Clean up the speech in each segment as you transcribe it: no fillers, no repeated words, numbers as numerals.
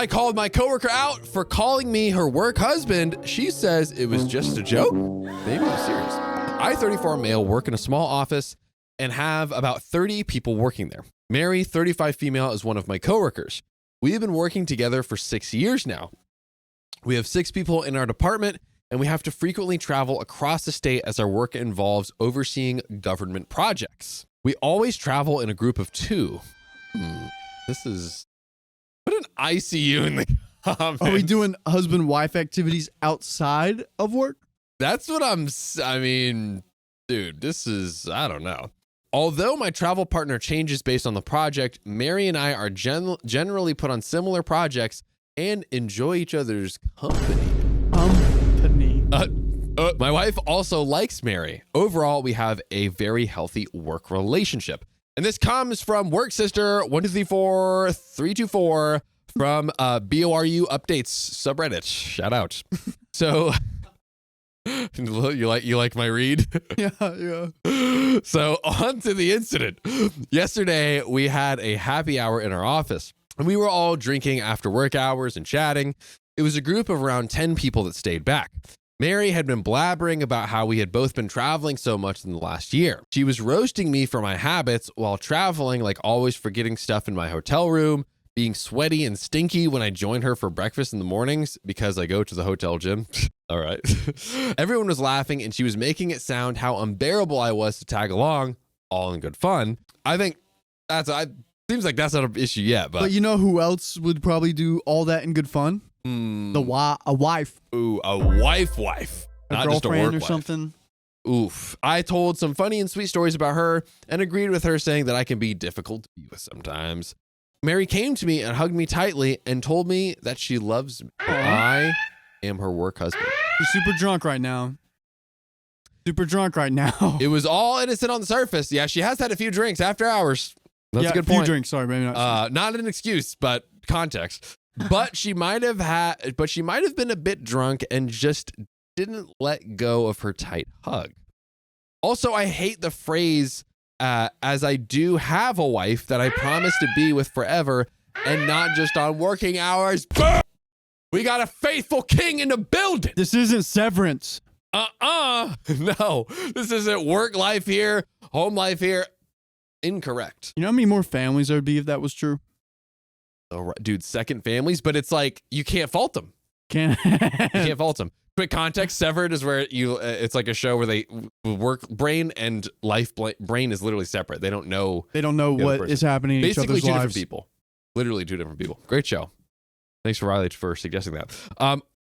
I called my coworker out for calling me her work husband. She says it was just a joke. Maybe it was serious. I, 34 male, work in a small office and have about 30 people working there. Mary, 35 female, is one of my coworkers. We have been working together for 6 years now. We have 6 people in our department, and we have to frequently travel across the state as our work involves overseeing government projects. We always travel in a group of 2. This is... Put an ICU in the comments. Are we doing husband-wife activities outside of work? That's what I mean, dude, this is, I don't know. Although my travel partner changes based on the project, Mary and I are generally put on similar projects and enjoy each other's company. My wife also likes Mary. Overall, we have a very healthy work relationship. And this comes from Work Sister 1234324 from BORU Updates subreddit. Shout out. So you like my read? Yeah. So on to the incident. Yesterday, we had a happy hour in our office, and we were all drinking after work hours and chatting. It was a group of around 10 people that stayed back. Mary had been blabbering about how we had both been traveling so much in the last year. She was roasting me for my habits while traveling, like always forgetting stuff in my hotel room, being sweaty and stinky when I joined her for breakfast in the mornings because I go to the hotel gym. All right. Everyone was laughing, and she was making it sound how unbearable I was to tag along, all in good fun. I think seems like that's not an issue yet. But you know who else would probably do all that in good fun? A wife. Ooh, a wife. Not just a girlfriend or something. Oof. I told some funny and sweet stories about her and agreed with her, saying that I can be difficult to be with sometimes. Mary came to me and hugged me tightly and told me that she loves me. I am her work husband. She's super drunk right now. It was all innocent on the surface. Yeah, she has had a few drinks after hours. That's a good point. A few drinks. Sorry, maybe not. Not an excuse, but context. But she might have been a bit drunk and just didn't let go of her tight hug. Also, I hate the phrase, as I do have a wife that I promise to be with forever and not just on working hours. We got a faithful king in the building. This isn't Severance. No, this isn't work life here, home life here. Incorrect. You know how many more families there would be if that was true? Oh, dude, second families, but it's like you can't fault them. You can't fault them. Quick context: Severed is where it's like a show where they work brain and life brain is literally separate. They don't know. What is happening in Basically, each other's two lives. different people. Literally 2 different people. Great show. Thanks for Riley for suggesting that.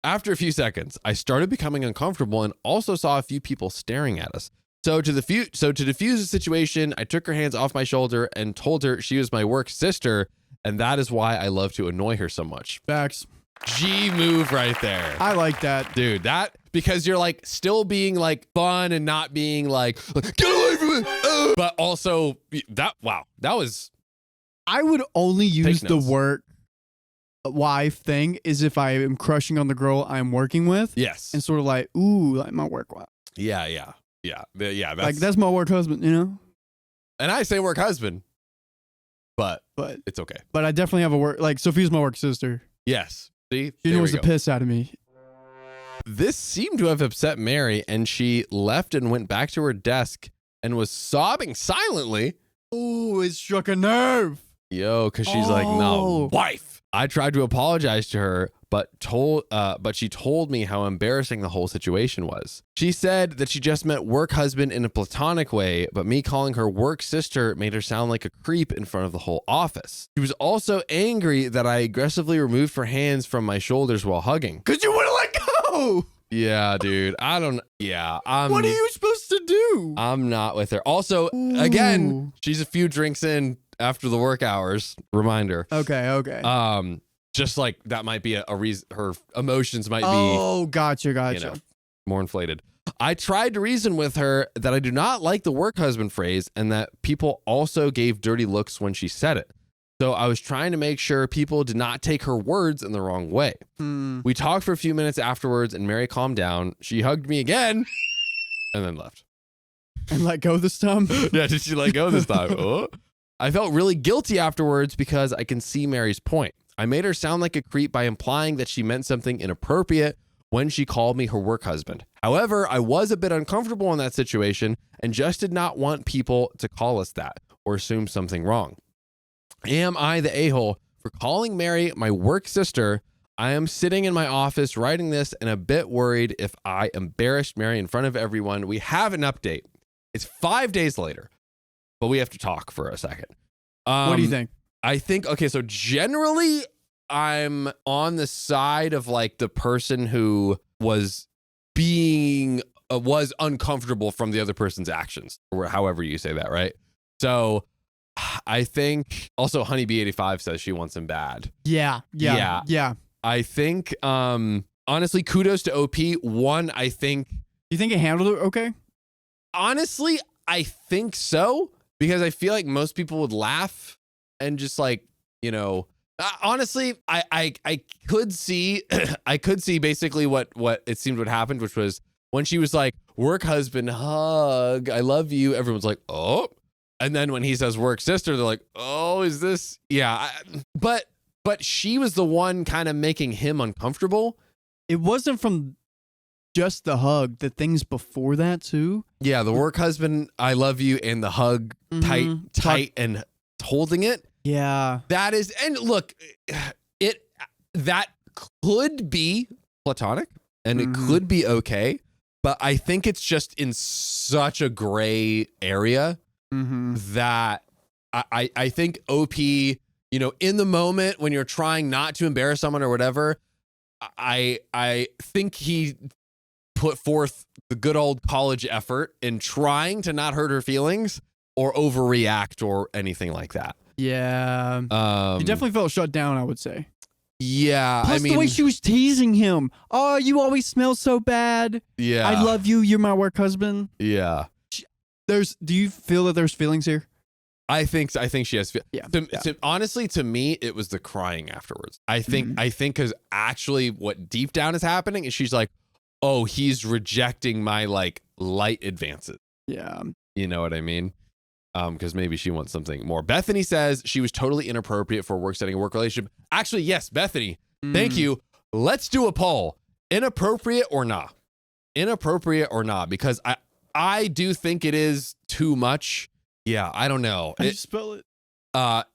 After a few seconds, I started becoming uncomfortable and also saw a few people staring at us. So to diffuse the situation, I took her hands off my shoulder and told her she was my work sister, and that is why I love to annoy her so much. Facts. G move right there. I like that. Dude, because you're like still being like fun and not being like get away from me. But also that was. I would only use the work wife thing is if I am crushing on the girl I'm working with. Yes. And sort of like, ooh, like my work wife. Yeah. That's my work husband, you know? And I say work husband, but it's okay. But I definitely have a work, like Sophia's my work sister. Yes. See? She knows the piss out of me. This seemed to have upset Mary, and she left and went back to her desk and was sobbing silently. Oh, it struck a nerve. Yo, because she's like, no, wife. I tried to apologize to her, but she told me how embarrassing the whole situation was. She said that she just meant work husband in a platonic way, but me calling her work sister made her sound like a creep in front of the whole office. She was also angry that I aggressively removed her hands from my shoulders while hugging. Because you wouldn't let go. Yeah, dude. What are you supposed to do? I'm not with her. Also, again, she's a few drinks in after the work hours. Reminder. Okay. Just like that might be a reason her emotions might be. Oh, gotcha. More inflated. I tried to reason with her that I do not like the work husband phrase and that people also gave dirty looks when she said it. So I was trying to make sure people did not take her words in the wrong way. We talked for a few minutes afterwards and Mary calmed down. She hugged me again and then left. And let go this time? Yeah, did she let go this time? I felt really guilty afterwards because I can see Mary's point. I made her sound like a creep by implying that she meant something inappropriate when she called me her work husband. However, I was a bit uncomfortable in that situation and just did not want people to call us that or assume something wrong. Am I the a-hole for calling Mary my work sister? I am sitting in my office writing this and a bit worried if I embarrassed Mary in front of everyone. We have an update. It's 5 days later, but we have to talk for a second. What do you think? I think, okay, so generally I'm on the side of like the person who was was uncomfortable from the other person's actions, or however you say that, right? So I think also Honeybee85 says she wants him bad. Yeah. I think, honestly, kudos to OP. One, I think. You think it handled it okay? Honestly, I think so, because I feel like most people would laugh and just like, you know, honestly, I could see, I could see basically what it seemed would happen, which was when she was like, work husband, hug, I love you. Everyone's like, oh. And then when he says work sister, they're like, oh, is this? Yeah. But she was the one kind of making him uncomfortable. It wasn't from just the hug, the things before that too. Yeah, the work husband, I love you, and the hug, tight and holding it. Yeah. That is, and look, that could be platonic and it could be okay, but I think it's just in such a gray area that I think OP, you know, in the moment when you're trying not to embarrass someone or whatever, I think he put forth the good old college effort in trying to not hurt her feelings or overreact or anything like that. Yeah. He definitely felt shut down, I would say. Yeah. Plus, I mean, the way she was teasing him. Oh, you always smell so bad. Yeah. I love you. You're my work husband. Yeah. Do you feel that there's feelings here? I think she has. Yeah. Honestly, to me, it was the crying afterwards. I think because actually what deep down is happening is she's like, oh, he's rejecting my like light advances. Yeah. You know what I mean? Because maybe she wants something more. Bethany says she was totally inappropriate for a work setting, a work relationship. Actually, yes, Bethany, thank you. Let's do a poll. Inappropriate or not? Inappropriate or not? Because I do think it is too much. Yeah, I don't know. How do you spell it?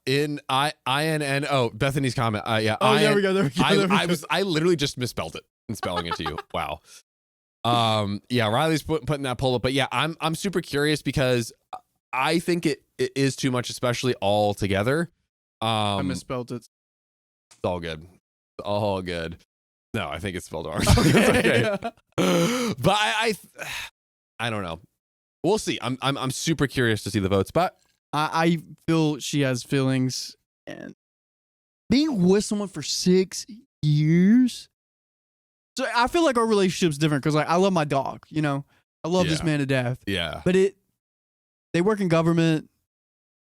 In INN. Oh, Bethany's comment. Yeah. Oh, there we go. I literally just misspelled it and spelling it to you. Wow. Yeah, Riley's putting that poll up, but yeah, I'm super curious because I think it is too much, especially all together. I misspelled it. It's all good. It's all good. No, I think it's spelled wrong. Okay. But I don't know. We'll see. I'm super curious to see the votes, but I feel she has feelings, and being with someone for 6 years. So I feel like our relationship's different because like I love my dog, you know, I love this man to death. Yeah. But they work in government,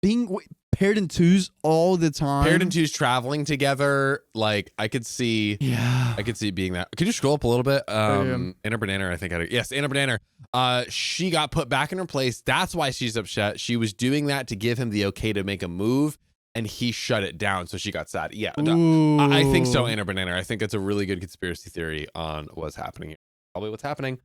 being paired in twos all the time. Paired in twos, traveling together. Like I could see being that. Could you scroll up a little bit? Anna Banana, I think. Yes, Anna Banana. She got put back in her place. That's why she's upset. She was doing that to give him the okay to make a move, and he shut it down. So she got sad. Yeah, I think so, Anna Banana. I think that's a really good conspiracy theory on what's happening here. Probably what's happening.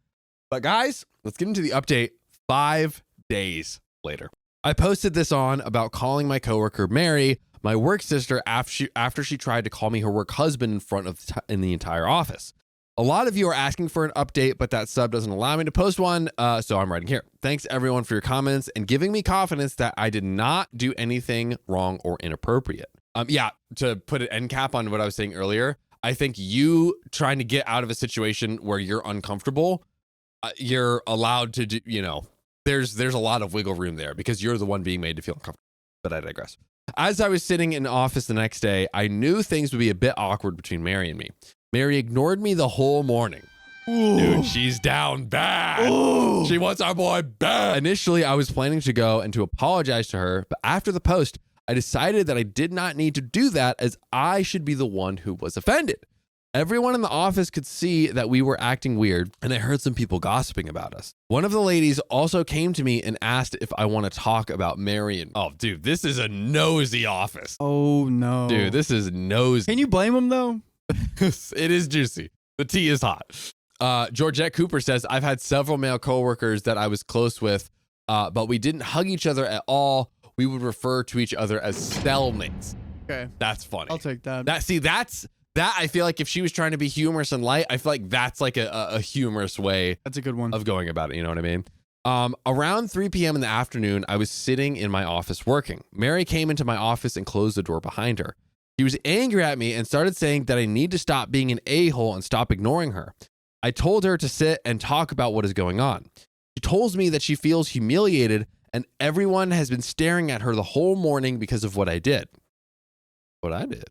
But guys, let's get into the update 5 days later. I posted this on about calling my coworker Mary my work sister after she tried to call me her work husband in front of in the entire office. A lot of you are asking for an update, but that sub doesn't allow me to post one, so I'm writing here. Thanks everyone for your comments and giving me confidence that I did not do anything wrong or inappropriate. Yeah, to put an end cap on what I was saying earlier, I think you trying to get out of a situation where you're uncomfortable, you're allowed to do, you know, there's a lot of wiggle room there because you're the one being made to feel uncomfortable. But I digress. As I was sitting in office the next day, I knew things would be a bit awkward between Mary and me. Mary ignored me the whole morning. Ooh. Dude, she's down bad. Ooh. She wants our boy bad. Initially, I was planning to go and to apologize to her, but after the post, I decided that I did not need to do that as I should be the one who was offended. Everyone in the office could see that we were acting weird, and I heard some people gossiping about us. One of the ladies also came to me and asked if I want to talk about Marion. Oh, dude, this is a nosy office. Oh, no. Dude, this is nosy. Can you blame him, though? It is juicy. The tea is hot. Georgette Cooper says, I've had several male coworkers that I was close with, but we didn't hug each other at all. We would refer to each other as cellmates. Okay. That's funny. I'll take that. That I feel like if she was trying to be humorous and light, I feel like that's like a humorous way That's a good one. of going about it. You know what I mean? Around 3 p.m. in the afternoon, I was sitting in my office working. Mary came into my office and closed the door behind her. She was angry at me and started saying that I need to stop being an a-hole and stop ignoring her. I told her to sit and talk about what is going on. She tells me that she feels humiliated and everyone has been staring at her the whole morning because of what I did. What I did.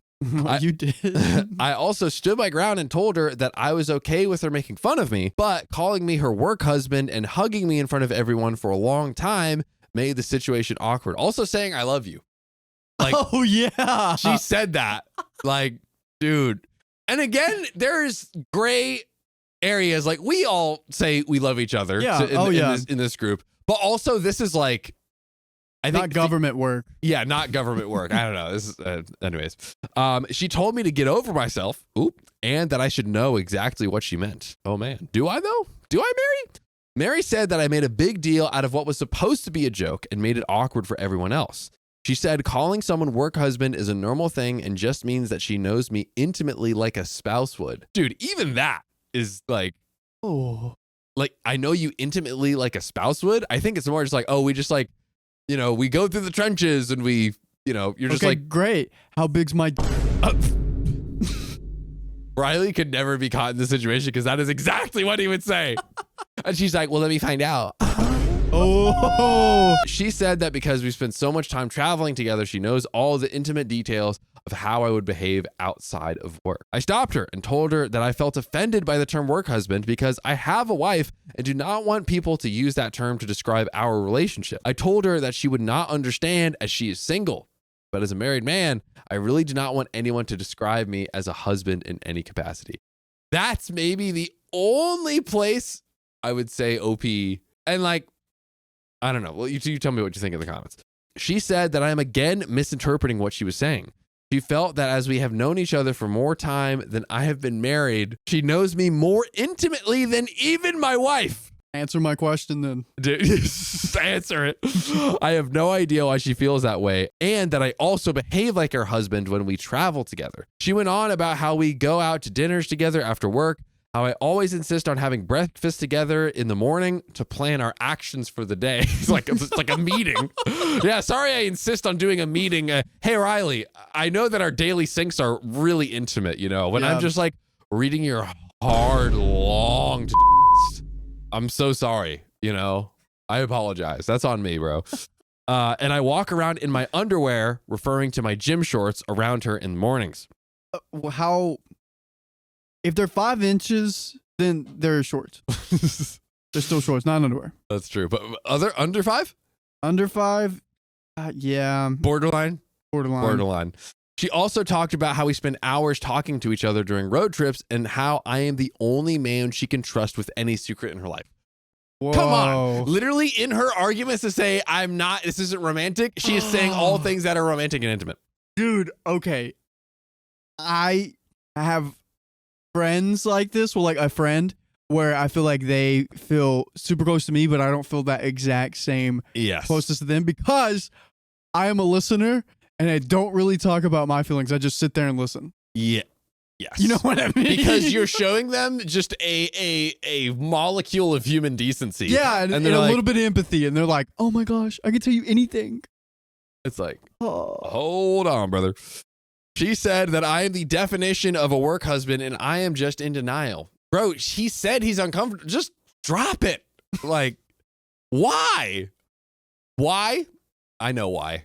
You did. I also stood my ground and told her that I was okay with her making fun of me, but calling me her work husband and hugging me in front of everyone for a long time made the situation awkward. Also saying I love you. Like, oh, yeah. she said that. Like, dude. And again, there's gray areas. Like, we all say we love each other in this group. But also, this is like, I think not government work. Yeah, not government work. I don't know. This is, anyways. She told me to get over myself. And that I should know exactly what she meant. Oh man, do I though? Do I, Mary? Mary said that I made a big deal out of what was supposed to be a joke and made it awkward for everyone else. She said calling someone work husband is a normal thing and just means that she knows me intimately like a spouse would. Dude, even that is like, oh, like I know you intimately like a spouse would. I think it's more just like, oh, we just like, you know, we go through the trenches and we, you know, you're just like, great. How big's my? Riley could never be caught in this situation because that is exactly what he would say. And she's like, well, let me find out. Oh, she said that because we spent so much time traveling together, she knows all the intimate details of how I would behave outside of work. I stopped her and told her that I felt offended by the term work husband because I have a wife and do not want people to use that term to describe our relationship. I told her that she would not understand as she is single, but as a married man, I really do not want anyone to describe me as a husband in any capacity. That's maybe the only place I would say OP, and like, I don't know. Well, you tell me what you think in the comments. She said that I am again misinterpreting what she was saying. She felt that as we have known each other for more time than I have been married, she knows me more intimately than even my wife. Answer my question then. Dude, answer it. I have no idea why she feels that way, and that I also behave like her husband when we travel together. She went on about how we go out to dinners together after work, how I always insist on having breakfast together in the morning to plan our actions for the day. It's like a meeting. Yeah, sorry I insist on doing a meeting. Hey, Riley, I know that our daily syncs are really intimate, you know, when I'm just like reading your hard, long to-do list. I'm so sorry, you know. I apologize. That's on me, bro. And I walk around in my underwear, referring to my gym shorts, around her in the mornings. How... If they're 5 inches, then they're shorts. They're still shorts, not underwear. That's true. But under 5? Under 5? Yeah. Borderline? Borderline. She also talked about how we spend hours talking to each other during road trips and how I am the only man she can trust with any secret in her life. Whoa. Come on. Literally in her arguments to say, this isn't romantic, she is saying all things that are romantic and intimate. Dude, okay. I have friends like this, well, like a friend where I feel like they feel super close to me, but I don't feel that exact same closeness to them because I am a listener and I don't really talk about my feelings. I just sit there and listen. Yeah. Yes. You know what I mean? Because you're showing them just a molecule of human decency. Yeah, and a little bit of empathy. And they're like, oh my gosh, I can tell you anything. It's like, hold on, brother. She said that I am the definition of a work husband and I am just in denial. Bro, he said he's uncomfortable. Just drop it. Like, why? Why? I know why.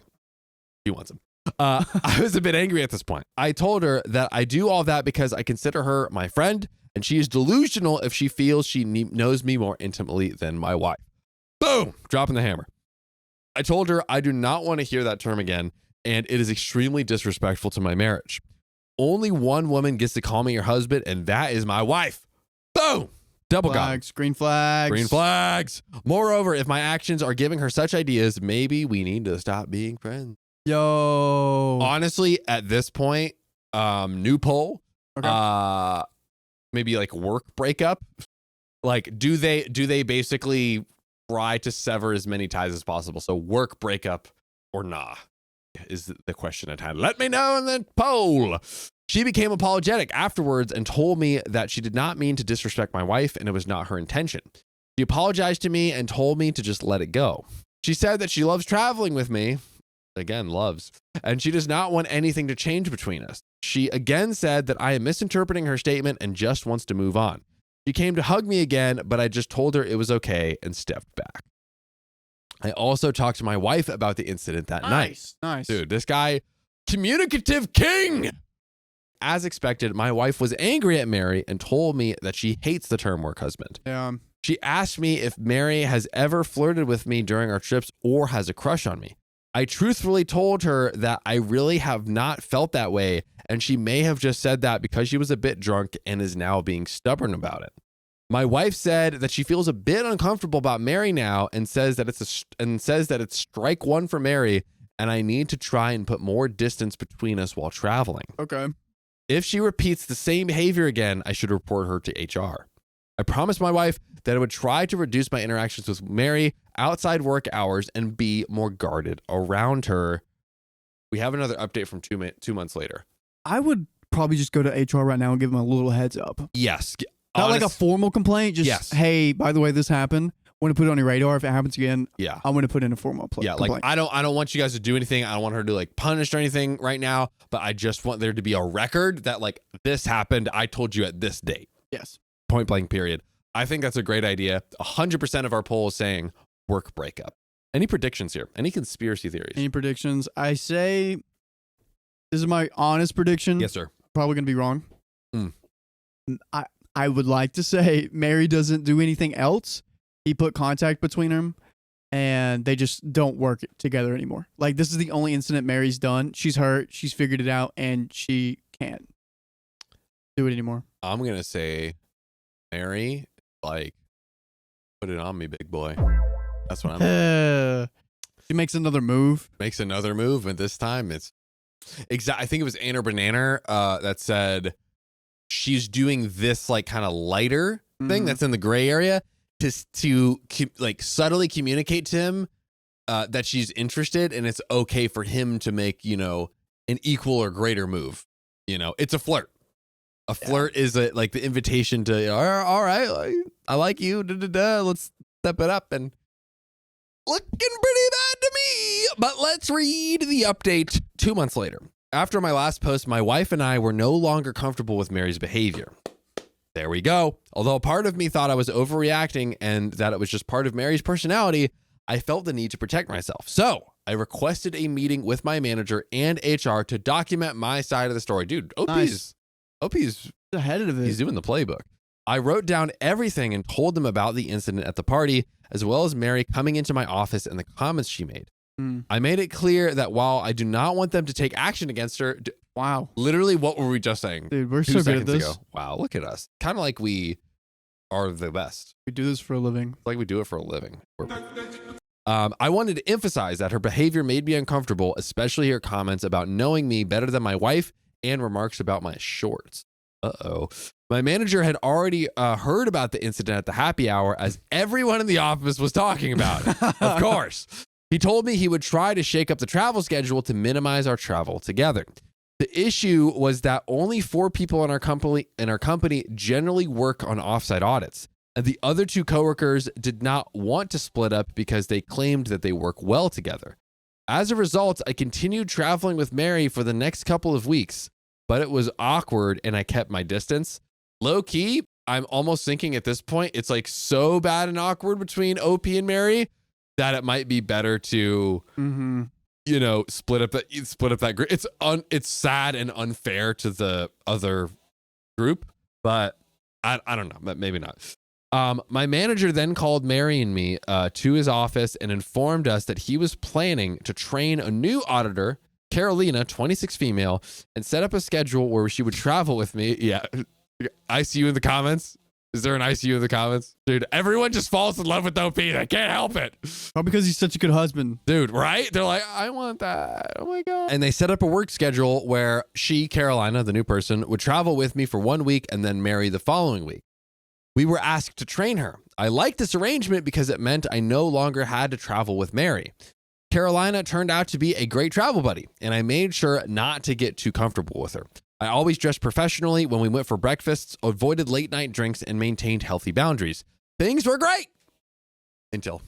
He wants him. I was a bit angry at this point. I told her that I do all that because I consider her my friend and she is delusional if she feels she knows me more intimately than my wife. Boom, dropping the hammer. I told her I do not want to hear that term again and it is extremely disrespectful to my marriage. Only one woman gets to call me your husband, and that is my wife. Boom. Double Flags, green flags. Green flags. Moreover, if my actions are giving her such ideas, maybe we need to stop being friends. Yo. Honestly, at this point, new poll. Okay. Maybe like work breakup. Like, do they basically try to sever as many ties as possible? So work breakup or nah is the question at hand. Let me know in the poll. She became apologetic afterwards and told me that she did not mean to disrespect my wife and it was not her intention. She apologized to me and told me to just let it go. She said that she loves traveling with me. Again, loves. And she does not want anything to change between us. She again said that I am misinterpreting her statement and just wants to move on. She came to hug me again, but I just told her it was okay and stepped back. I also talked to my wife about the incident that night. Nice. Dude, this guy, communicative king. As expected, my wife was angry at Mary and told me that she hates the term work husband. Yeah. She asked me if Mary has ever flirted with me during our trips or has a crush on me. I truthfully told her that I really have not felt that way, and she may have just said that because she was a bit drunk and is now being stubborn about it. My wife said that she feels a bit uncomfortable about Mary now and says that it's strike one for Mary, and I need to try and put more distance between us while traveling. Okay. If she repeats the same behavior again, I should report her to HR. I promised my wife that I would try to reduce my interactions with Mary outside work hours and be more guarded around her. We have another update from 2 months later. I would probably just go to HR right now and give them a little heads up. Yes. Not like a formal complaint, just, yes. Hey, by the way, this happened. I want to put it on your radar. If it happens again, yeah, I'm going to put in a formal complaint. Like I don't want you guys to do anything. I don't want her to like punish or anything right now, but I just want there to be a record that like this happened. I told you at this date. Yes. Point blank period. I think that's a great idea. 100% of our poll is saying work breakup. Any predictions here? Any conspiracy theories? Any predictions? I say, this is my honest prediction. Yes, sir. Probably going to be wrong. I would like to say Mary doesn't do anything else. He put contact between them and they just don't work together anymore. Like, this is the only incident Mary's done. She's hurt. She's figured it out and she can't do it anymore. I'm going to say Mary, like, put it on me, big boy. That's what I'm She makes another move. Makes another move, and this time it's I think it was Anna Banana that said she's doing this like kind of lighter thing that's in the gray area to like subtly communicate to him that she's interested and it's okay for him to make, you know, an equal or greater move. You know, it's a flirt. A flirt is like the invitation to, all right, I like you. Let's step it up, and looking pretty bad to me. But let's read the update 2 months later. After my last post, my wife and I were no longer comfortable with Mary's behavior. There we go. Although part of me thought I was overreacting and that it was just part of Mary's personality, I felt the need to protect myself. So I requested a meeting with my manager and HR to document my side of the story. Dude, OP's ahead of it. He's doing the playbook. I wrote down everything and told them about the incident at the party, as well as Mary coming into my office and the comments she made. I made it clear that while I do not want them to take action against her. Wow. Literally, what were we just saying? Dude, we're so good at this. Ago? Wow, look at us. Kind of like we are the best. We do this for a living. Like we do it for a living. I wanted to emphasize that her behavior made me uncomfortable, especially her comments about knowing me better than my wife and remarks about my shorts. Uh-oh. My manager had already heard about the incident at the happy hour, as everyone in the office was talking about it. Of course. He told me he would try to shake up the travel schedule to minimize our travel together. The issue was that only 4 people in our company generally work on offsite audits, and the other 2 coworkers did not want to split up because they claimed that they work well together. As a result, I continued traveling with Mary for the next couple of weeks, but it was awkward and I kept my distance. Low key, I'm almost thinking at this point, it's like so bad and awkward between OP and Mary that it might be better to, you know, split up that group. It's sad and unfair to the other group, but I don't know, but maybe not. My manager then called Mary and me to his office and informed us that he was planning to train a new auditor, Carolina, 26 female, and set up a schedule where she would travel with me. Yeah. ICU in the comments. Is there an ICU in the comments? Dude, everyone just falls in love with OP. I can't help it. Probably because he's such a good husband. Dude, right? They're like, I want that. Oh my God. And they set up a work schedule where she, Carolina, the new person, would travel with me for 1 week and then marry the following week. We were asked to train her. I liked this arrangement because it meant I no longer had to travel with Mary. Carolina turned out to be a great travel buddy, and I made sure not to get too comfortable with her. I always dressed professionally when we went for breakfasts, avoided late night drinks, and maintained healthy boundaries. Things were great until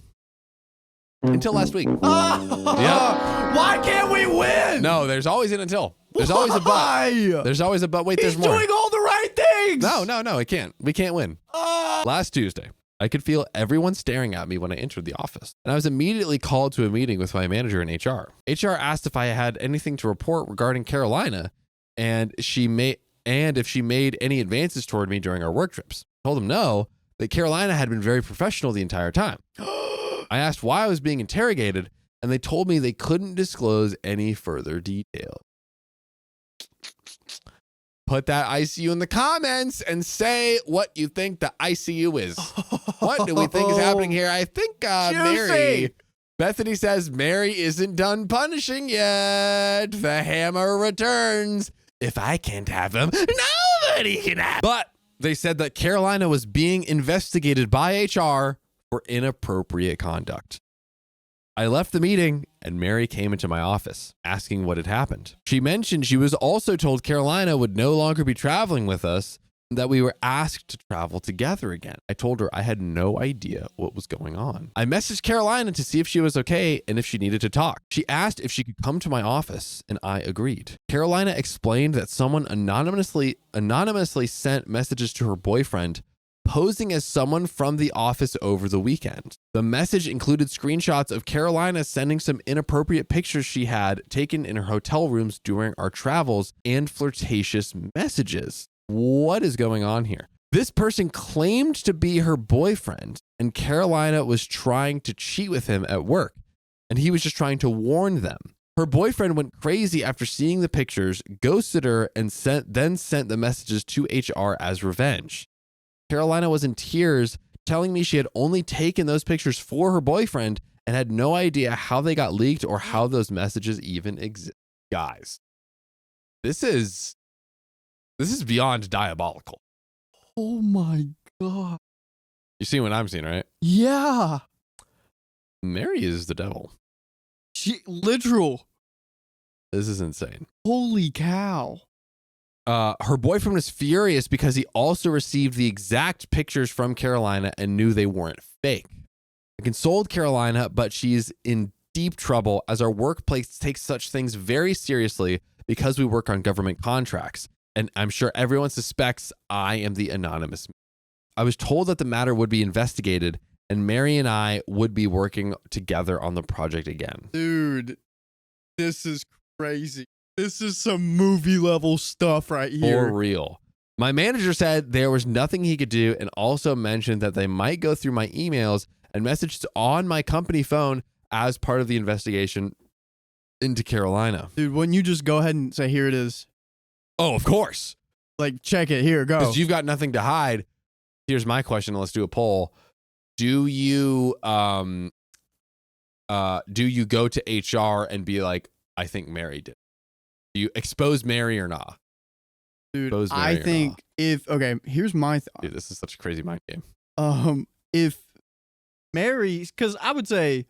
last week. Why can't we win? No, there's always an until. There's always a but. There's always a but. Wait, there's more. He's doing all the right things. No, it can't. We can't win. Last Tuesday, I could feel everyone staring at me when I entered the office, and I was immediately called to a meeting with my manager in HR. HR asked if I had anything to report regarding Carolina, and if she made any advances toward me during our work trips. I told them no, that Carolina had been very professional the entire time. I asked why I was being interrogated, and they told me they couldn't disclose any further details. Put that ICU in the comments and say what you think the ICU is. What do we think is happening here? I think Mary. Bethany says Mary isn't done punishing yet. The hammer returns. If I can't have him, nobody can have him. But they said that Carolina was being investigated by HR for inappropriate conduct. I left the meeting and Mary came into my office asking what had happened. She mentioned she was also told Carolina would no longer be traveling with us, and that we were asked to travel together again. I told her I had no idea what was going on. I messaged Carolina to see if she was okay and if she needed to talk. She asked if she could come to my office, and I agreed. Carolina explained that someone anonymously sent messages to her boyfriend posing as someone from the office over the weekend. The message included screenshots of Carolina sending some inappropriate pictures she had taken in her hotel rooms during our travels and flirtatious messages. What is going on here? This person claimed to be her boyfriend, and Carolina was trying to cheat with him at work, and he was just trying to warn them. Her boyfriend went crazy after seeing the pictures, ghosted her, and then sent the messages to HR as revenge. Carolina was in tears, telling me she had only taken those pictures for her boyfriend and had no idea how they got leaked or how those messages even exist. Guys, this is beyond diabolical. Oh my God. You see what I'm seeing, right? Yeah. Mary is the devil. Literal. This is insane. Holy cow. Her boyfriend was furious because he also received the exact pictures from Carolina and knew they weren't fake. I consoled Carolina, but she's in deep trouble as our workplace takes such things very seriously because we work on government contracts. And I'm sure everyone suspects I am the anonymous. I was told that the matter would be investigated and Mary and I would be working together on the project again. Dude, this is crazy. This is some movie level stuff right here. For real. My manager said there was nothing he could do and also mentioned that they might go through my emails and messages on my company phone as part of the investigation into Carolina. Dude, wouldn't you just go ahead and say, here it is? Oh, of course. Like, check it. Here, go. Because you've got nothing to hide. Here's my question. Let's do a poll. Do you go to HR and be like, I think Mary did? Do you expose Mary or not? Dude, I think okay, here's my thought. Dude, this is such a crazy mind game. If Mary, because I would say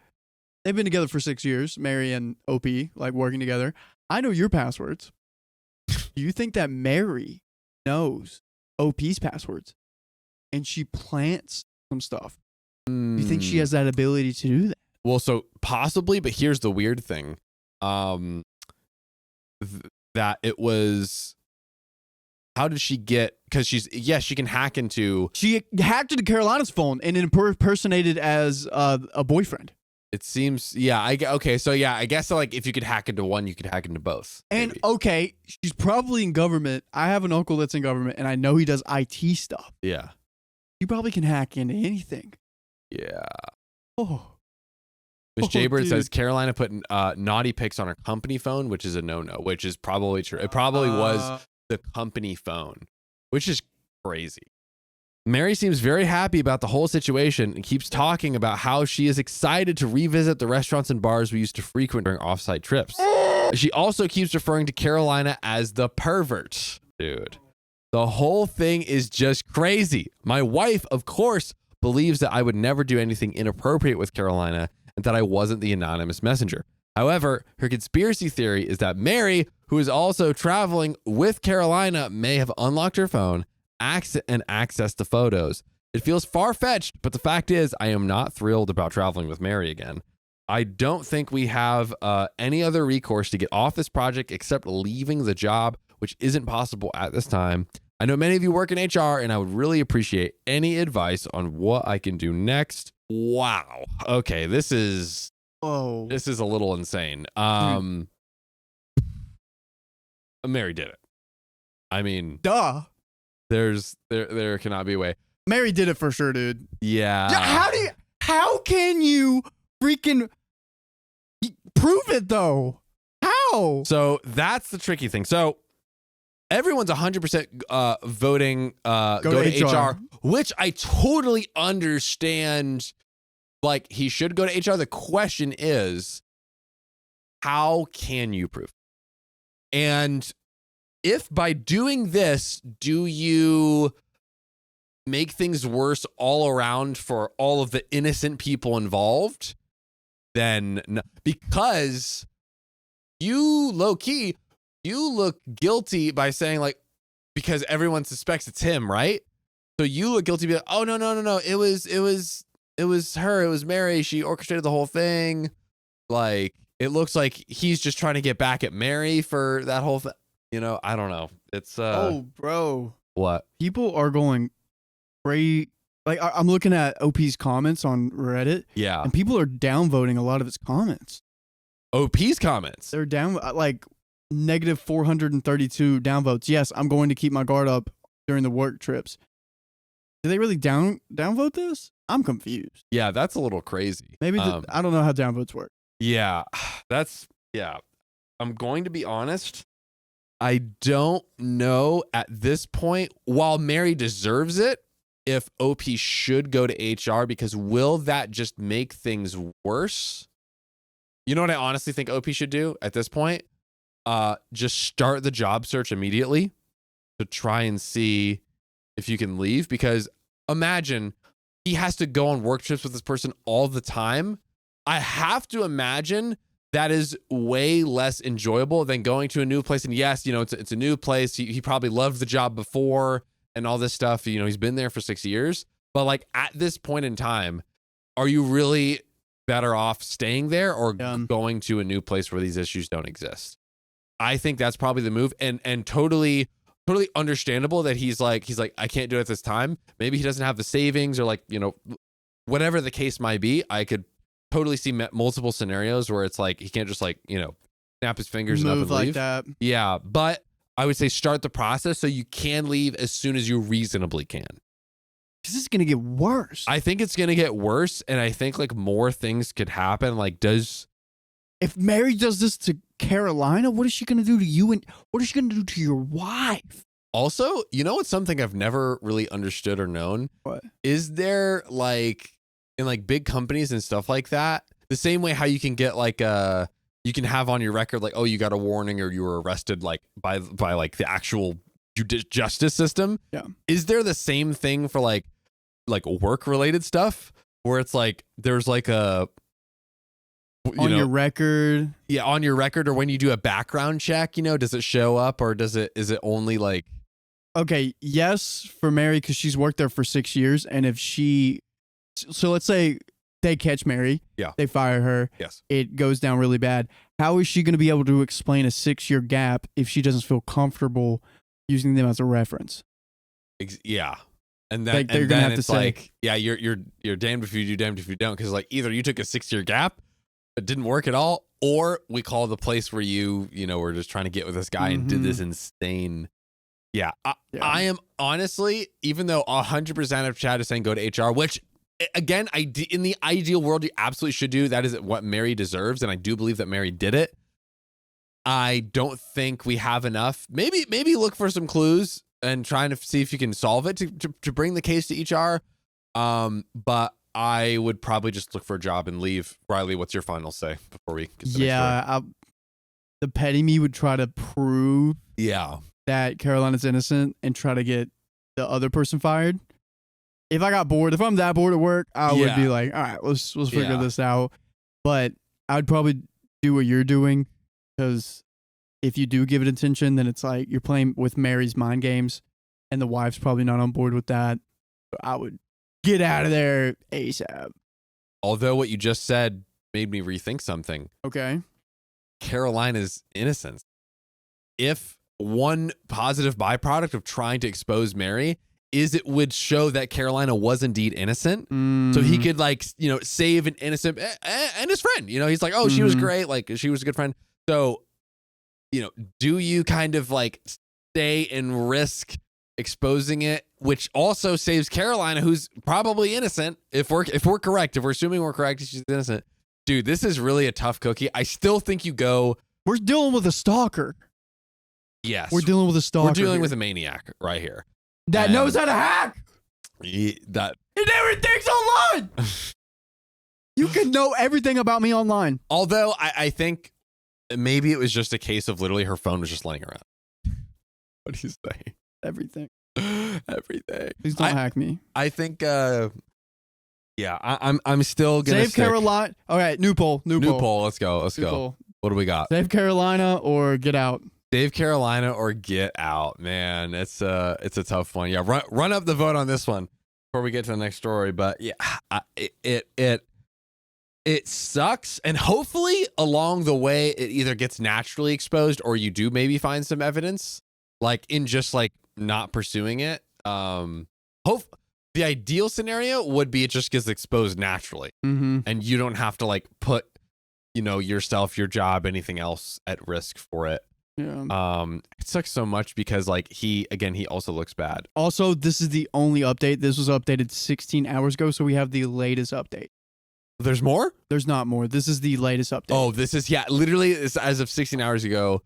they've been together for 6 years, Mary and OP, like working together. I know your passwords. Do you think that Mary knows OP's passwords and she plants some stuff? Do you think she has that ability to do that? Well, so possibly, but here's the weird thing. That it was, how did she get, because she can hack into. She hacked into Carolina's phone and impersonated as a boyfriend. It seems, okay, so I guess like if you could hack into one, you could hack into both. And maybe. Okay, she's probably in government. I have an uncle that's in government and I know he does IT stuff. Yeah. He probably can hack into anything. Yeah. Oh. Miss Oh, Jaybird dude. says Carolina put naughty pics on her company phone, which is a no-no, which is probably true. It probably was the company phone, which is crazy. Mary seems very happy about the whole situation and keeps talking about how she is excited to revisit the restaurants and bars we used to frequent during offsite trips. She also keeps referring to Carolina as the pervert. Dude, the whole thing is just crazy. My wife, of course, believes that I would never do anything inappropriate with Carolina and that I wasn't the anonymous messenger. However, her conspiracy theory is that Mary, who is also traveling with Carolina, may have unlocked her phone and access the photos. It feels far-fetched, but the fact is I am not thrilled about traveling with Mary again. I don't think we have any other recourse to get off this project except leaving the job, which isn't possible at this time. I know many of you work in HR, and I would really appreciate any advice on what I can do next. Wow. Okay, this is Whoa. a little insane. Mary did it. I mean, Duh. There cannot be a way. Mary did it for sure, dude. Yeah. How can you freaking prove it though? How? So that's the tricky thing. So everyone's 100% voting go to HR, which I totally understand. Like, he should go to HR. The question is, how can you prove? And if by doing this, do you make things worse all around for all of the innocent people involved? Then no, because you look guilty by saying, like, because everyone suspects it's him, right? So you look guilty, be like, oh no, it was her, it was Mary, she orchestrated the whole thing. Like, it looks like he's just trying to get back at Mary for that whole thing. You know, I don't know. It's oh, bro, what? People are going crazy. Like, I'm looking at OP's comments on Reddit. Yeah. And people are downvoting a lot of his comments. OP's comments. They're down like negative 432 downvotes. Yes, I'm going to keep my guard up during the work trips. Do they really downvote this? I'm confused. Yeah, that's a little crazy. Maybe I don't know how downvotes work. Yeah, I'm going to be honest. I don't know at this point, while Mary deserves it, if OP should go to HR, because will that just make things worse? You know what I honestly think OP should do at this point? Just start the job search immediately to try and see if you can leave, because imagine he has to go on work trips with this person all the time. I have to imagine that is way less enjoyable than going to a new place. And yes, you know, it's a new place. He probably loved the job before and all this stuff. You know, he's been there for 6 years. But like, at this point in time, are you really better off staying there or going to a new place where these issues don't exist? I think that's probably the move, and totally understandable that he's like, I can't do it at this time. Maybe he doesn't have the savings, or like, you know, whatever the case might be. I could totally see multiple scenarios where it's like he can't just, like, you know, snap his fingers and up and leave. That. Yeah, but I would say start the process so you can leave as soon as you reasonably can. This is gonna get worse. I think it's gonna get worse, and I think like more things could happen. Like, if Mary does this to Carolina, what is she gonna do to you, and what is she gonna do to your wife? Also, you know what's something I've never really understood or known? What? Is there, like, in like big companies and stuff like that, the same way how you can get like you can have on your record like, oh, you got a warning or you were arrested like by like the actual justice system? Yeah. Is there the same thing for like work related stuff where it's like there's like a your record? Yeah, on your record, or when you do a background check, you know, does it show up, or is it only like? Okay, yes, for Mary, because she's worked there for 6 years, and if so let's say they catch Mary, yeah, they fire her, yes, it goes down really bad. How is she going to be able to explain a 6-year gap if she doesn't feel comfortable using them as a reference? Yeah. And then, they're gonna have to say, like, yeah, you're damned if you do, damned if you don't, because like either you took a 6-year gap, it didn't work at all, or we call the place where you know, we're just trying to get with this guy and did this insane. Yeah, I am honestly, even though 100% of chat is saying go to HR, which again, in the ideal world, you absolutely should do. That is what Mary deserves, and I do believe that Mary did it. I don't think we have enough. Maybe look for some clues and trying to see if you can solve it to bring the case to HR. But I would probably just look for a job and leave. Riley, what's your final say before we get to the next story? The petty me would try to prove that Carolina's innocent and try to get the other person fired. If I got bored, if I'm that bored at work, I would be like, all right, let's figure this out. But I'd probably do what you're doing, because if you do give it attention, then it's like you're playing with Mary's mind games, and the wife's probably not on board with that. So I would get out of there ASAP. Although what you just said made me rethink something. Okay. Carolina's innocence. If one positive byproduct of trying to expose Mary is it would show that Carolina was indeed innocent. So he could save an innocent and his friend, he's like, oh, she was great. Like she was a good friend. So, do you kind of like stay and risk exposing it, which also saves Carolina, who's probably innocent. If we're correct, if we're assuming we're correct, she's innocent. Dude, this is really a tough cookie. I still think you go. We're dealing with a stalker. Yes. We're dealing with a stalker. We're dealing with a maniac right here. That knows how to hack. And everything's online. You can know everything about me online. Although I think maybe it was just a case of literally her phone was just laying around. What do you say? Everything. Everything. Please don't hack me. I think I'm still gonna save Carolina. All right, new poll. Let's go. Poll. What do we got? Save Carolina or get out. Save Carolina or get out, man. It's a tough one. Yeah, run up the vote on this one before we get to the next story. But yeah, it sucks, and hopefully along the way it either gets naturally exposed or you do maybe find some evidence, like in just like not pursuing it. The ideal scenario would be it just gets exposed naturally, and you don't have to like put yourself, your job, anything else at risk for it. Yeah. It sucks so much because like he also looks bad. Also, this is the only update. This was updated 16 hours ago, so we have the latest update. There's more? There's not more. This is the latest update. Oh, this is literally it's as of 16 hours ago.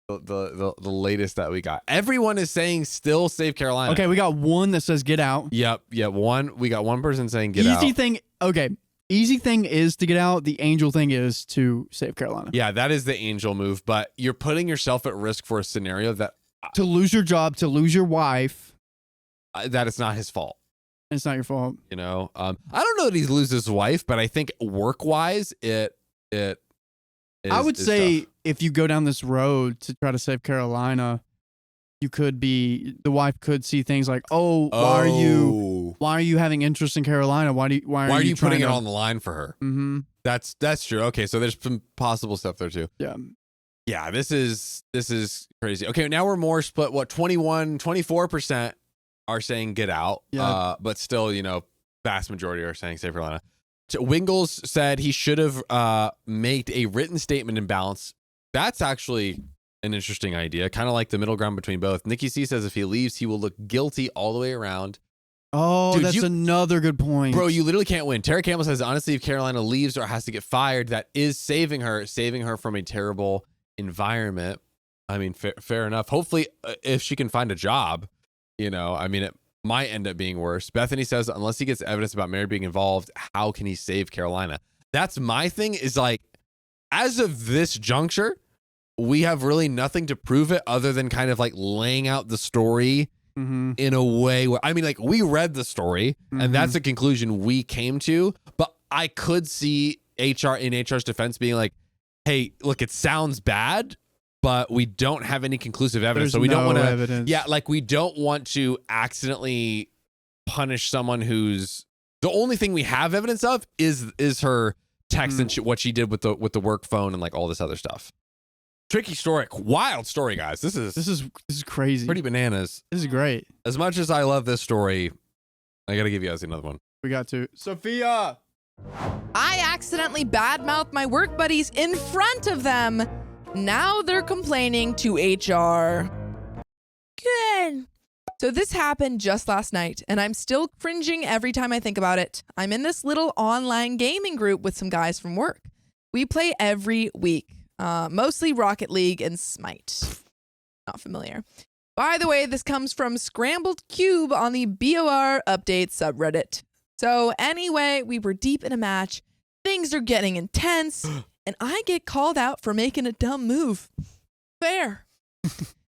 The latest that we got. Everyone is saying still save Carolina. Okay, we got one that says get out. Yep. We got one person saying get out. Easy thing is to get out. The angel thing is to save Carolina. Yeah, that is the angel move, but you're putting yourself at risk for a scenario that to lose your job, to lose your wife. That it's not his fault. It's not your fault. I don't know that he loses his wife, but I think work-wise, it I would say tough. If you go down this road to try to save Carolina, the wife could see things like, why are you having interest in Carolina? Why are you putting it on the line for her? Mm-hmm. That's true. Okay, so there's some possible stuff there too. Yeah. This is crazy. Okay, now we're more split. What 24% are saying get out. Yeah. But still, vast majority are saying save Carolina. So Wingles said he should have made a written statement in balance. That's actually an interesting idea, kind of like the middle ground between both. Nikki C says if he leaves, he will look guilty all the way around. Oh, dude, that's another good point. Bro, you literally can't win. Tara Campbell says, honestly, if Carolina leaves or has to get fired, that is saving her from a terrible environment. I mean, fair enough. Hopefully, if she can find a job, it might end up being worse. Bethany says, unless he gets evidence about Mary being involved, how can he save Carolina? That's my thing is like, as of this juncture, we have really nothing to prove it other than kind of like laying out the story in a way where, we read the story and that's a conclusion we came to, but I could see HR's defense being like, hey, look, it sounds bad, but we don't have any conclusive evidence. So we don't want to, we don't want to accidentally punish someone who's the only thing we have evidence of is her text and what she did with the work phone and like all this other stuff. Tricky story, wild story, guys. This is crazy. Pretty bananas. This is great. As much as I love this story, I got to give you guys another one. We got to. Sophia! I accidentally badmouthed my work buddies in front of them. Now they're complaining to HR. Good. So this happened just last night, and I'm still cringing every time I think about it. I'm in this little online gaming group with some guys from work. We play every week, mostly Rocket League and Smite. Not familiar. By the way, this comes from Scrambled Cube on the BOR Update subreddit. So anyway, we were deep in a match. Things are getting intense, and I get called out for making a dumb move. Fair.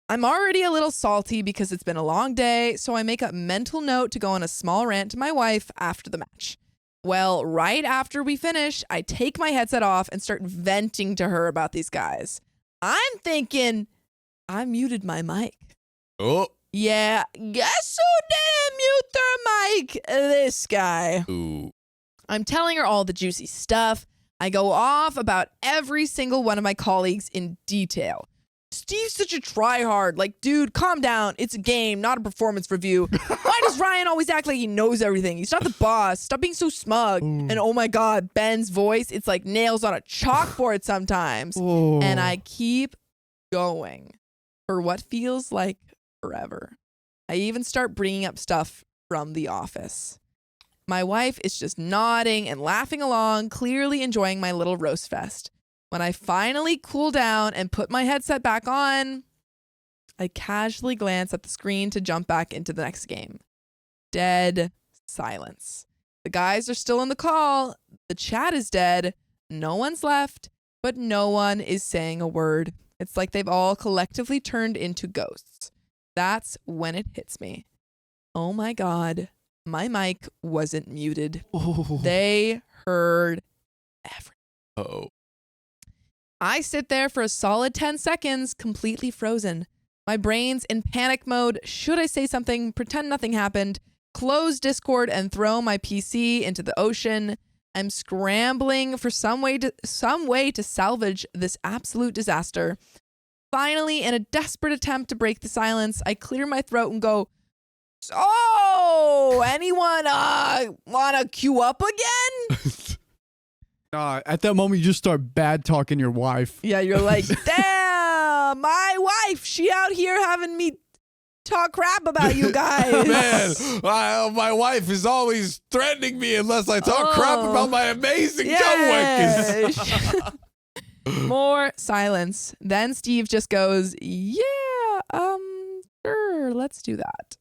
I'm already a little salty because it's been a long day, so I make a mental note to go on a small rant to my wife after the match. Well, right after we finish, I take my headset off and start venting to her about these guys. I'm thinking I muted my mic. Oh. Yeah, guess who didn't mute their mic? This guy. Ooh. I'm telling her all the juicy stuff. I go off about every single one of my colleagues in detail. Steve's such a tryhard. Like, dude, calm down. It's a game, not a performance review. Why does Ryan always act like he knows everything? He's not the boss. Stop being so smug. And oh my God, Ben's voice, it's like nails on a chalkboard sometimes. And I keep going for what feels like forever. I even start bringing up stuff from the office. My wife is just nodding and laughing along, clearly enjoying my little roast fest. When I finally cool down and put my headset back on, I casually glance at the screen to jump back into the next game. Dead silence. The guys are still on the call. The chat is dead. No one's left, but no one is saying a word. It's like they've all collectively turned into ghosts. That's when it hits me. Oh my God, my mic wasn't muted. They heard everything. Uh-oh. I sit there for a solid 10 seconds, completely frozen. My brain's in panic mode. Should I say something? Pretend nothing happened. Close Discord and throw my PC into the ocean. I'm scrambling for some way to salvage this absolute disaster. Finally, in a desperate attempt to break the silence, I clear my throat and go, "So, anyone wanna queue up again?" At that moment, you just start bad talking your wife. Yeah, you're like, damn, my wife, she out here having me talk crap about you guys. Man, my wife is always threatening me unless I talk crap about my amazing coworkers. More silence. Then Steve just goes, yeah, sure, let's do that.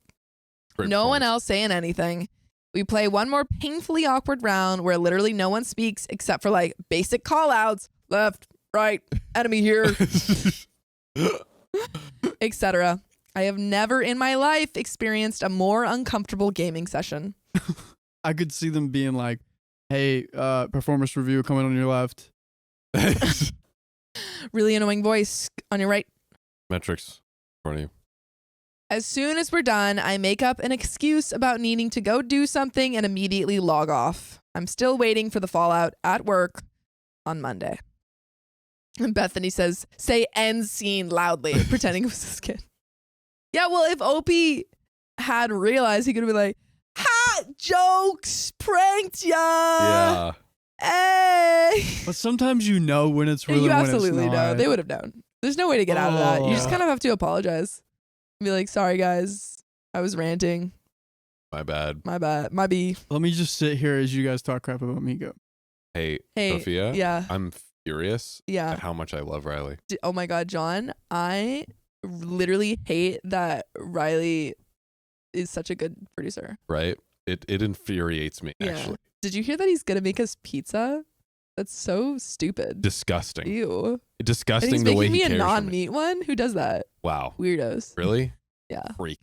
No one else saying anything. We play one more painfully awkward round where literally no one speaks except for like basic call outs, left, right, enemy here, etc. I have never in my life experienced a more uncomfortable gaming session. I could see them being like, hey, performance review coming on your left. Really annoying voice on your right. Metrics in front of you. As soon as we're done, I make up an excuse about needing to go do something and immediately log off. I'm still waiting for the fallout at work on Monday. And Bethany says, say end scene loudly, pretending it was this kid. Yeah, well, if Opie had realized, he could have been like, ha, jokes, pranked ya. Yeah. Hey. But sometimes you know when it's really You when absolutely it's know. not. They would have known. There's no way to get out of that. You just kind of have to apologize. Be like, sorry, guys. I was ranting. My bad. My bad. My B. Let me just sit here as you guys talk crap about MEGA. Hey, Hey, Sophia. yeah. I'm furious Yeah. at how much I love Riley. Oh my God, John. I literally hate that Riley is such a good producer. Right? It infuriates me, Yeah. actually. Did you hear that he's going to make us pizza? That's so stupid. Disgusting. Ew. And Disgusting he's the way making he me a cares for me. non-meat one? Who does that? Wow. Weirdos. Really? Yeah. Freak.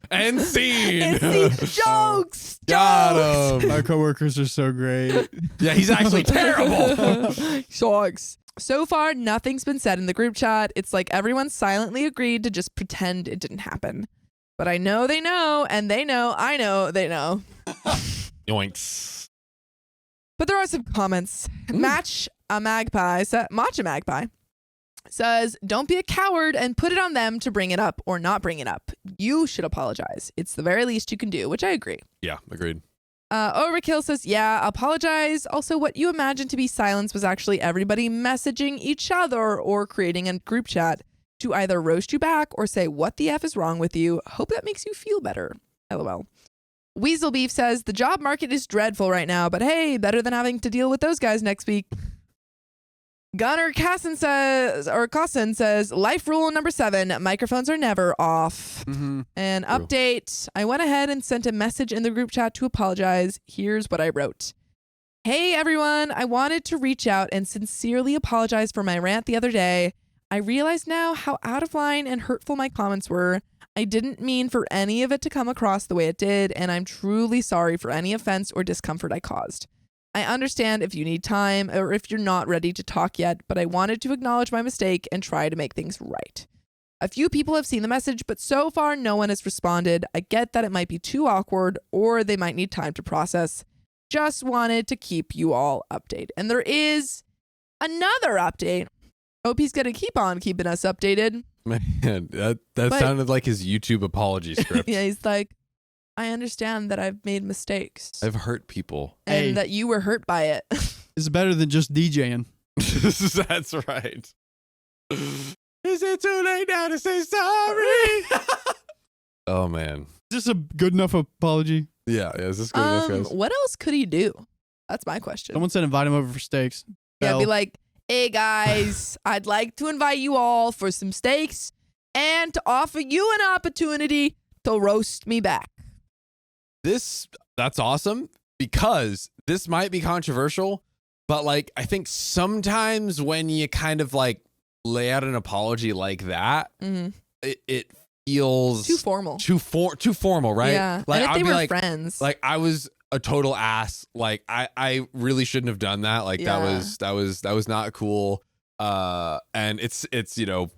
And scene. Jokes! Got him. My coworkers are so great. Yeah, he's actually terrible. Jokes. So far, nothing's been said in the group chat. It's like everyone silently agreed to just pretend it didn't happen. But I know they know, and they know, I know, they know. Yoinks. But there are some comments. Matcha Magpie says, don't be a coward and put it on them to bring it up or not bring it up. You should apologize. It's the very least you can do, which I agree. Yeah, agreed. Overkill says, yeah, apologize. Also, what you imagined to be silence was actually everybody messaging each other or creating a group chat. to either roast you back or say, what the F is wrong with you? Hope that makes you feel better. LOL. Weasel Beef says, the job market is dreadful right now, but hey, better than having to deal with those guys next week. Gunnar Casson says, life rule number 7, microphones are never off. Mm-hmm. And update, I went ahead and sent a message in the group chat to apologize. Here's what I wrote. Hey everyone, I wanted to reach out and sincerely apologize for my rant the other day. I realize now how out of line and hurtful my comments were. I didn't mean for any of it to come across the way it did, and I'm truly sorry for any offense or discomfort I caused. I understand if you need time or if you're not ready to talk yet, but I wanted to acknowledge my mistake and try to make things right. A few people have seen the message, but so far no one has responded. I get that it might be too awkward or they might need time to process. Just wanted to keep you all updated. And there is another update. Hope he's going to keep on keeping us updated. Man, that sounded like his YouTube apology script. Yeah, he's like, I understand that I've made mistakes. I've hurt people. And that you were hurt by it. It's better than just DJing. That's right. Is it too late now to say sorry? Oh, man. Is this a good enough apology? Yeah, is this good enough, guys? What else could he do? That's my question. Someone said invite him over for steaks. Yeah, be like, hey guys, I'd like to invite you all for some steaks and to offer you an opportunity to roast me back. That's awesome because this might be controversial, but like I think sometimes when you kind of like lay out an apology like that, it feels too formal. Too formal, right? Yeah. Like, and if I'd they be were like, friends. like I was a total ass. Like I really shouldn't have done that. Like that was not cool. And it's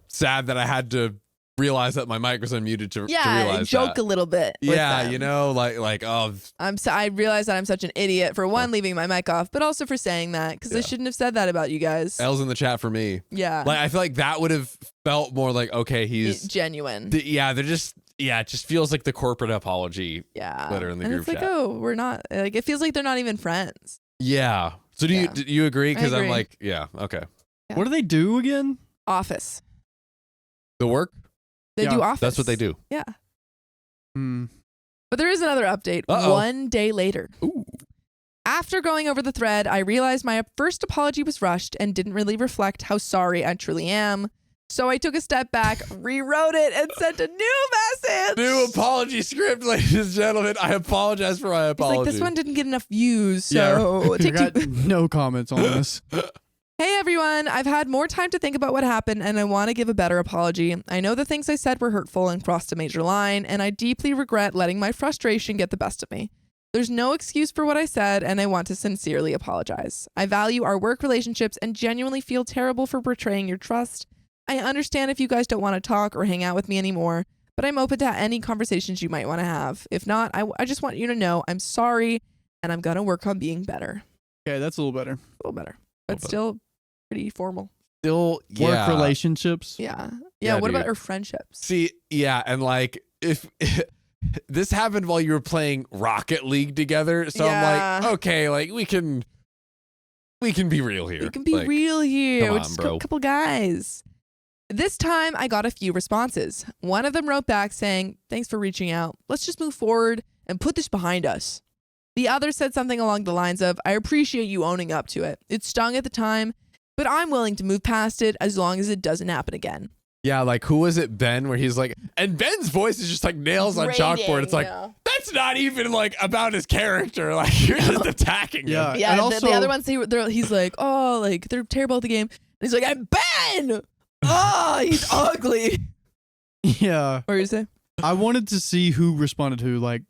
sad that I had to realize that my mic was unmuted to realize joke that. a little bit. Yeah, oh, I realize that I'm such an idiot for one leaving my mic off, but also for saying that because I shouldn't have said that about you guys. L's in the chat for me. Yeah, like I feel like that would have felt more like okay, he's genuine. It just feels like the corporate apology. Yeah, letter in the and group it's chat. like, oh, we're not like it feels like they're not even friends. Yeah. So do you agree? Because I'm agree. like, yeah, okay. Yeah. What do they do again? Office. The work. They do office. That's what they do. Yeah. Hmm. But there is another update. Uh-oh. 1 day later. Ooh. After going over the thread, I realized my first apology was rushed and didn't really reflect how sorry I truly am. So I took a step back, rewrote it, and sent a new message. New apology script, ladies and gentlemen. I apologize for my apology. It's like, this one didn't get enough views, so I take got two. no comments on this. Hey everyone, I've had more time to think about what happened and I want to give a better apology. I know the things I said were hurtful and crossed a major line, and I deeply regret letting my frustration get the best of me. There's no excuse for what I said, and I want to sincerely apologize. I value our work relationships and genuinely feel terrible for betraying your trust. I understand if you guys don't want to talk or hang out with me anymore, but I'm open to any conversations you might want to have. If not, I just want you to know I'm sorry and I'm going to work on being better. Okay, that's a little better. A little better, but still pretty formal. Still, Work relationships. Yeah. Yeah, What dude. about our friendships? See, yeah, and like if this happened while you were playing Rocket League together, so Yeah. I'm like, okay, like we can be real here. We can be Like, real here. come We're on, just bro. a couple guys. This time I got a few responses. One of them wrote back saying, thanks for reaching out. Let's just move forward and put this behind us. The other said something along the lines of, I appreciate you owning up to it. It stung at the time, but I'm willing to move past it as long as it doesn't happen again. Yeah, like who was it, Ben, where he's like, and Ben's voice is just like nails on chalkboard. It's like, that's not even like about his character. Like you're just attacking him. Yeah. Yeah, and the also, other ones, he's like, oh, like they're terrible at the game. And he's like, I'm Ben! Oh, he's ugly. yeah. What were you say? I wanted to see who responded who. Like,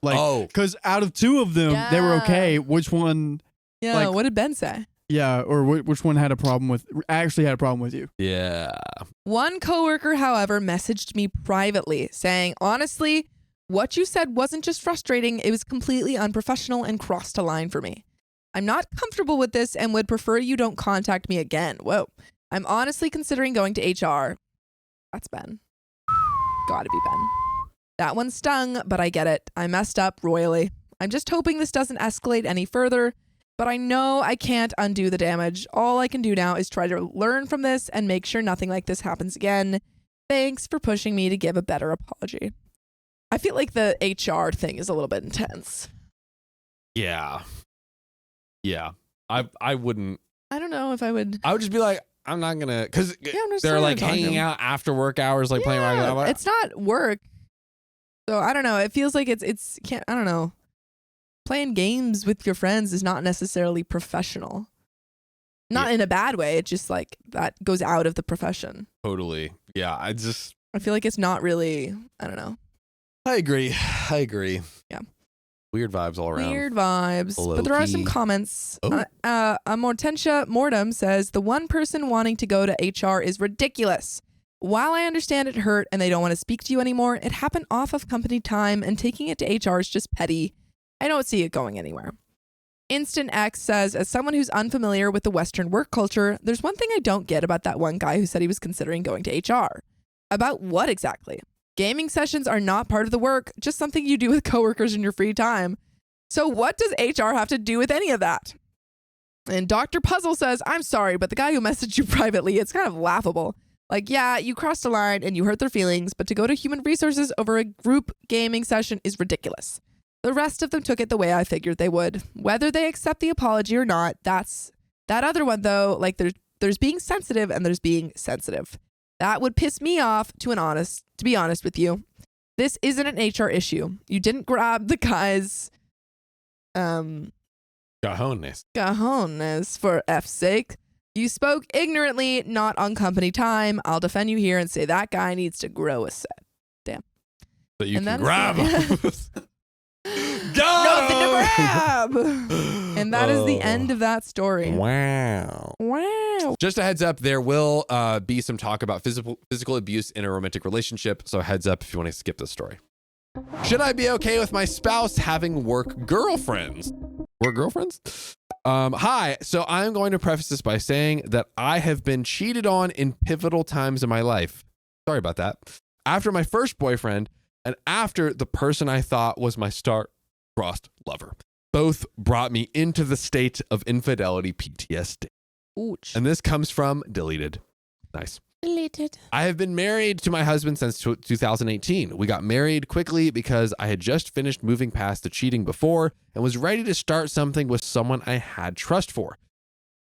Oh. because out of two of them, they were Yeah. okay. Which one? Yeah, Like- what did Ben say? Yeah, or which one had a problem with? Actually, had a problem with you? Yeah. One coworker, however, messaged me privately saying, honestly, what you said wasn't just frustrating, it was completely unprofessional and crossed a line for me. I'm not comfortable with this and would prefer you don't contact me again. Whoa. I'm honestly considering going to HR. That's Ben. Gotta be Ben. That one stung, but I get it. I messed up royally. I'm just hoping this doesn't escalate any further. But I know I can't undo the damage. All I can do now is try to learn from this and make sure nothing like this happens again. Thanks for pushing me to give a better apology. I feel like the HR thing is a little bit intense. Yeah. I wouldn't. I don't know if I would. I would just be like, I'm not gonna, because I'm just they're not like gonna talk to hanging him. out after work hours, like playing around. I'm like, It's not work. So I don't know. It feels like it's can't. I don't know. Playing games with your friends is not necessarily professional. Not in a bad way. It's just like that goes out of the profession. totally. Yeah, I feel like it's not really. I don't know. I agree. Yeah. Weird vibes all around. Weird vibes. But there are some Low-key. comments. Oh. Mortentia Mortem says the one person wanting to go to HR is ridiculous. While I understand it hurt and they don't want to speak to you anymore, it happened off of company time and taking it to HR is just petty. I don't see it going anywhere. Instant X says, as someone who's unfamiliar with the Western work culture, there's one thing I don't get about that one guy who said he was considering going to HR. About what exactly? Gaming sessions are not part of the work, just something you do with coworkers in your free time. So what does HR have to do with any of that? And Dr. Puzzle says, I'm sorry, but the guy who messaged you privately, it's kind of laughable. Like, yeah, you crossed a line and you hurt their feelings, but to go to human resources over a group gaming session is ridiculous. The rest of them took it the way I figured they would. Whether they accept the apology or not, that's that other one though. Like there's being sensitive and there's being sensitive. That would piss me off to be honest with you. This isn't an HR issue. You didn't grab the guy's cajones for F's sake. You spoke ignorantly, not on company time. I'll defend you here and say that guy needs to grow a set. Damn. So you And can that grab is them. Nothing to grab. And that is the end of that story. Wow. Wow. Just a heads up, there will be some talk about physical abuse in a romantic relationship. So heads up if you want to skip this story. Should I be okay with my spouse having work girlfriends? Work girlfriends? Hi. So I'm going to preface this by saying that I have been cheated on in pivotal times in my life. Sorry about that. After my first boyfriend and after the person I thought was my star-crossed lover. Both brought me into the state of infidelity PTSD. Ouch. And this comes from deleted. Nice. Deleted. I have been married to my husband since 2018. We got married quickly because I had just finished moving past the cheating before and was ready to start something with someone I had trust for.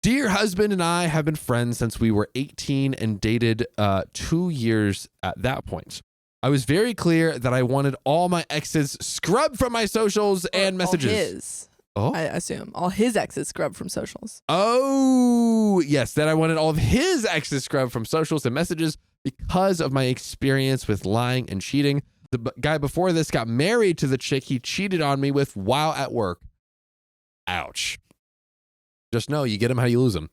Dear husband and I have been friends since we were 18 and dated 2 years at that point. I was very clear that I wanted all my exes scrubbed from my socials and messages. All his. Oh. I assume. All his exes scrubbed from socials. Oh, yes. That I wanted all of his exes scrubbed from socials and messages because of my experience with lying and cheating. The guy before this got married to the chick he cheated on me with while at work. Ouch. Just know you get him how you lose him.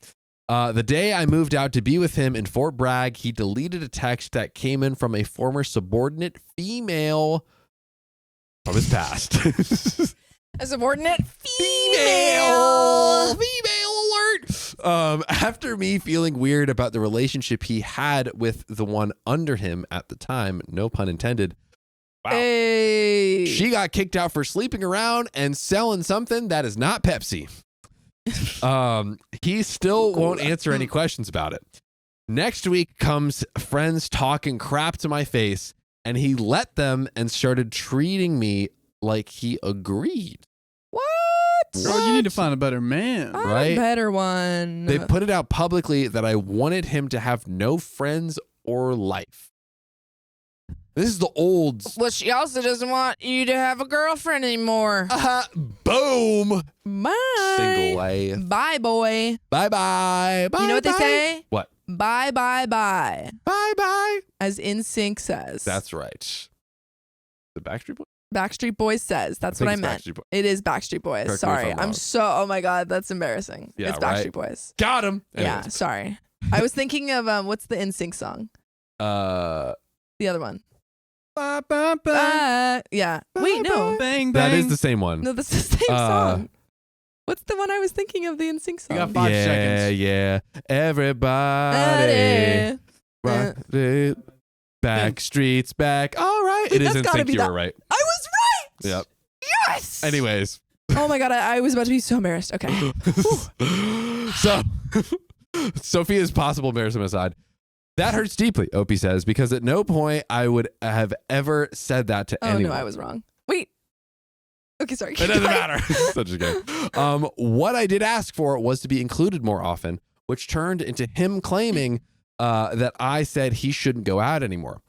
The day I moved out to be with him in Fort Bragg, he deleted a text that came in from a former subordinate female from his past. A subordinate Female alert. After me feeling weird about the relationship he had with the one under him at the time, no pun intended. Wow. Hey. She got kicked out for sleeping around and selling something that is not Pepsi. He still won't answer any questions about it. Next week comes friends talking crap to my face, and he let them and started treating me like he agreed. What? Bro, you need to find a better man. Right? A better one. They put it out publicly that I wanted him to have no friends or life. This is the old. Well, she also doesn't want you to have a girlfriend anymore. Boom. Bye. Single way. Bye, boy. Bye bye. Bye. You know what they bye. say? What? Bye, bye, bye. Bye bye. As NSYNC says. That's right. The Backstreet Boys? Backstreet Boys says. That's think what I it's meant. Backstreet Boys. It is Backstreet Boys. Correct me if Sorry. I'm I'm wrong. so, oh my God, that's embarrassing. Yeah, It's Backstreet right? Boys. Got him. Yeah, Anyways. sorry. I was thinking of, what's the NSYNC song? The other one. Ba, ba, ba, Yeah. Wait, no. bang, bang. That is the same one. No, that's the same song. What's the one I was thinking of, the NSYNC song? You got 5 yeah, seconds. yeah. Everybody. Rock it. Backstreet's back. All right. It is That's gotta NSYNC. be You that- were right. I was right! Yep. Yes! Anyways. Oh my God, I was about to be so embarrassed. Okay. So, Sophia's possible embarrassment aside, that hurts deeply, Opie says, because at no point I would have ever said that to anyone. Oh no, I was wrong. Wait. Okay, sorry. It doesn't matter. Such a game. What I did ask for was to be included more often, which turned into him claiming that I said he shouldn't go out anymore.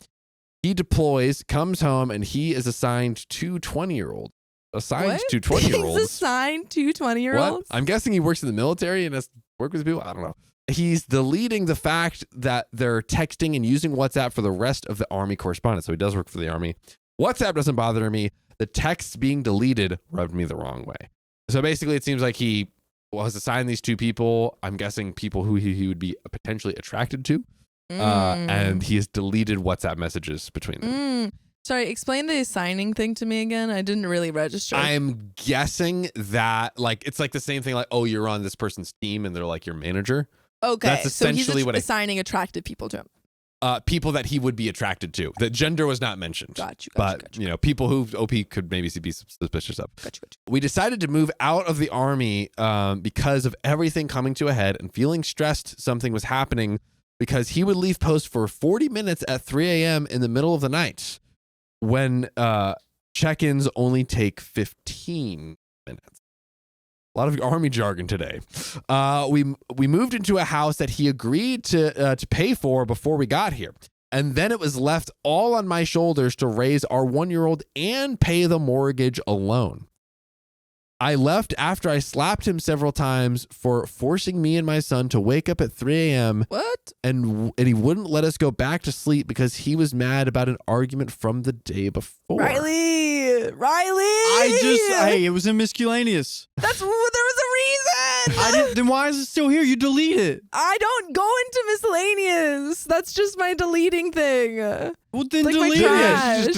He deploys, comes home, and he is assigned to 20-year-olds. Assigned What? to 20-year-olds. He's assigned to 20-year-olds? I'm guessing he works in the military and has worked with people. I don't know. He's deleting the fact that they're texting and using WhatsApp for the rest of the Army correspondence. So he does work for the Army. WhatsApp doesn't bother me. The texts being deleted rubbed me the wrong way. So basically, it seems like he was assigned these two people. I'm guessing people who he would be potentially attracted to. And he has deleted WhatsApp messages between them. Sorry, explain the assigning thing to me again. I didn't really register. I'm guessing that it's like the same thing, like, oh, you're on this person's team and they're like your manager. Okay, That's essentially so he's what assigning attractive people to him. People that he would be attracted to. The gender was not mentioned. Got you. People who OP could maybe be suspicious of. Got you. We decided to move out of the Army because of everything coming to a head and feeling stressed something was happening, because he would leave posts for 40 minutes at 3 a.m. in the middle of the night when check-ins only take 15 minutes. A lot of Army jargon today. We moved into a house that he agreed to pay for before we got here. And then it was left all on my shoulders to raise our 1-year-old and pay the mortgage alone. I left after I slapped him several times for forcing me and my son to wake up at 3 a.m. What? And he wouldn't let us go back to sleep because he was mad about an argument from the day before. Riley! Hey, it was in miscellaneous. There was a reason! Then why is it still here? You delete it. I don't go into miscellaneous. That's just my deleting thing. Well, then Like my delete trash. it. Just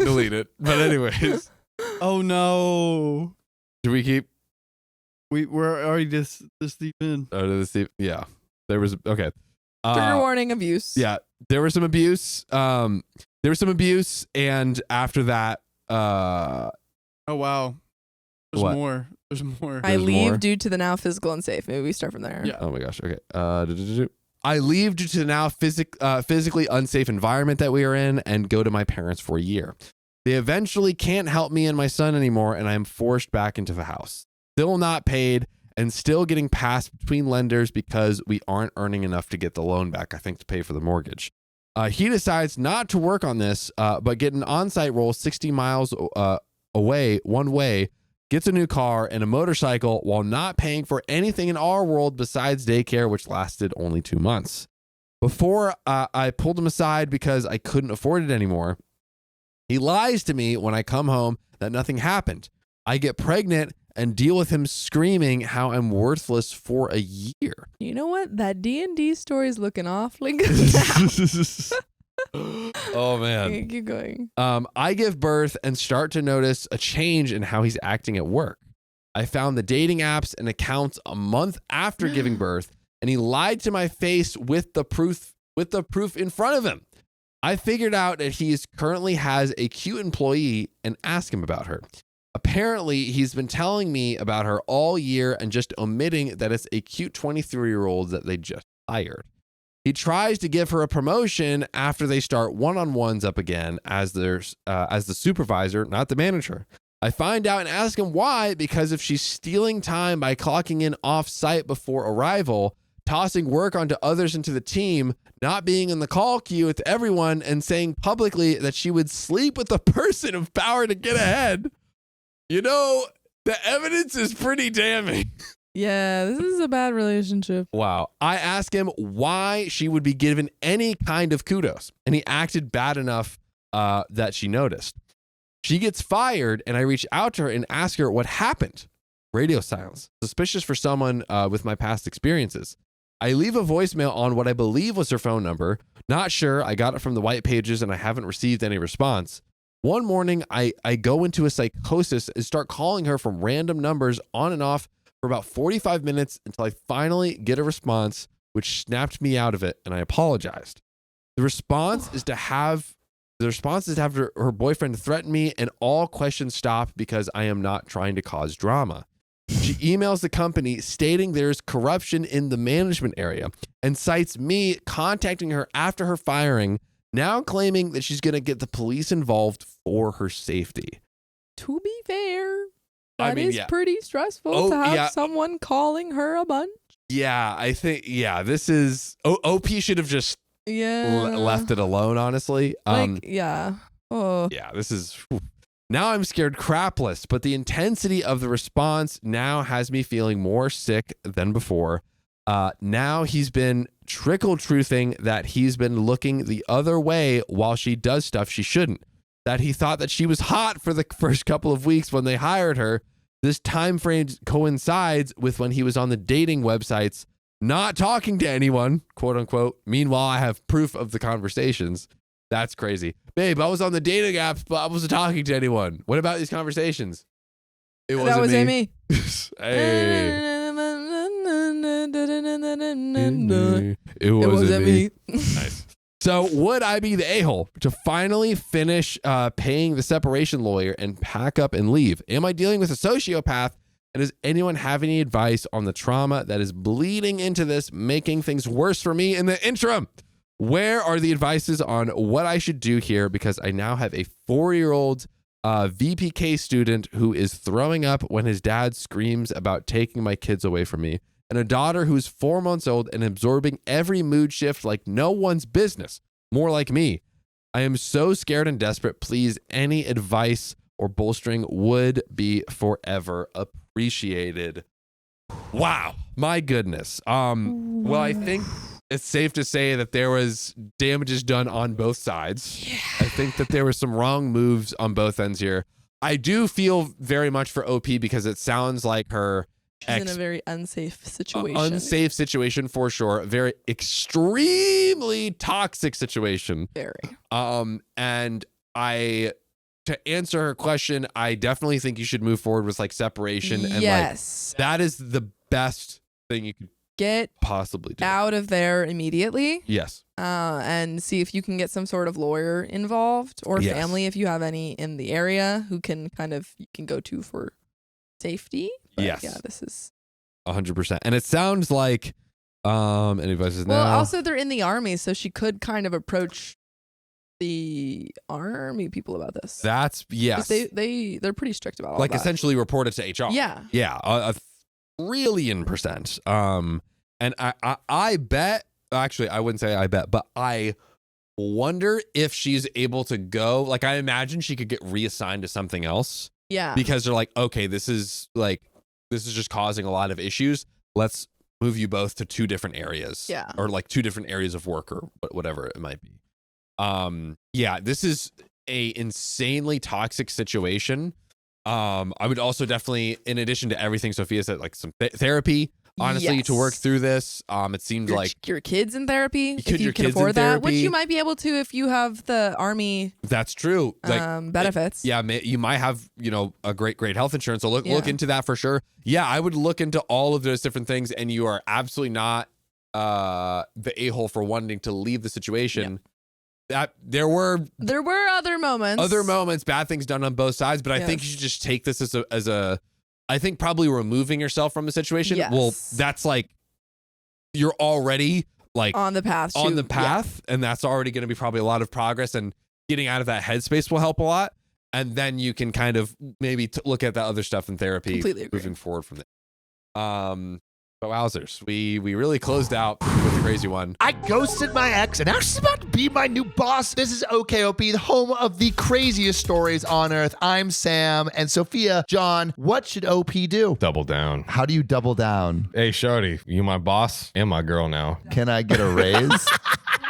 delete it. But anyways, Oh, no. do we keep? We're already this deep in. Yeah, there was okay. Trigger warning, abuse. Yeah, there was some abuse. And after that, Oh, wow. There's What? more. There's more. I There's leave more. due to the now physical unsafe. Maybe we start from there. Yeah. oh my gosh. Okay. I leave due to the now physically unsafe environment that we are in and go to my parents for a year. They eventually can't help me and my son anymore, and I am forced back into the house. Still not paid and still getting passed between lenders because we aren't earning enough to get the loan back, I think, to pay for the mortgage. He decides not to work on this, but get an on-site role 60 miles away, one way, gets a new car and a motorcycle while not paying for anything in our world besides daycare, which lasted only 2 months. Before I pulled him aside because I couldn't afford it anymore, he lies to me when I come home that nothing happened. I get pregnant and deal with him screaming how I'm worthless for a year. You know what? That D&D story is looking awfully good. Oh, man. Okay, keep going. I give birth and start to notice a change in how he's acting at work. I found the dating apps and accounts a month after giving birth, and he lied to my face with the proof in front of him. I figured out that he currently has a cute employee and asked him about her. Apparently, he's been telling me about her all year and just omitting that it's a cute 23-year-old that they just hired. He tries to give her a promotion after they start one-on-ones up again as the supervisor, not the manager. I find out and ask him why, because if she's stealing time by clocking in off-site before arrival, tossing work onto others into the team, not being in the call queue with everyone, and saying publicly that she would sleep with the person of power to get ahead. You know, the evidence is pretty damning. Yeah, this is a bad relationship. Wow. I asked him why she would be given any kind of kudos, and he acted bad enough that she noticed. She gets fired, and I reach out to her and ask her what happened. Radio silence. Suspicious for someone with my past experiences. I leave a voicemail on what I believe was her phone number. Not sure. I got it from the white pages, and I haven't received any response. One morning, I go into a psychosis and start calling her from random numbers on and off for about 45 minutes until I finally get a response, which snapped me out of it, and I apologized. The response is to have The response is to have her boyfriend threaten me, and all questions stop because I am not trying to cause drama. She emails the company stating there's corruption in the management area and cites me contacting her after her firing, now claiming that she's going to get the police involved for her safety. To be fair, I that mean, is yeah. pretty stressful Oh, to have yeah. someone calling her a bunch. Yeah, I think, this is, OP should have just left it alone, honestly. Yeah. Oh. Yeah, this is, now I'm scared crapless, but the intensity of the response now has me feeling more sick than before. Now he's been trickle-truthing that he's been looking the other way while she does stuff she shouldn't. That he thought that she was hot for the first couple of weeks when they hired her. This time frame coincides with when he was on the dating websites, not talking to anyone, quote unquote. Meanwhile, I have proof of the conversations. That's crazy. Babe, I was on the dating apps, but I wasn't talking to anyone. What about these conversations? It wasn't That was me. Amy. Hey. It wasn't me. Nice. So would I be the a-hole to finally finish paying the separation lawyer and pack up and leave? Am I dealing with a sociopath? And does anyone have any advice on the trauma that is bleeding into this, making things worse for me in the interim? Where are the advices on what I should do here? Because I now have a 4-year-old VPK student who is throwing up when his dad screams about taking my kids away from me, and a daughter who's 4 months old and absorbing every mood shift like no one's business, more like me. I am so scared and desperate. Please, any advice or bolstering would be forever appreciated. Wow, my goodness. Well, I think it's safe to say that there was damages done on both sides. Yeah. I think that there were some wrong moves on both ends here. I do feel very much for OP because it sounds like her She's in a very unsafe situation. unsafe situation for sure. A very extremely toxic situation. Very. And to answer her question, I definitely think you should move forward with like separation. And Yes. like that is the best thing you could Get possibly do. out of there immediately. Yes. And see if you can get some sort of lawyer involved or Yes. family if you have any in the area who can you can go to for safety. But Yes. Yeah, this is 100%. And it sounds like any advices well. now? Also, they're in the army, so she could kind of approach the army people about this. That's yes. They're pretty strict about all Like that. essentially report it to HR. Yeah. Yeah, a trillion %. And I bet, actually, I wouldn't say I bet, but I wonder if she's able to go. Like, I imagine she could get reassigned to something else Yeah. because they're like, okay, this is just causing a lot of issues. Let's move you both to 2 different areas. Yeah. Or like 2 different areas of work or whatever it might be. Yeah, this is a insanely toxic situation. I would also definitely, in addition to everything Sophia said, like some therapy, honestly, to work Yes. through this. It seems like your kids in therapy if your you can kids in afford that, which therapy. you might be able to if you have the army that's true. Like, benefits. yeah, you might have, a great health insurance. So look Yeah. into that for sure. Yeah, I would look into all of those different things, and you are absolutely not the a-hole for wanting to leave the situation. That there were other moments. bad things done on both sides, but I think you should just take this as a I think probably removing yourself from the situation. Yes. Well, that's like you're already like on the path. And that's already going to be probably a lot of progress, and getting out of that headspace will help a lot. And then you can kind of maybe look at that other stuff in therapy. Completely agree. Moving forward from there. But wowzers, we really closed out with a crazy one. I ghosted my ex, and now she's about to be my new boss. This is OKOP, the home of the craziest stories on earth. I'm Sam, and Sophia, John, what should OP do? Double down. How do you double down? Hey, shorty, you my boss and my girl now. Can I get a raise?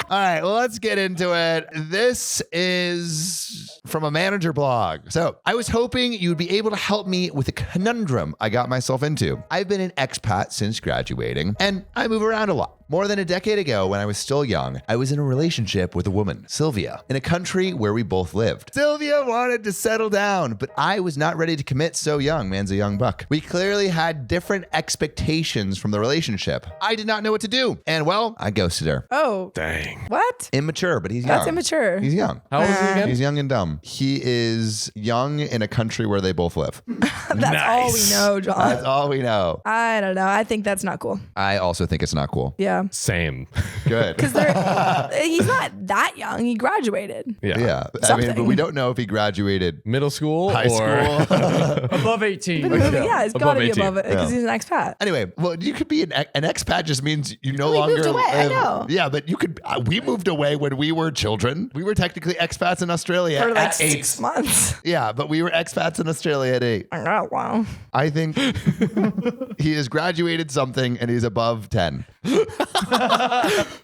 All right, well, let's get into it. This is from a manager blog. So I was hoping you'd be able to help me with a conundrum I got myself into. I've been an expat since graduating, and I move around a lot. More than a decade ago, when I was still young, I was in a relationship with a woman, Sylvia, in a country where we both lived. Sylvia wanted to settle down, but I was not ready to commit so young. Man's a young buck. We clearly had different expectations from the relationship. I did not know what to do. And well, I ghosted her. Oh, Dang. what? Immature, but he's young. That's immature. He's young. How old is he again? He's young and dumb. He is young in a country where they both live. That's all we know, John. That's all we know. I don't know. I think that's not cool. I also think it's not cool. Yeah. Same. Good. Because he's not that young. He graduated. Yeah. Yeah. I mean, Something. but we don't know if he graduated Middle school high or school. Above 18. Yeah, it's got to be 18. above it because Yeah. he's an expat. Anyway, well, you could be an expat just means you no We longer moved away, I live- know. Yeah, but you could. We moved away when we were children. We were technically expats in Australia For like at 8. 6 months. Yeah, but we were expats in Australia at 8. Oh, wow. I think he has graduated something and he's above 10.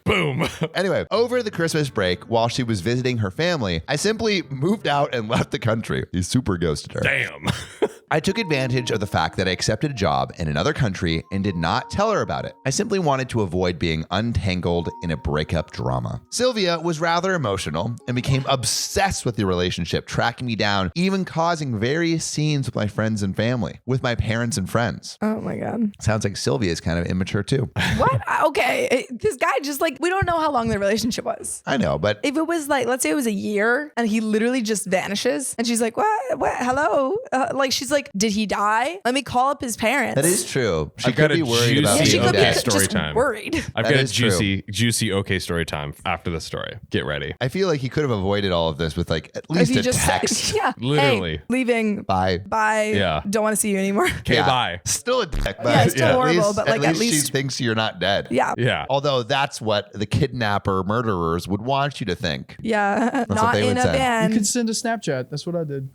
boom. Anyway, over the Christmas break, while she was visiting her family, I simply moved out and left the country. He super ghosted her. Damn. I took advantage of the fact that I accepted a job in another country and did not tell her about it. I simply wanted to avoid being untangled in a breakup drama. Sylvia was rather emotional and became obsessed with the relationship, tracking me down, even causing various scenes with my friends and family, with my parents and friends. Oh, my God. Sounds like Sylvia is kind of immature too. What? Okay. This guy just like, we don't know how long their relationship was. I know, but If it was like, let's say it was a year and he literally just vanishes and she's like, what? Hello? Like, she's like, did he die? Let me call up his parents. that is true. She I've got could be a worried about Yeah, she juicy could being be okay dead. story just time. worried. I've That got a is true. juicy okay story time after the story. Get ready. I feel like he could have avoided all of this with like at If least he a just text. yeah. Literally. Hey, leaving. Bye. Bye. Yeah. Don't want to see you anymore. Okay, Yeah. bye. Still a dick, but Yeah, it's still at horrible, least, but, like, at she least- thinks you're not dead. Yeah. Yeah. Although that's what the kidnapper murderers would want you to think. Yeah. what Not they in would a say. You van. could send a Snapchat. That's what I did.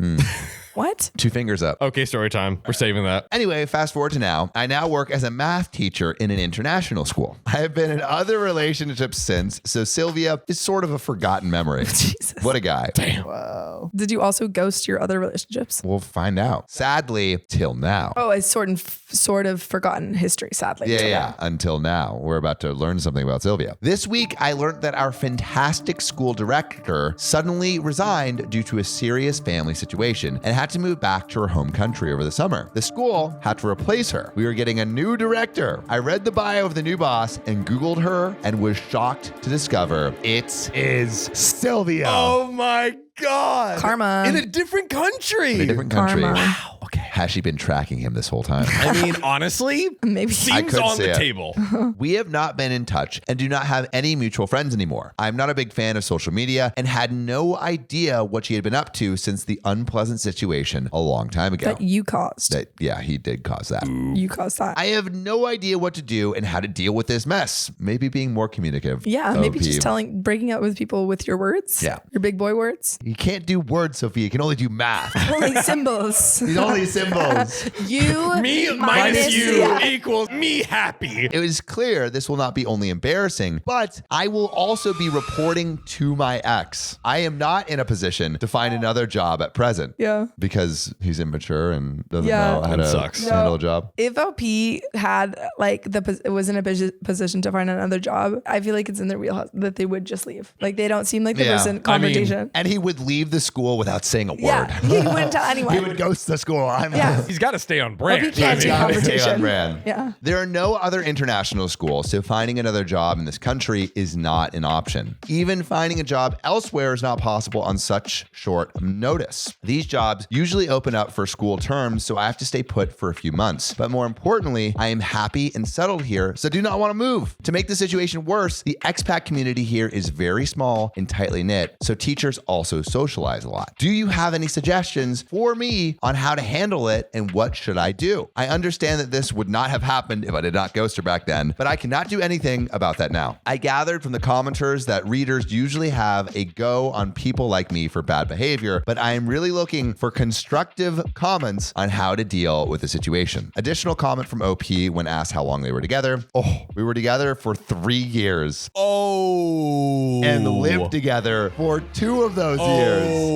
What? 2 fingers up. Okay, story time. We're saving that. Anyway, fast forward to now. I now work as a math teacher in an international school. I have been in other relationships since, so Sylvia is sort of a forgotten memory. Jesus. What a guy. Wow. Did you also ghost your other relationships? We'll find out. Sadly, till now. Oh, it's sort of forgotten history, sadly. Yeah. Until now. We're about to learn something about Sylvia. This week, I learned that our fantastic school director suddenly resigned due to a serious family situation and had to move back to her home country over the summer. The school had to replace her. We were getting a new director. I read the bio of the new boss and Googled her and was shocked to discover it is Sylvia. Oh my God. Karma. In a different country. In a different country. Karma. Wow. Okay. Has she been tracking him this whole time? I mean, honestly, Maybe. seems could on see the it. table. We have not been in touch and do not have any mutual friends anymore. I'm not a big fan of social media and had no idea what she had been up to since the unpleasant situation a long time ago. That you caused. Yeah, he did cause that. You caused that. I have no idea what to do and how to deal with this mess. Maybe being more communicative. Yeah, maybe OP. just breaking out with people with your words. Yeah. Your big boy words. You can't do words, Sophia. You can only do math. Only symbols. These only symbols. You Me minus you yeah. equals me happy. It was clear this will not be only embarrassing, but I will also be reporting to my ex. I am not in a position to find another job at present. Yeah. Because he's immature and doesn't Yeah. know how to Sucks. handle a job. If LP had was in a position to find another job, I feel like it's in their wheelhouse that they would just leave. Like they don't seem like the Yeah. person confrontation. And he would leave the school without saying a word. Yeah, he wouldn't tell anyone. He would ghost the school. Yeah. He's got to stay on brand. He can't do gotta stay confrontation. on brand. Yeah. There are no other international schools, so finding another job in this country is not an option. Even finding a job elsewhere is not possible on such short notice. These jobs usually open up for school terms, so I have to stay put for a few months. But more importantly, I am happy and settled here, so do not want to move. To make the situation worse, the expat community here is very small and tightly knit, so teachers also socialize a lot. Do you have any suggestions for me on how to handle it and what should I do? I understand that this would not have happened if I did not ghost her back then, but I cannot do anything about that now. I gathered from the commenters that readers usually have a go on people like me for bad behavior, but I am really looking for constructive comments on how to deal with the situation. Additional comment from OP when asked how long they were together. Oh, we were together for 3 years Oh. and lived together for 2 of those years. years.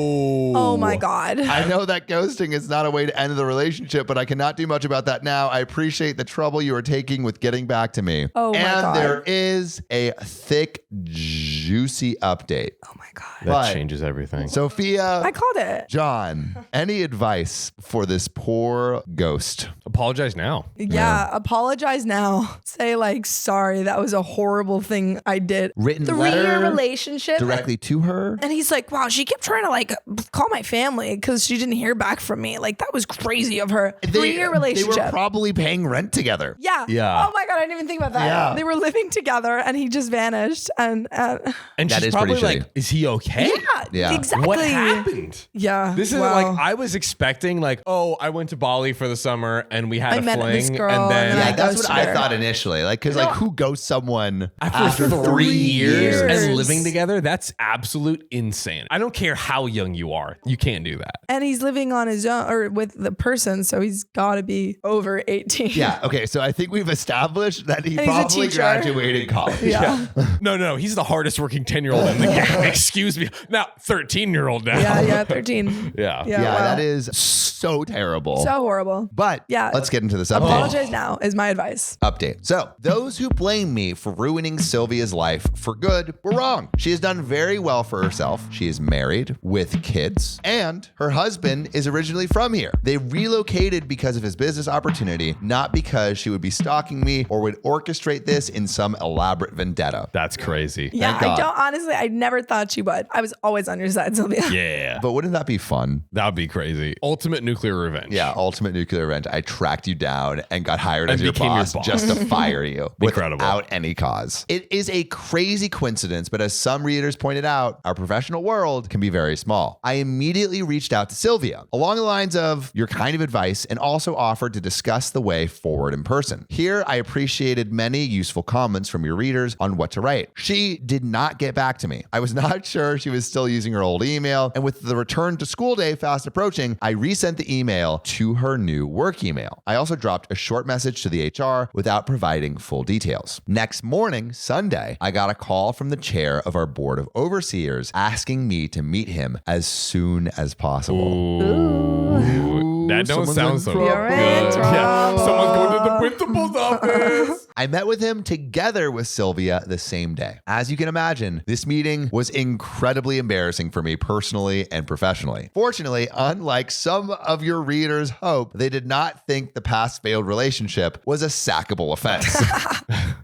Oh my God. I know that ghosting is not a way to end the relationship, but I cannot do much about that now. I appreciate the trouble you are taking with getting back to me. Oh my and God. there is a thick, juicy update. Oh my God. That But- changes everything. Sophia, I called it. John, any advice for this poor ghost? Apologize now. Yeah. Apologize now. Say like, sorry, that was a horrible thing I did. Written 3-year letter relationship. directly to her? And he's like, wow, she kept trying to like call my family because she didn't hear back from me. Like that was crazy of her. 3-year relationship. They were probably paying rent together. yeah. Yeah. Oh my God, I didn't even think about that. Yeah. They were living together and he just vanished. And And That she's is probably pretty like, is he okay? Yeah. exactly. What happened? Yeah. This is wow. like I was expecting like, oh, I went to Bali for the summer and we had I a met fling this girl and then and Yeah, I that's ghosted what I her. thought initially. Like, because like, who ghosts someone after 3 years years. and living together, that's absolute insane. I don't care how young you are. You can't do that. And he's living on his own or with the person, so he's got to be over 18. Yeah. Okay. So I think we've established that he And he's a probably teacher. graduated college. Yeah. No, he's the hardest working 10-year-old in the game. Excuse me. Now, 13-year-old now. Yeah, 13. Yeah. Yeah, Yeah, wow. that is so terrible. So horrible. but Yeah. let's get into this update. Apologize now is my advice. Update. So, those who blame me for ruining Sylvia's life for good were wrong. She has done very well for herself. She is married with kids, and her husband is originally from here. They relocated because of his business opportunity, not because she would be stalking me or would orchestrate this in some elaborate vendetta. That's crazy. Yeah, God. I don't honestly, I never thought you would. I was always on your side, Sylvia. Yeah. But wouldn't that be fun? That would be crazy. Ultimate nuclear revenge. Yeah, ultimate nuclear revenge. I tracked you down and got hired as And your became your boss boss. just to fire you Incredible. without any cause. It is a crazy coincidence, but as some readers pointed out, our professional world can be very small. I immediately reached out to Sylvia along the lines of your kind of advice and also offered to discuss the way forward in person. Here, I appreciated many useful comments from your readers on what to write. She did not get back to me. I was not sure she was still using her old email, and with the return to school day fast approaching, I resent the email to her new work email. I also dropped a short message to the HR without providing full details. Next morning, Sunday, I got a call from the chair of our board of overseers asking me to meet him as soon as possible. Ooh. That don't someone's sound in so trouble. You're in good. Yeah. trouble. Someone's going to the principal's office. I met with him together with Sylvia the same day. As you can imagine, this meeting was incredibly embarrassing for me personally and professionally. Fortunately, unlike some of your readers' hope, they did not think the past failed relationship was a sackable offense.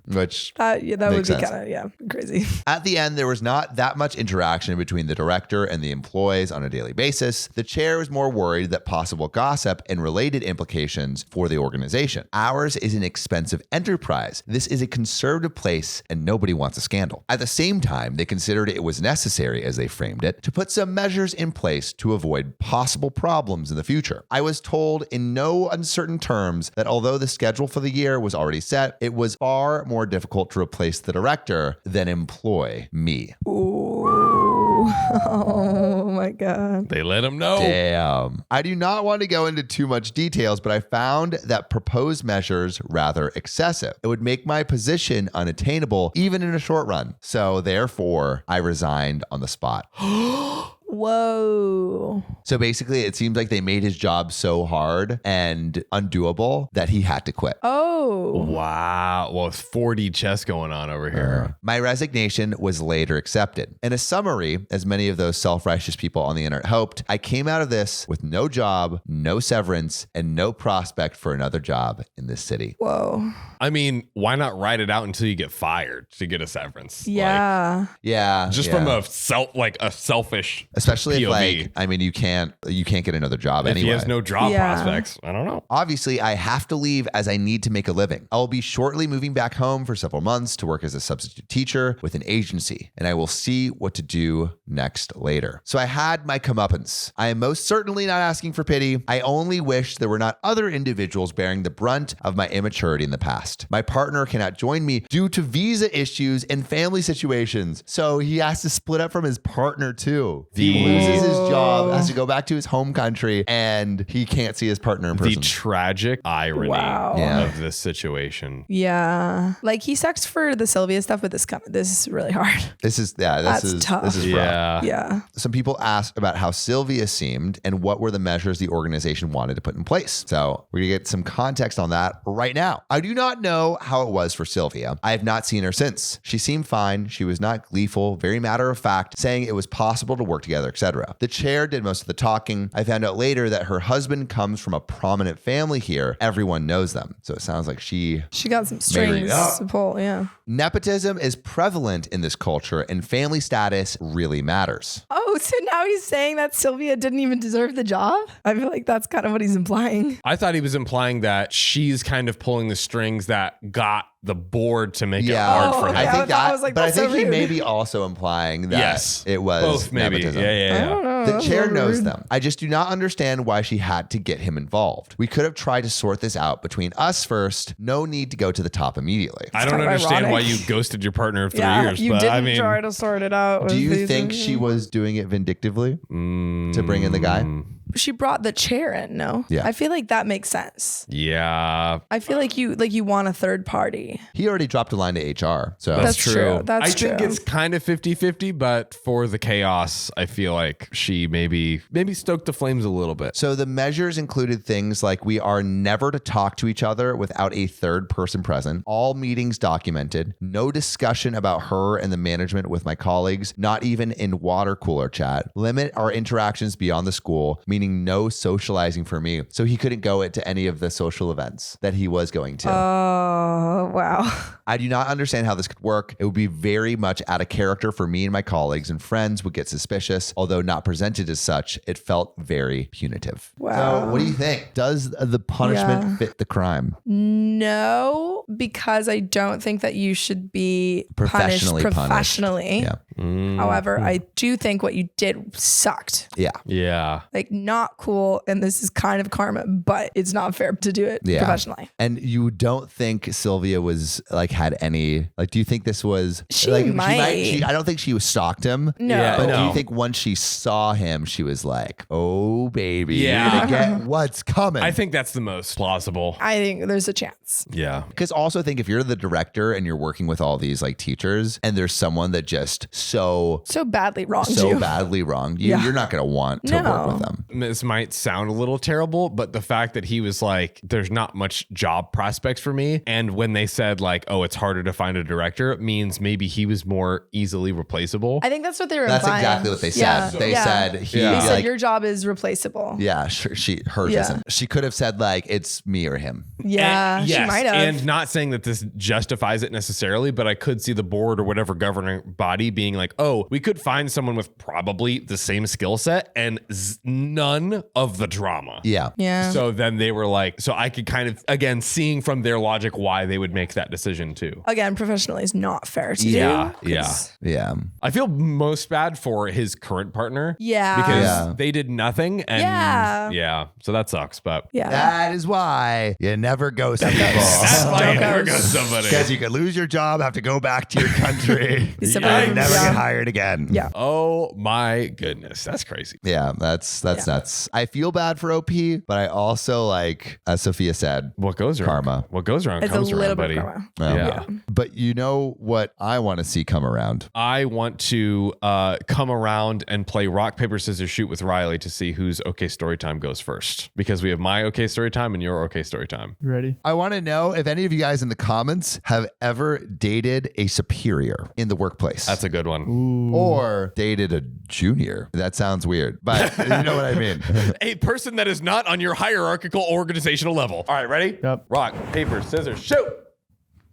Which That would Makes be sense. kind of, crazy. at the end, there was not that much interaction between the director and the employees on a daily basis. The chair was more worried that possible gossip and related implications for the organization. Ours is an expensive enterprise. This is a conservative place and nobody wants a scandal. At the same time, they considered it was necessary, as they framed it, to put some measures in place to avoid possible problems in the future. I was told in no uncertain terms that although the schedule for the year was already set, it was far more difficult to replace the director than employ me. Ooh. Oh my God. They let him know. Damn. I do not want to go into too much details, but I found that proposed measures rather excessive. It would make my position unattainable even in a short run. So therefore, I resigned on the spot. Whoa. So basically, it seems like they made his job so hard and undoable that he had to quit. Oh. Wow. Well, it's 4D chess going on over here. My resignation was later accepted. In a summary, as many of those self-righteous people on the internet hoped, I came out of this with no job, no severance, and no prospect for another job in this city. Whoa. I mean, why not write it out until you get fired to get a severance? Yeah. Yeah. Like, just yeah. from a selfish, Especially if, POV. like, I mean, you can't get another job if anyway. he has no job Yeah. prospects. I don't know. Obviously, I have to leave as I need to make a living. I'll be shortly moving back home for several months to work as a substitute teacher with an agency, and I will see what to do next later. So I had my comeuppance. I am most certainly not asking for pity. I only wish there were not other individuals bearing the brunt of my immaturity in the past. My partner cannot join me due to visa issues and family situations, so he has to split up from his partner too. He loses his job, Oh. has to go back to his home country, and he can't see his partner in The person. tragic irony Wow. Yeah. of this situation. Yeah. Like he sucks for the Sylvia stuff, but this is really hard. This is That's tough. This is rough. Yeah. Yeah. Some people asked about how Sylvia seemed and what were the measures the organization wanted to put in place. So we're gonna get some context on that right now. I do not know how it was for Sylvia. I have not seen her since. She seemed fine. She was not gleeful, very matter of fact, saying it was possible to work together, etc. The chair did most of the talking. I found out later that her husband comes from a prominent family here. Everyone knows them. So it sounds like she got some Married strings up. to pull. Yeah. Nepotism is prevalent in this culture and family status really matters. Oh, so now he's saying that Sylvia didn't even deserve the job? I feel like that's kind of what he's implying. I thought he was implying that she's kind of pulling the strings that got the board to make it hard for him. okay. I think I that, was like, but I that's so think he rude. may be also implying that Yes. it was Both maybe. nepotism. Yeah. I don't know. The That's a chair little knows rude. them. I just do not understand why she had to get him involved. We could have tried to sort this out between us first. No need to go to the top immediately. I don't kind of understand why ironic. you ghosted your partner of 3 Yeah, years, you but didn't I mean, try to sort it out. Do with you these- think she was doing it vindictively to bring in the guy? She brought the chair in? No. Yeah. I feel like that makes sense. yeah, I feel like you want a third party. He already dropped a line to HR. So That's true. That's I think true. it's kind of 50-50, but for the chaos, I feel like she maybe stoked the flames a little bit. So the measures included things like we are never to talk to each other without a third person present, all meetings documented, no discussion about her and the management with my colleagues, not even in water cooler chat, limit our interactions beyond the school, meaning no socializing for me. So he couldn't go to any of the social events that he was going to. Oh, wow. I do not understand how this could work. It would be very much out of character for me and my colleagues, and friends would get suspicious. Although not presented as such, it felt very punitive. Wow. So what do you think? Does the punishment Yeah. fit the crime? No, because I don't think that you should be Professionally punished punished. professionally. Yeah. However, I do think what you did sucked. Yeah. Yeah. Like, not cool. And this is kind of karma, but it's not fair to do it Yeah. professionally. And you don't think Sylvia was like had any like? Do you think this was She like might. I don't think she was stalked him. No. Yeah, But do no. you think once she saw him, she was like, "Oh baby, Yeah. you're gonna get what's coming"? I think that's the most plausible. I think there's a chance. Yeah. Because also think if you're the director and you're working with all these like teachers, and there's someone that just so Badly wronged you. badly wronged you, Yeah. you're not gonna want to work with them. This might sound a little terrible, but the fact that he was like, there's not much job prospects for me. And when they said like, oh, it's harder to find a director, means maybe he was more easily replaceable. I think that's what they were That's implying. exactly what they said. Yeah. They Yeah. said he Yeah. They said like your job is replaceable. yeah, hers Yeah. isn't. She could have said like it's me or him. Yeah, And- she yes, might have. And not saying that this justifies it necessarily, but I could see the board or whatever governing body being like, oh, we could find someone with probably the same skill set and none of the drama. Yeah. yeah. So then they were like, so I could kind of, again, seeing from their logic why they would make that decision too. Again, professionally is not fair to Yeah, do. 'cause- Yeah. I feel most bad for his current partner. Yeah. Because Yeah. they did nothing. And Yeah. so that sucks. But Yeah. That is why you never ghost people. that's why you Don't never ghost. got somebody. Because you could lose your job, have to go back to your country, Be and separated from never your get job. hired again. Yeah. Oh my goodness. That's crazy. Yeah, that's nuts. I feel bad for OP, but I also like, as Sophia said, What goes around? Karma. What goes around It's a comes little around, bit buddy. of karma. well, Yeah. But you know what I want to see come around? I want to come around and play rock, paper, scissors, shoot with Riley to see whose okay story time goes first. Because we have my okay story time and your okay story time. You ready? I want to know if any of you guys in the comments have ever dated a superior in the workplace. That's a good one. Ooh. or dated a junior. That sounds weird, but you know what I mean. A person that is not on your hierarchical organizational level. All right, ready? Yep. Rock, paper, scissors, shoot.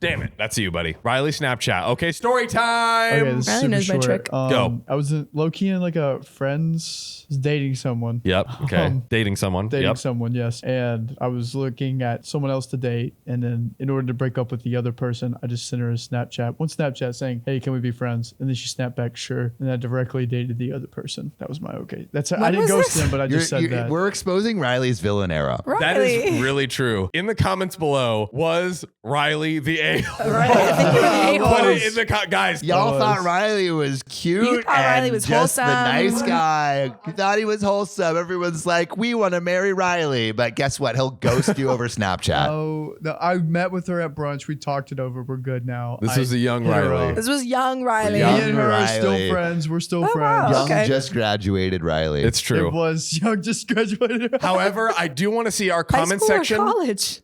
Damn it. That's you, buddy. Riley Snapchat. Okay, story time. Okay, this is Riley super knows my short. trick. Go. I was low key in like a friend's dating someone. Yep. Okay. Um, Dating someone. Dating Yep. someone, yes. And I was looking at someone else to date. And then in order to break up with the other person, I just sent her a Snapchat. One Snapchat saying, hey, can we be friends? And then she snapped back, sure. And I directly dated the other person. That was my okay. That's I didn't was ghost this? him, but I just said that. We're exposing Riley's villain era. That Riley. is really true. In the comments below, was Riley the a-hole. Right? I think you were the Put a-hole. it in the guys. Y'all thought Riley was cute. You thought Riley and was just wholesome. the nice guy. You thought he was wholesome. Everyone's like, we want to marry Riley. But guess what? He'll ghost you over Snapchat. Oh, no, I met with her at brunch. We talked it over. We're good now. This was a young hit her Riley. up. This was young Riley. Young Me and her are still Riley. friends. We're still Oh, friends. wow. Young, Okay. just graduated Riley. It's true. It was young, just graduated. However, I do want to see our High comment school or section. college.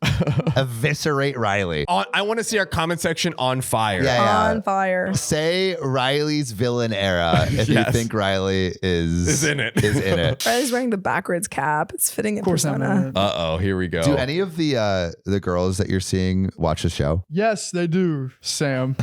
Eviscerate Riley. I want to see our comment section on fire. Yeah. On fire. Say Riley's villain era if Yes. you think Riley Is in it. Is in it. Riley's wearing the backwards cap. It's fitting in Of course, I'm persona. in it. Uh-oh, here we go. Do any of the girls that you're seeing watch the show? Yes, they do, Sam.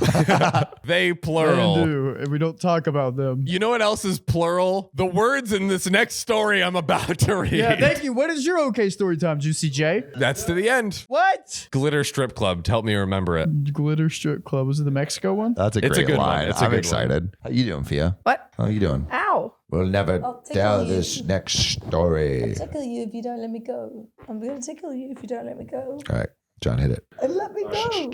They They plural. do, and we don't talk about them. You know what else is plural? The words in this next story I'm about to read. Yeah, thank you. What is your okay story time, Juicy J? That's to the end. What? Glitter Strip Club. Help me remember it. Glitter Strip Club. Was it the Mexico one? That's a It's a great good one. line. It's a I'm good excited. How you doing, Fia? What? How you doing? Ow. We'll never I'll tickle tell you. this next story. Tickle you if you don't let me go. I'm gonna tickle you if you don't let me go. All right, John, hit it. And let me go.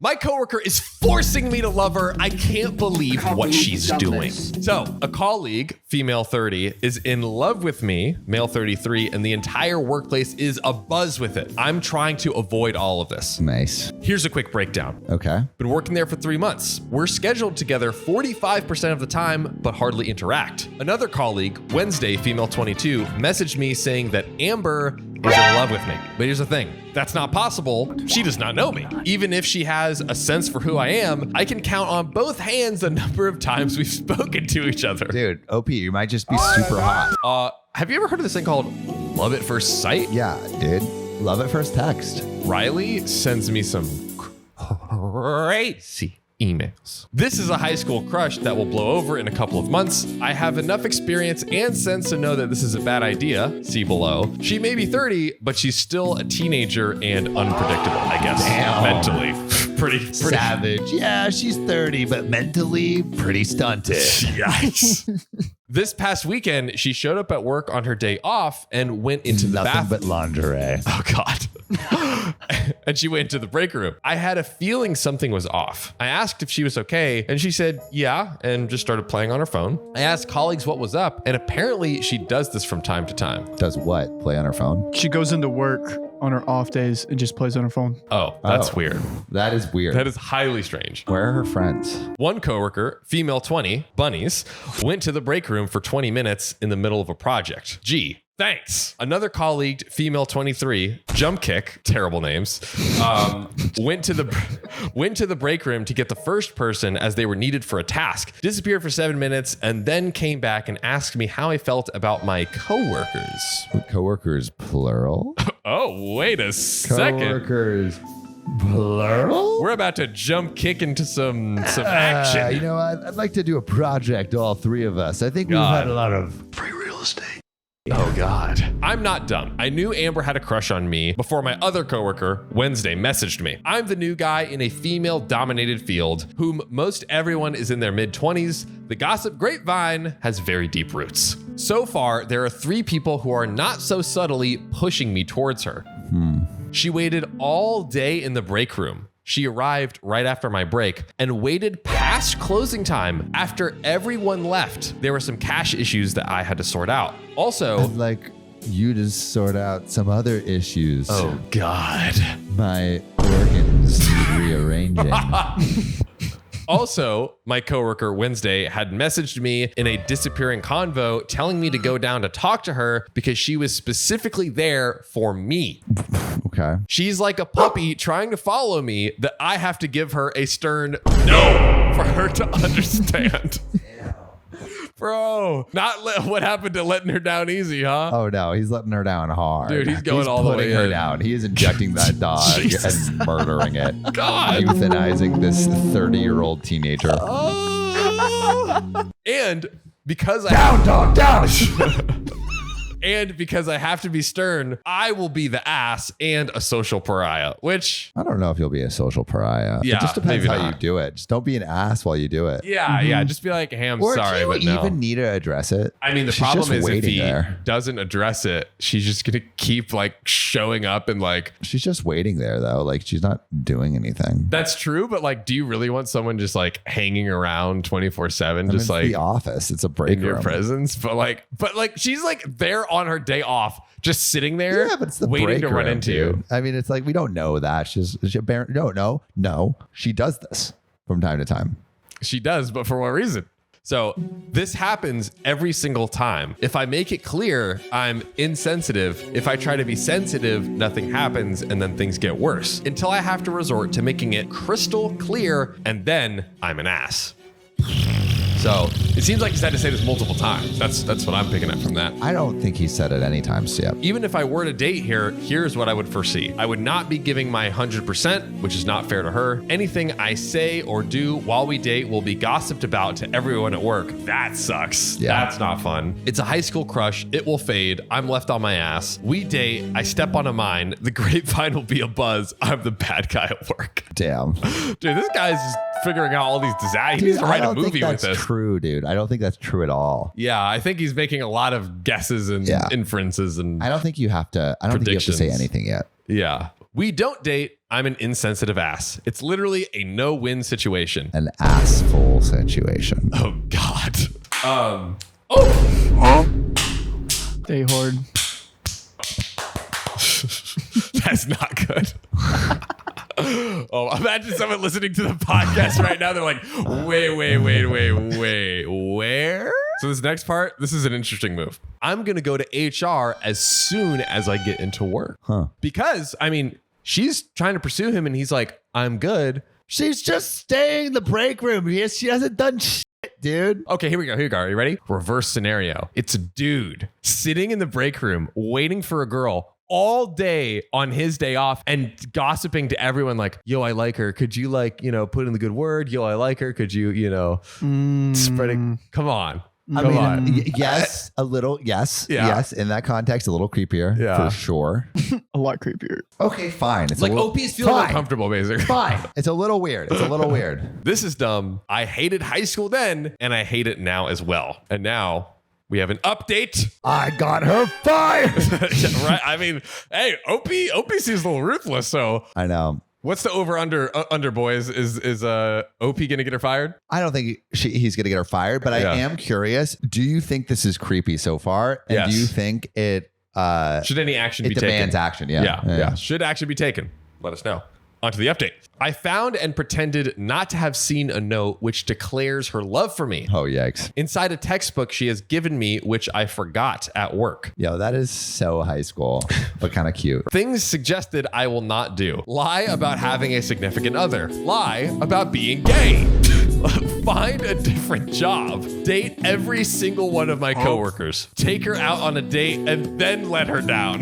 My coworker is forcing me to love her. I can't believe what she's doing. So, a colleague, female 30, is in love with me, male 33, and the entire workplace is abuzz with it. I'm trying to avoid all of this. Nice. Here's a quick breakdown. Okay. Been working there for 3 months. We're scheduled together 45% of the time, but hardly interact. Another colleague, Wednesday, female 22, messaged me saying that Amber is in love with me. But here's the thing. That's not possible. She does not know me. Even if she has a sense for who I am, I can count on both hands the number of times we've spoken to each other. Dude, OP, you might just be super hot. Have you ever heard of this thing called love at first sight? Yeah, dude. Love at first text. Riley sends me some crazy emails. This is a high school crush that will blow over in a couple of months. I have enough experience and sense to know that this is a bad idea. See below. She may be 30, but she's still a teenager and unpredictable, I guess. Damn. Mentally. Pretty Savage. Yeah, she's 30, but mentally pretty stunted. Yikes. This past weekend, she showed up at work on her day off and went into the Nothing bathroom. but lingerie. Oh, God. And she went into the break room. I had a feeling something was off. I asked if she was okay, and she said, yeah, and just started playing on her phone. I asked colleagues what was up, and apparently she does this from time to time. Does what? Play on her phone? She goes into work on her off days and just plays on her phone. Oh, that's Oh. weird. That is weird. That is highly strange. Where are her friends? One coworker, female 20, bunnies, went to the break room for 20 minutes in the middle of a project. Gee, thanks. Another colleague, female 23, jump kick, terrible names, went to the break room to get the first person as they were needed for a task. Disappeared for 7 minutes and then came back and asked me how I felt about my coworkers. Coworkers, plural? Oh, wait a second. Coworkers, plural? We're about to jump kick into some action. You know, I'd like to do a project, all three of us. I think we've God. had a lot of free real estate. Oh, God. I'm not dumb. I knew Amber had a crush on me before my other coworker, Wednesday, messaged me. I'm the new guy in a female-dominated field, whom most everyone is in their mid-20s. The gossip grapevine has very deep roots. So far, there are 3 people who are not so subtly pushing me towards her. She waited all day in the break room. She arrived right after my break and waited past closing time after everyone left. There were some cash issues that I had to sort out. Also, I'd like you to sort out some other issues. oh God. My organs need rearranging. Also, my coworker Wednesday had messaged me in a disappearing convo telling me to go down to talk to her because she was specifically there for me. Okay. She's like a puppy trying to follow me that I have to give her a stern no for her to understand. Bro, what happened to letting her down easy, huh? Oh no, he's letting her down hard. Dude, he's going all the way putting her in. down. He is injecting that dog Jesus. and murdering it. God. Euthanizing this 30-year-old teenager. And because I Down, dog, down. And because I have to be stern, I will be the ass and a social pariah, which I don't know if you'll be a social pariah. Yeah, it just depends maybe how you not. do it. Just don't be an ass while you do it. yeah, just be like, hey, I'm Or sorry, do but you no. even need to address it? I mean, the She's problem just is if waiting he there. doesn't address it, she's just gonna keep like showing up and like. She's just waiting there though. Like she's not doing anything. That's true, but like, do you really want someone just like hanging around 24/7, just It's like the office. It's a break in your room. presence? But like she's like there on her day off, just sitting there, Yeah, but it's the waiting break to run room, into dude. you. I mean, it's like we don't know that. No. She does this from time to time. She does, but for what reason? So this happens every single time. If I make it clear, I'm insensitive. If I try to be sensitive, nothing happens, and then things get worse until I have to resort to making it crystal clear, and then I'm an ass. So it seems like he's had to say this multiple times. That's what I'm picking up from that. I don't think he said it any time yet. Even if I were to date here, here's what I would foresee. I would not be giving my 100%, which is not fair to her. Anything I say or do while we date will be gossiped about to everyone at work. That sucks. Yeah. That's not fun. It's a high school crush. It will fade. I'm left on my ass. We date. I step onto mine. The grapevine will be a buzz. I'm the bad guy at work. Damn. Dude, this guy's just figuring out all these disasters. He needs to write a movie with this. True, dude. I don't think that's true at all. Yeah, I think he's making a lot of guesses and Yeah. inferences and I don't think you have to. I don't think you have to say Predictions. anything yet. yeah. We don't date. I'm an insensitive ass. It's literally a no-win situation. An assful situation. Oh God. Stay hard. That's not good. Oh, imagine someone listening to the podcast right now. They're like, wait, where? So this next part, this is an interesting move. I'm going to go to HR as soon as I get into work. Huh. Because, I mean, she's trying to pursue him and he's like, I'm good. She's just staying in the break room. She hasn't done shit, dude. Okay, here we go. Are you ready? Reverse scenario. It's a dude sitting in the break room waiting for a girl all day on his day off and gossiping to everyone like, yo, I like her. Could you like, put in the good word? Yo, I like her. Could you, spreading? Come on. Come on. Yes, a little. Yes, Yeah. yes. In that context, a little creepier Yeah. for sure. A lot creepier. Okay, fine. It's Like a little, OP's feeling fine. uncomfortable, basically. Fine. It's a little weird. This is dumb. I hated high school then, and I hate it now as well. And now we have an update. I got her fired. Yeah, right? I mean, hey, OP seems a little ruthless. So I know. what's the over under boys? Is OP gonna get her fired? I don't think he's going to get her fired, but Yeah. I am curious. Do you think this is creepy so far? And Yes. do you think it Should any action be demands taken? action? Yeah. Yeah. Should action be taken? Let us know. On to the update. I found and pretended not to have seen a note which declares her love for me. Oh, yikes. Inside a textbook she has given me, which I forgot at work. Yo, that is so high school, but kind of cute. Things suggested I will not do. Lie about having a significant other. Lie about being gay. Find a different job. Date every single one of my coworkers. Take her out on a date and then let her down.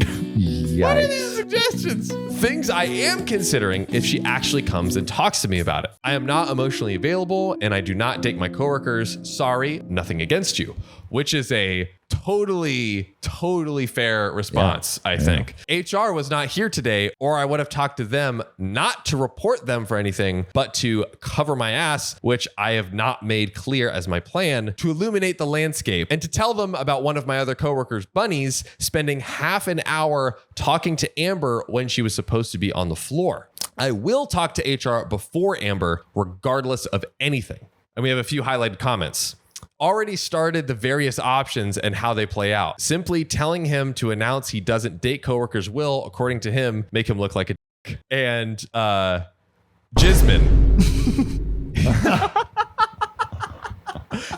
What are these suggestions? Things I am considering if she actually comes and talks to me about it. I am not emotionally available and I do not date my coworkers. Sorry, nothing against you. Which is a totally fair response, I think. HR was not here today, or I would have talked to them not to report them for anything, but to cover my ass, which I have not made clear as my plan, to illuminate the landscape and to tell them about one of my other coworkers, Bunnies, spending half an hour talking to Amber when she was supposed to be on the floor. I will talk to HR before Amber, regardless of anything. And we have a few highlighted comments. Already started the various options and how they play out. Simply telling him to announce he doesn't date coworkers will, according to him, make him look like a dick. And Jismin.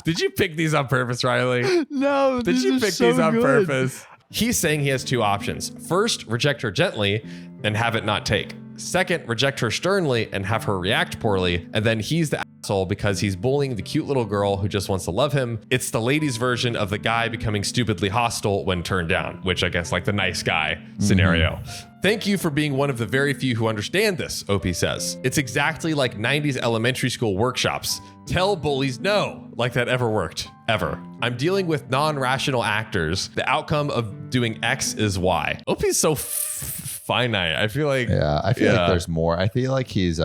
Did you pick these on purpose, Riley? No, Did this you is pick so these on good. purpose? He's saying he has two options. First, reject her gently and have it not take. Second, reject her sternly and have her react poorly. And then he's the asshole because he's bullying the cute little girl who just wants to love him. It's the ladies' version of the guy becoming stupidly hostile when turned down, which I guess like the nice guy scenario. Thank you for being one of the very few who understand this, OP says. It's exactly like 90s elementary school workshops. Tell bullies no, like that ever worked, ever. I'm dealing with non-rational actors. The outcome of doing X is Y. OP is so finite. I feel like... Yeah, I feel like there's more. I feel like he's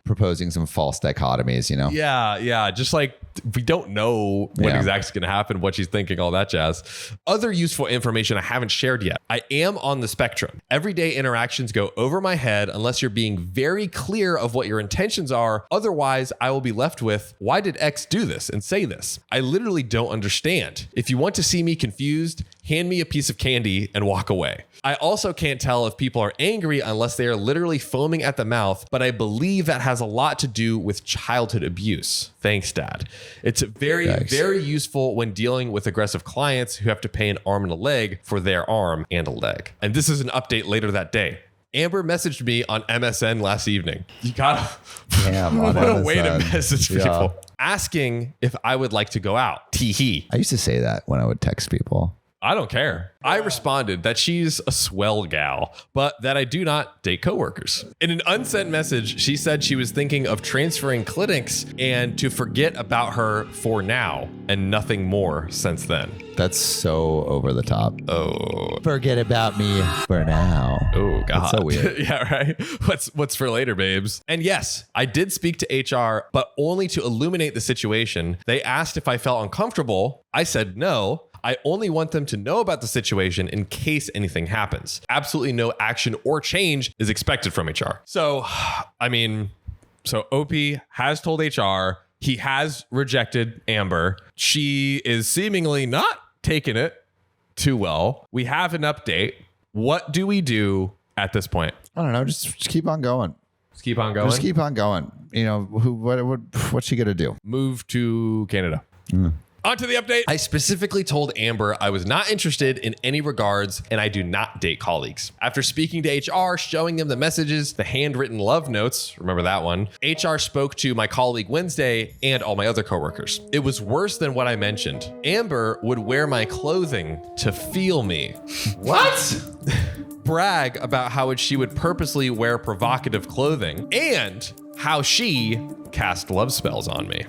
proposing some false dichotomies, you know? Yeah. Just like we don't know what exactly is going to happen, what she's thinking, all that jazz. Other useful information I haven't shared yet. I am on the spectrum. Everyday interactions go over my head unless you're being very clear of what your intentions are. Otherwise, I will be left with, why did X do this and say this? I literally don't understand. If you want to see me confused, hand me a piece of candy and walk away. I also can't tell if people are angry unless they are literally foaming at the mouth, but I believe that has a lot to do with childhood abuse. Thanks, Dad. It's very, very useful when dealing with aggressive clients who have to pay an arm and a leg for their arm and a leg. And this is an update later that day. Amber messaged me on MSN last evening. You gotta, what a way to message people. Asking if I would like to go out. Tee-hee. I used to say that when I would text people. I don't care. I responded that she's a swell gal, but that I do not date coworkers. In an unsent message, she said she was thinking of transferring clinics and to forget about her for now and nothing more since then. That's so over the top. Oh. Forget about me for now. Oh, God. That's so weird. Yeah, right? What's for later, babes? And yes, I did speak to HR, but only to illuminate the situation. They asked if I felt uncomfortable. I said no. I only want them to know about the situation in case anything happens. Absolutely no action or change is expected from HR. So, OP has told HR, he has rejected Amber. She is seemingly not taking it too well. We have an update. What do we do at this point? I don't know. Just keep on going. Just keep on going? Just keep on going. You know, what's she going to do? Move to Canada. On to the update. I specifically told Amber I was not interested in any regards and I do not date colleagues. After speaking to HR, showing them the messages, the handwritten love notes, remember that one, HR spoke to my colleague Wednesday and all my other coworkers. It was worse than what I mentioned. Amber would wear my clothing to feel me. What? Brag about how she would purposely wear provocative clothing and how she cast love spells on me.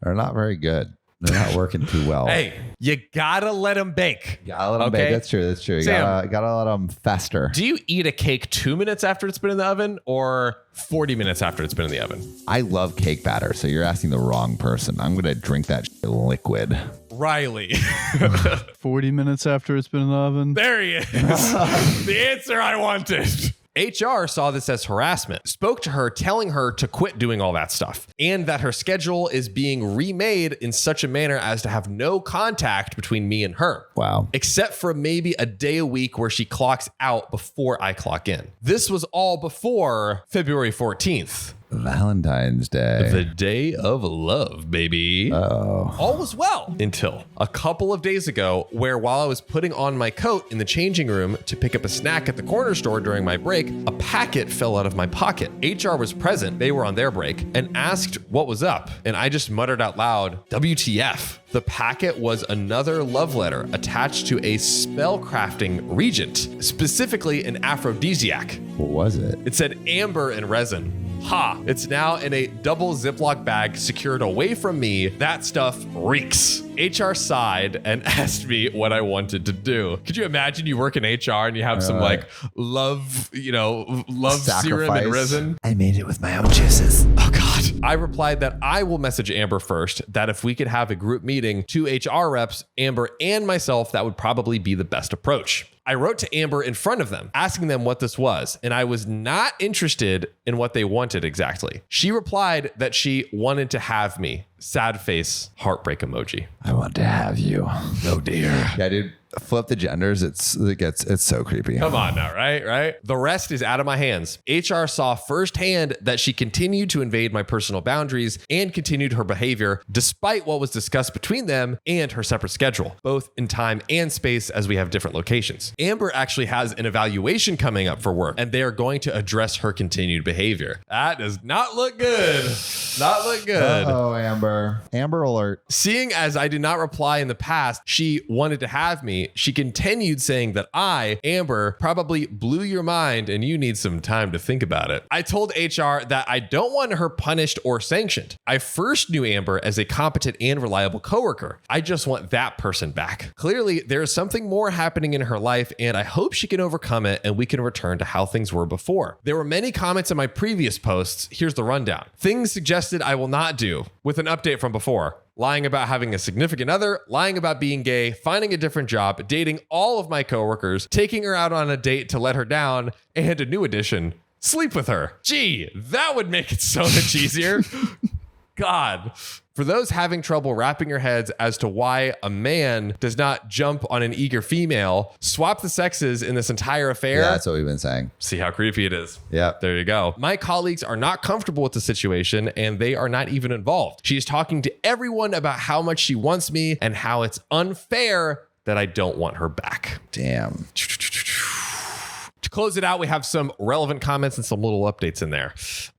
They're not very good. They're not working too well. Hey, you gotta let them bake. Gotta let them bake. That's true. You Sam, gotta let them fester. Do you eat a cake 2 minutes after it's been in the oven or 40 minutes after it's been in the oven? I love cake batter, so you're asking the wrong person. I'm gonna drink that liquid. Riley. 40 minutes after it's been in the oven. There he is. The answer I wanted. HR saw this as harassment, spoke to her, telling her to quit doing all that stuff, and that her schedule is being remade in such a manner as to have no contact between me and her. Wow. Except for maybe a day a week where she clocks out before I clock in. This was all before February 14th. Valentine's Day. The day of love, baby. Oh. All was well until a couple of days ago, where while I was putting on my coat in the changing room to pick up a snack at the corner store during my break, a packet fell out of my pocket. HR was present, they were on their break, and asked what was up. And I just muttered out loud, WTF. The packet was another love letter attached to a spellcrafting regent, specifically an aphrodisiac. What was it? It said amber and resin. Ha! It's now in a double Ziploc bag secured away from me. That stuff reeks. HR sighed and asked me what I wanted to do. Could you imagine you work in HR and you have some love serum and resin? I made it with my own juices. Oh God. I replied that I will message Amber first, that if we could have a group meeting, 2 HR reps, Amber and myself, that would probably be the best approach. I wrote to Amber in front of them, asking them what this was, and I was not interested in what they wanted exactly. She replied that she wanted to have me, sad face, heartbreak emoji. I want to have you. Oh dear. Yeah, dude. Flip the genders. It's so creepy. Come on now, right? The rest is out of my hands. HR saw firsthand that she continued to invade my personal boundaries and continued her behavior despite what was discussed between them and her separate schedule, both in time and space as we have different locations. Amber actually has an evaluation coming up for work, and they are going to address her continued behavior. That does not look good. Not look good. Oh, Amber. Amber alert. Seeing as I did not reply in the past, she wanted to have me. She continued saying that I, Amber, probably blew your mind and you need some time to think about it. I told HR that I don't want her punished or sanctioned. I first knew Amber as a competent and reliable coworker. I just want that person back. Clearly, there is something more happening in her life, and I hope she can overcome it and we can return to how things were before. There were many comments in my previous posts. Here's the rundown. Things suggested I will not do, with an update from before. Lying about having a significant other, lying about being gay, finding a different job, dating all of my coworkers, taking her out on a date to let her down, and a new addition, sleep with her. Gee, that would make it so much easier. God. For those having trouble wrapping your heads as to why a man does not jump on an eager female, swap the sexes in this entire affair. Yeah, that's what we've been saying. See how creepy it is. Yeah. There you go. My colleagues are not comfortable with the situation and they are not even involved. She is talking to everyone about how much she wants me and how it's unfair that I don't want her back. Damn. To close it out, we have some relevant comments and some little updates in there.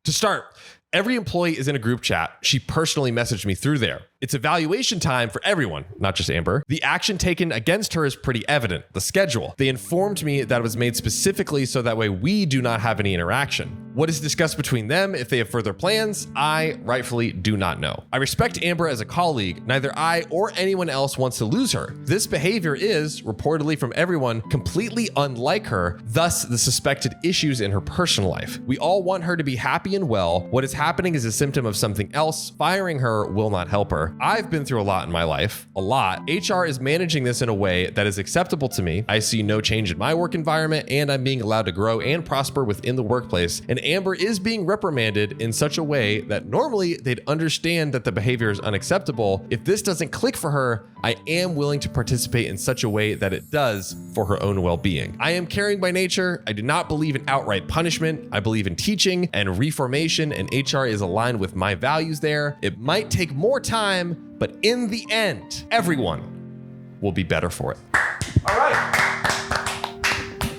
To start, every employee is in a group chat. She personally messaged me through there. It's evaluation time for everyone, not just Amber. The action taken against her is pretty evident, the schedule. They informed me that it was made specifically so that way we do not have any interaction. What is discussed between them, if they have further plans, I rightfully do not know. I respect Amber as a colleague. Neither I or anyone else wants to lose her. This behavior is, reportedly from everyone, completely unlike her, thus the suspected issues in her personal life. We all want her to be happy and well. What is happening is a symptom of something else. Firing her will not help her. I've been through a lot in my life, a lot. HR is managing this in a way that is acceptable to me. I see no change in my work environment and I'm being allowed to grow and prosper within the workplace. And Amber is being reprimanded in such a way that normally they'd understand that the behavior is unacceptable. If this doesn't click for her, I am willing to participate in such a way that it does for her own well-being. I am caring by nature. I do not believe in outright punishment. I believe in teaching and reformation, and HR is aligned with my values there. It might take more time, but in the end, everyone will be better for it. All right.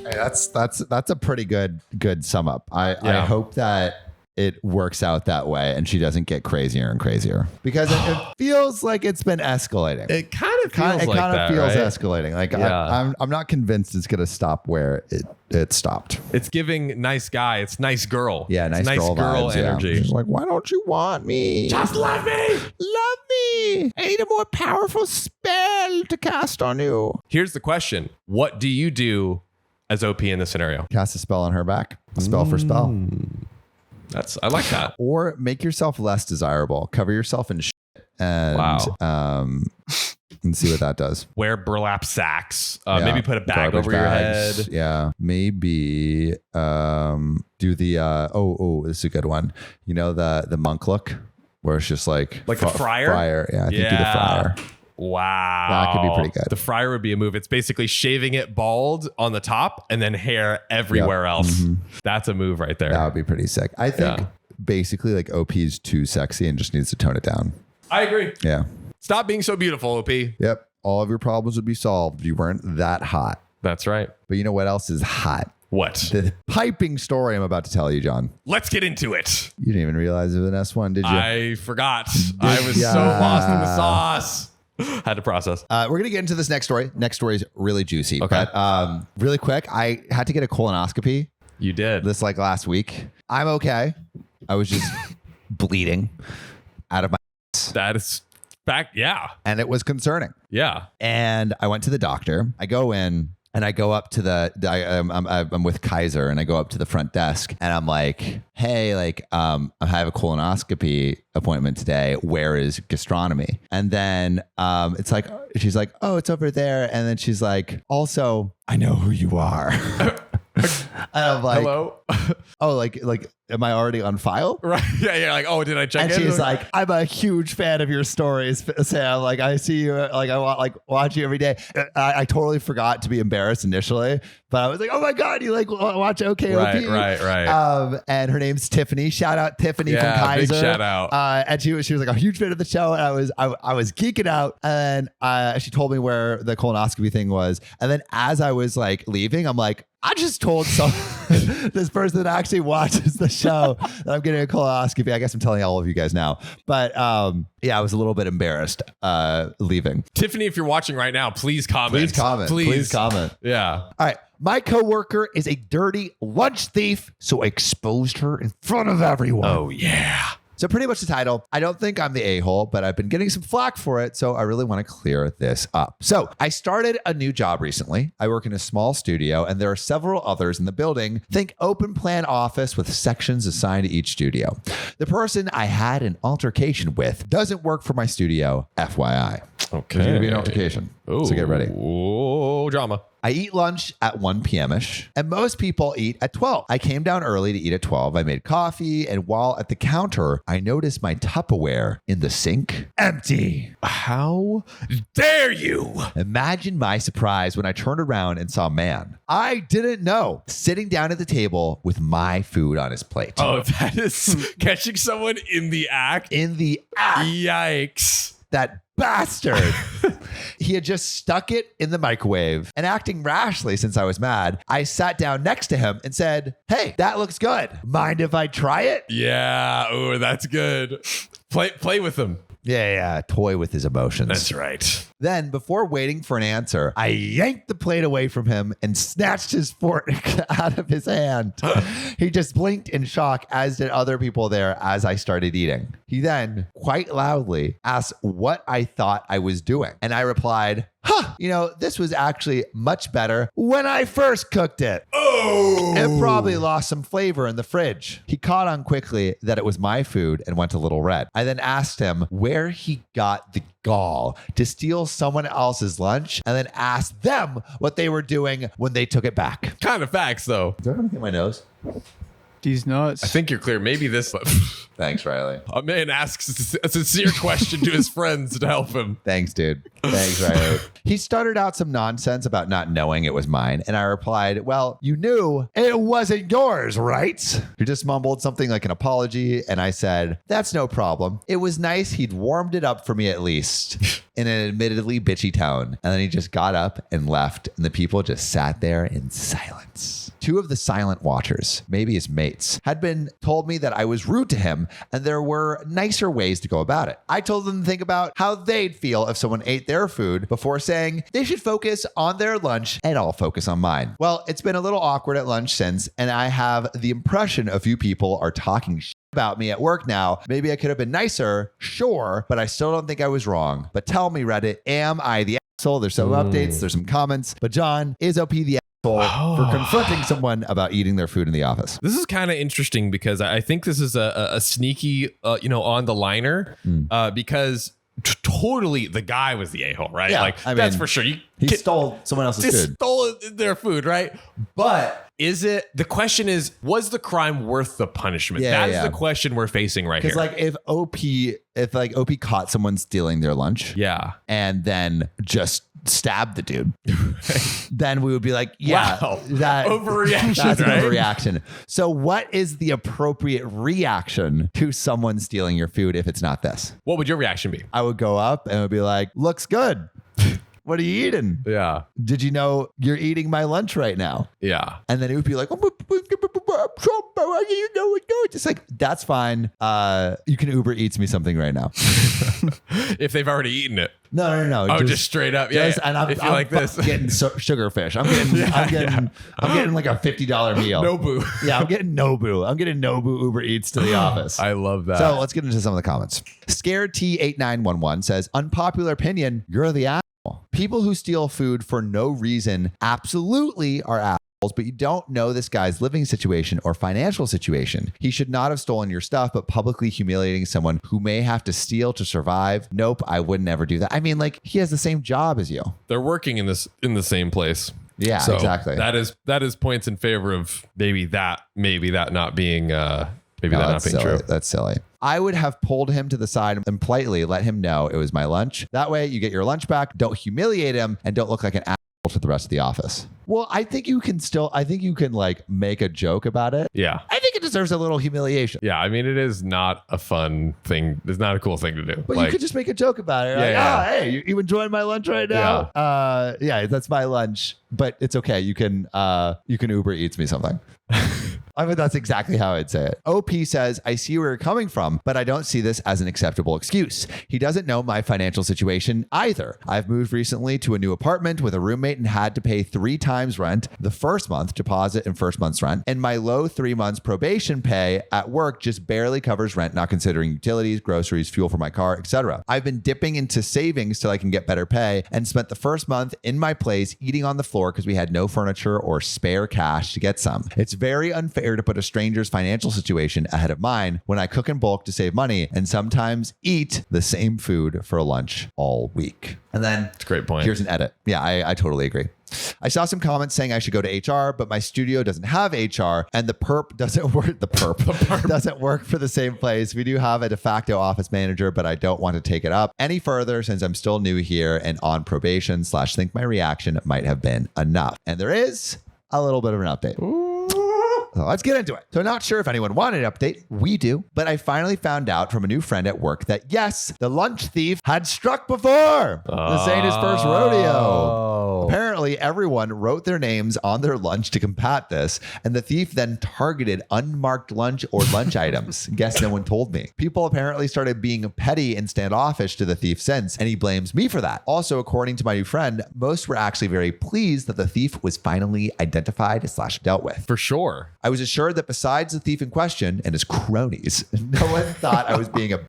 Hey, that's a pretty good sum up. I hope that it works out that way and she doesn't get crazier and crazier, because it feels like it's been escalating. It kind of feels It like kind that, of feels right? escalating. Like Yeah. I'm not convinced it's gonna stop where it stopped. It's giving nice guy. It's nice girl. Yeah, It's nice girl vibes, energy. Yeah. She's like, why don't you want me? Just love me. Love me. I need a more powerful spell to cast on you. Here's the question. What do you do as OP in this scenario? Cast a spell on her back. Spell for spell. I like that. Or make yourself less desirable. Cover yourself in shit and and see what that does. Wear burlap sacks. Yeah. Maybe put a bag Garbage over your bags. head. Yeah. Maybe do the this is a good one. You know the monk look where it's just like the friar? Friar. Yeah, I think do the friar. Wow. That could be pretty good. The friar would be a move. It's basically shaving it bald on the top and then hair everywhere else. Mm-hmm. That's a move right there. That would be pretty sick. I think basically like OP is too sexy and just needs to tone it down. I agree. Yeah. Stop being so beautiful, OP. Yep. All of your problems would be solved if you weren't that hot. That's right. But you know what else is hot? What? The piping story I'm about to tell you, John. Let's get into it. You didn't even realize it was an S1, did you? I forgot. I was so lost in the sauce. Had to process. We're going to get into this next story. Next story is really juicy. Okay. But really quick, I had to get a colonoscopy You did. this like last week. I'm okay. I was just bleeding out of my That is back. Yeah. and it was concerning. Yeah. And I went to the doctor. I go in and I go up to I'm with Kaiser and I go up to the front desk and I'm like, hey, like, I have a colonoscopy appointment today. Where is gastronomy? And then it's like, she's like, oh, it's over there. And then she's like, also, I know who you are. I'm like, Hello. oh, like, am I already on file? Right. Yeah. You're like, oh, did I check And in? she's like, I'm a huge fan of your stories, Sam. Like, I see you, like, I watch you every day. I totally forgot to be embarrassed initially, but I was like, oh my God, you like watch OKOP. Right. And her name's Tiffany. Shout out Tiffany from Yeah, Kaiser. big shout out. And she was like a huge fan of the show. And I was geeking out. And she told me where the colonoscopy thing was. And then as I was like leaving, I'm like, I just told this person that actually watches the show that I'm getting a colonoscopy. I guess I'm telling all of you guys now. But yeah, I was a little bit embarrassed leaving. Tiffany, if you're watching right now, please comment. Please comment. Yeah. All right. My coworker is a dirty lunch thief, so I exposed her in front of everyone. Oh, yeah. So pretty much the title. I don't think I'm the a-hole, but I've been getting some flack for it. So I really want to clear this up. So I started a new job recently. I work in a small studio and there are several others in the building. Think open plan office with sections assigned to each studio. The person I had an altercation with doesn't work for my studio, FYI. Okay. There's going to be an altercation. So get ready. Oh, drama. I eat lunch at 1 p.m.ish, and most people eat at 12. I came down early to eat at 12. I made coffee, and while at the counter, I noticed my Tupperware in the sink empty. How dare you? Imagine my surprise when I turned around and saw a man I didn't know sitting down at the table with my food on his plate. Oh, that is catching someone in the act. In the act. Yikes. That bastard. He had just stuck it in the microwave, and acting rashly since I was mad, I sat down next to him and said, hey, that looks good. Mind if I try it? Yeah. Oh, that's good. Play with him. Yeah. Toy with his emotions. That's right. Then, before waiting for an answer, I yanked the plate away from him and snatched his fork out of his hand. He just blinked in shock, as did other people there as I started eating. He then, quite loudly, asked what I thought I was doing. And I replied, this was actually much better when I first cooked it. Oh! It probably lost some flavor in the fridge. He caught on quickly that it was my food and went a little red. I then asked him where he got the gall to steal someone else's lunch and then asked them what they were doing when they took it back. Kind of facts, though. Is everyone get my nose? These nuts. I think you're clear. Maybe this. Thanks, Riley. A man asks a sincere question to his friends to help him. Thanks, dude. Thanks, Riley. He started out some nonsense about not knowing it was mine, and I replied, well, you knew it wasn't yours, right? He just mumbled something like an apology, and I said, that's no problem. It was nice he'd warmed it up for me at least, in an admittedly bitchy tone. And then he just got up and left, and the people just sat there in silence. Two of the silent watchers, maybe his mates, had been told me that I was rude to him and there were nicer ways to go about it. I told them to think about how they'd feel if someone ate their food before saying they should focus on their lunch and I'll focus on mine. Well, it's been a little awkward at lunch since, and I have the impression a few people are talking about me at work now. Maybe I could have been nicer, sure, but I still don't think I was wrong. But tell me, Reddit, am I the asshole? There's some updates, there's some comments, but John, is OP the for confronting someone about eating their food in the office? This is kind of interesting because I think this is a sneaky, on the liner, because totally the guy was the a-hole, right? Yeah, like I mean, that's for sure. He stole someone else's food. Stole their food, right? But the question is, was the crime worth the punishment? Yeah, That's the question we're facing right here. Because like if OP caught someone stealing their lunch, yeah, and then just stabbed the dude, then we would be like, yeah, wow, that overreaction. That's right? an overreaction. So what is the appropriate reaction to someone stealing your food if it's not this? What would your reaction be? I would go up and it would be like, looks good. What are you eating? Yeah. Did you know you're eating my lunch right now? Yeah. And then it would be like, it's like, that's fine. You can Uber Eats me something right now. If they've already eaten it. No. Oh, just straight up. Yeah. And I'm, if you like this, getting sugarfish. I'm getting like a $50 meal. Nobu. Yeah, I'm getting Nobu. I'm getting Nobu Uber Eats to the office. I love that. So let's get into some of the comments. Scared T8911 says, unpopular opinion, you're the asshole. People who steal food for no reason absolutely are assholes, but you don't know this guy's living situation or financial situation. He should not have stolen your stuff, but publicly humiliating someone who may have to steal to survive. Nope, I would never do that. I mean, like, he has the same job as you. They're working in the same place. Yeah, So exactly. That is points in favor of maybe that not being No, not being silly. true. That's silly. I would have pulled him to the side and politely let him know it was my lunch. That way you get your lunch back, don't humiliate him, and don't look like an asshole to the rest of the office. Well, I think you can like make a joke about it. Yeah. I think it deserves a little humiliation. Yeah. I mean, it is not a fun thing. It's not a cool thing to do. But you could just make a joke about it. Yeah, Like, hey, you enjoying my lunch right now? Yeah, that's my lunch, but it's okay. You can Uber Eats me something. I mean, that's exactly how I'd say it. OP says, I see where you're coming from, but I don't see this as an acceptable excuse. He doesn't know my financial situation either. I've moved recently to a new apartment with a roommate and had to pay 3 times rent, the first month deposit and first month's rent, and my low 3 months probation pay at work just barely covers rent, not considering utilities, groceries, fuel for my car, etc. I've been dipping into savings till I can get better pay and spent the first month in my place eating on the floor because we had no furniture or spare cash to get some. It's very unfair to put a stranger's financial situation ahead of mine when I cook in bulk to save money and sometimes eat the same food for lunch all week. And then It's a great point. here's an edit. Yeah, I totally agree. I saw some comments saying I should go to HR, but my studio doesn't have HR and the perp doesn't work. The perp doesn't work for the same place. We do have a de facto office manager, but I don't want to take it up any further since I'm still new here and on probation / think my reaction might have been enough. And there is a little bit of an update. So let's get into it. So not sure if anyone wanted an update. We do. But I finally found out from a new friend at work that yes, the lunch thief had struck before. This ain't his first rodeo. Apparently, everyone wrote their names on their lunch to combat this, and the thief then targeted unmarked lunch or lunch items. Guess no one told me. People apparently started being petty and standoffish to the thief since, and he blames me for that. Also, according to my new friend, most were actually very pleased that the thief was finally identified / dealt with. For sure. I was assured that besides the thief in question and his cronies, no one thought I was being a bitch.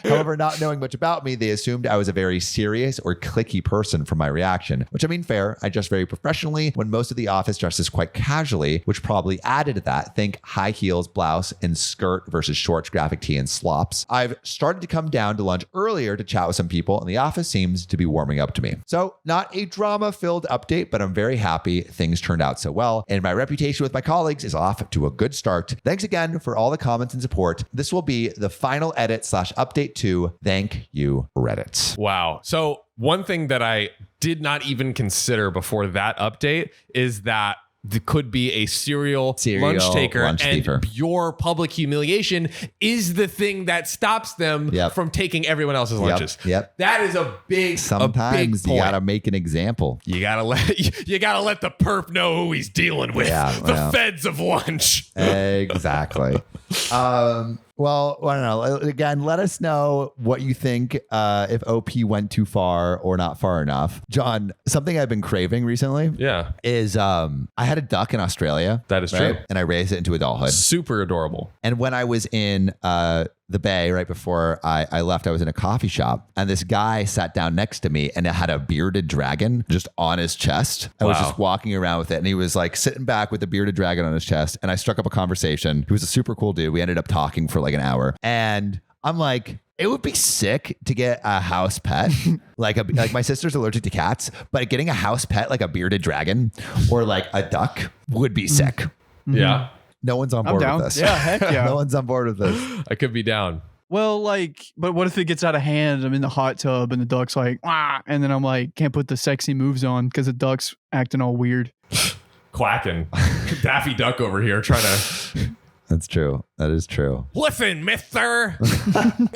However, not knowing much about me, they assumed I was a very serious or cliquey person from my reaction, which I mean, fair. I dress very professionally when most of the office dresses quite casually, which probably added to that. Think high heels, blouse, and skirt versus shorts, graphic tee, and slops. I've started to come down to lunch earlier to chat with some people, and the office seems to be warming up to me. So not a drama-filled update, but I'm very happy things turned out so well, and my reputation with my colleagues is off to a good start. Thanks again for all the comments and support. This will be the final edit / update to thank you, Reddit. Wow. So one thing that I did not even consider before that update is that there could be a serial lunch taker, and thief-er. your public humiliation is the thing that stops them from taking everyone else's lunches. Yep. That is a big Sometimes point. you gotta make an example. You gotta let the perp know who he's dealing with. The feds of lunch. Exactly. Well, I don't know. Again, let us know what you think if OP went too far or not far enough. John, something I've been craving recently is I had a duck in Australia. That is true. And I raised it into adulthood. Super adorable. And when I was in the Bay right before I left, I was in a coffee shop and this guy sat down next to me and it had a bearded dragon just on his chest. I was just walking around with it and he was like sitting back with the bearded dragon on his chest. And I struck up a conversation. He was a super cool dude. We ended up talking for like an hour and I'm like, it would be sick to get a house pet. like my sister's allergic to cats, but getting a house pet like a bearded dragon or like a duck would be sick. Yeah. No one's on board with this. Yeah, heck yeah. No one's on board with this. I could be down. Well, but what if it gets out of hand? I'm in the hot tub and the duck's like, wah, and then I'm like, can't put the sexy moves on because the duck's acting all weird. Quacking. Daffy Duck over here trying to... That's true. That is true. Listen, mister.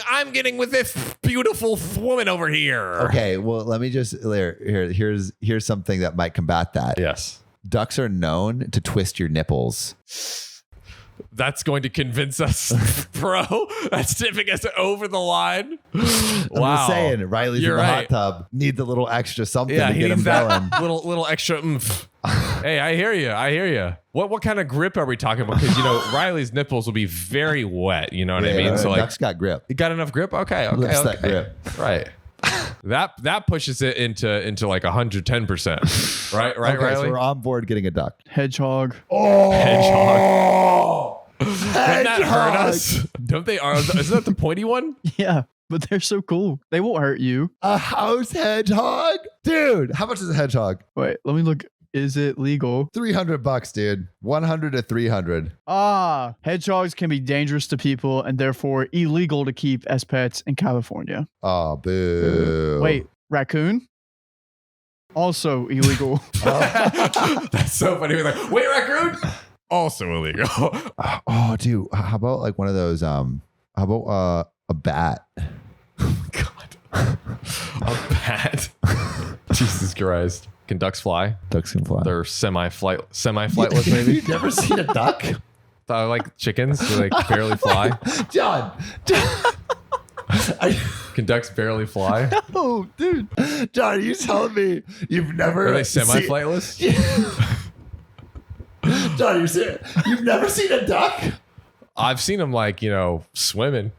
I'm getting with this beautiful woman over here. Okay, well, let me just here's something that might combat that. Yes. Ducks are known to twist your nipples. That's going to convince us, bro. That's tipping us over the line. I'm just saying, Riley's in the hot tub. Need the little extra something to get him going. little extra oomph. Hey, I hear you. What kind of grip are we talking about? Because Riley's nipples will be very wet. You know what I mean? So Duck's got grip. You got enough grip? Okay. That grip. Right. That pushes it into like 110%. Right, Okay, Riley? so we're on board getting a duck. Hedgehog. Hedgehog. Doesn't that hurt us? Don't they? Isn't that the pointy one? Yeah, but they're so cool. They won't hurt you. A house hedgehog? Dude, how much is a hedgehog? Wait, let me look. is it legal? $300, dude. 100 to 300. Hedgehogs can be dangerous to people and therefore illegal to keep as pets in California. Oh, boo. Wait, raccoon? Also illegal. That's so funny. We're like, wait, raccoon? Also illegal. Oh, dude. How about like one of those? How about a bat? Oh my God. A bat. Jesus Christ. Can ducks fly? Ducks can fly. They're semi-flightless maybe? You've never seen a duck? Like chickens? Do they like barely fly? John. Can ducks barely fly? Oh, dude. John, are you telling me you've never Are they semi-flightless? John, you've never seen a duck? I've seen them like, swimming,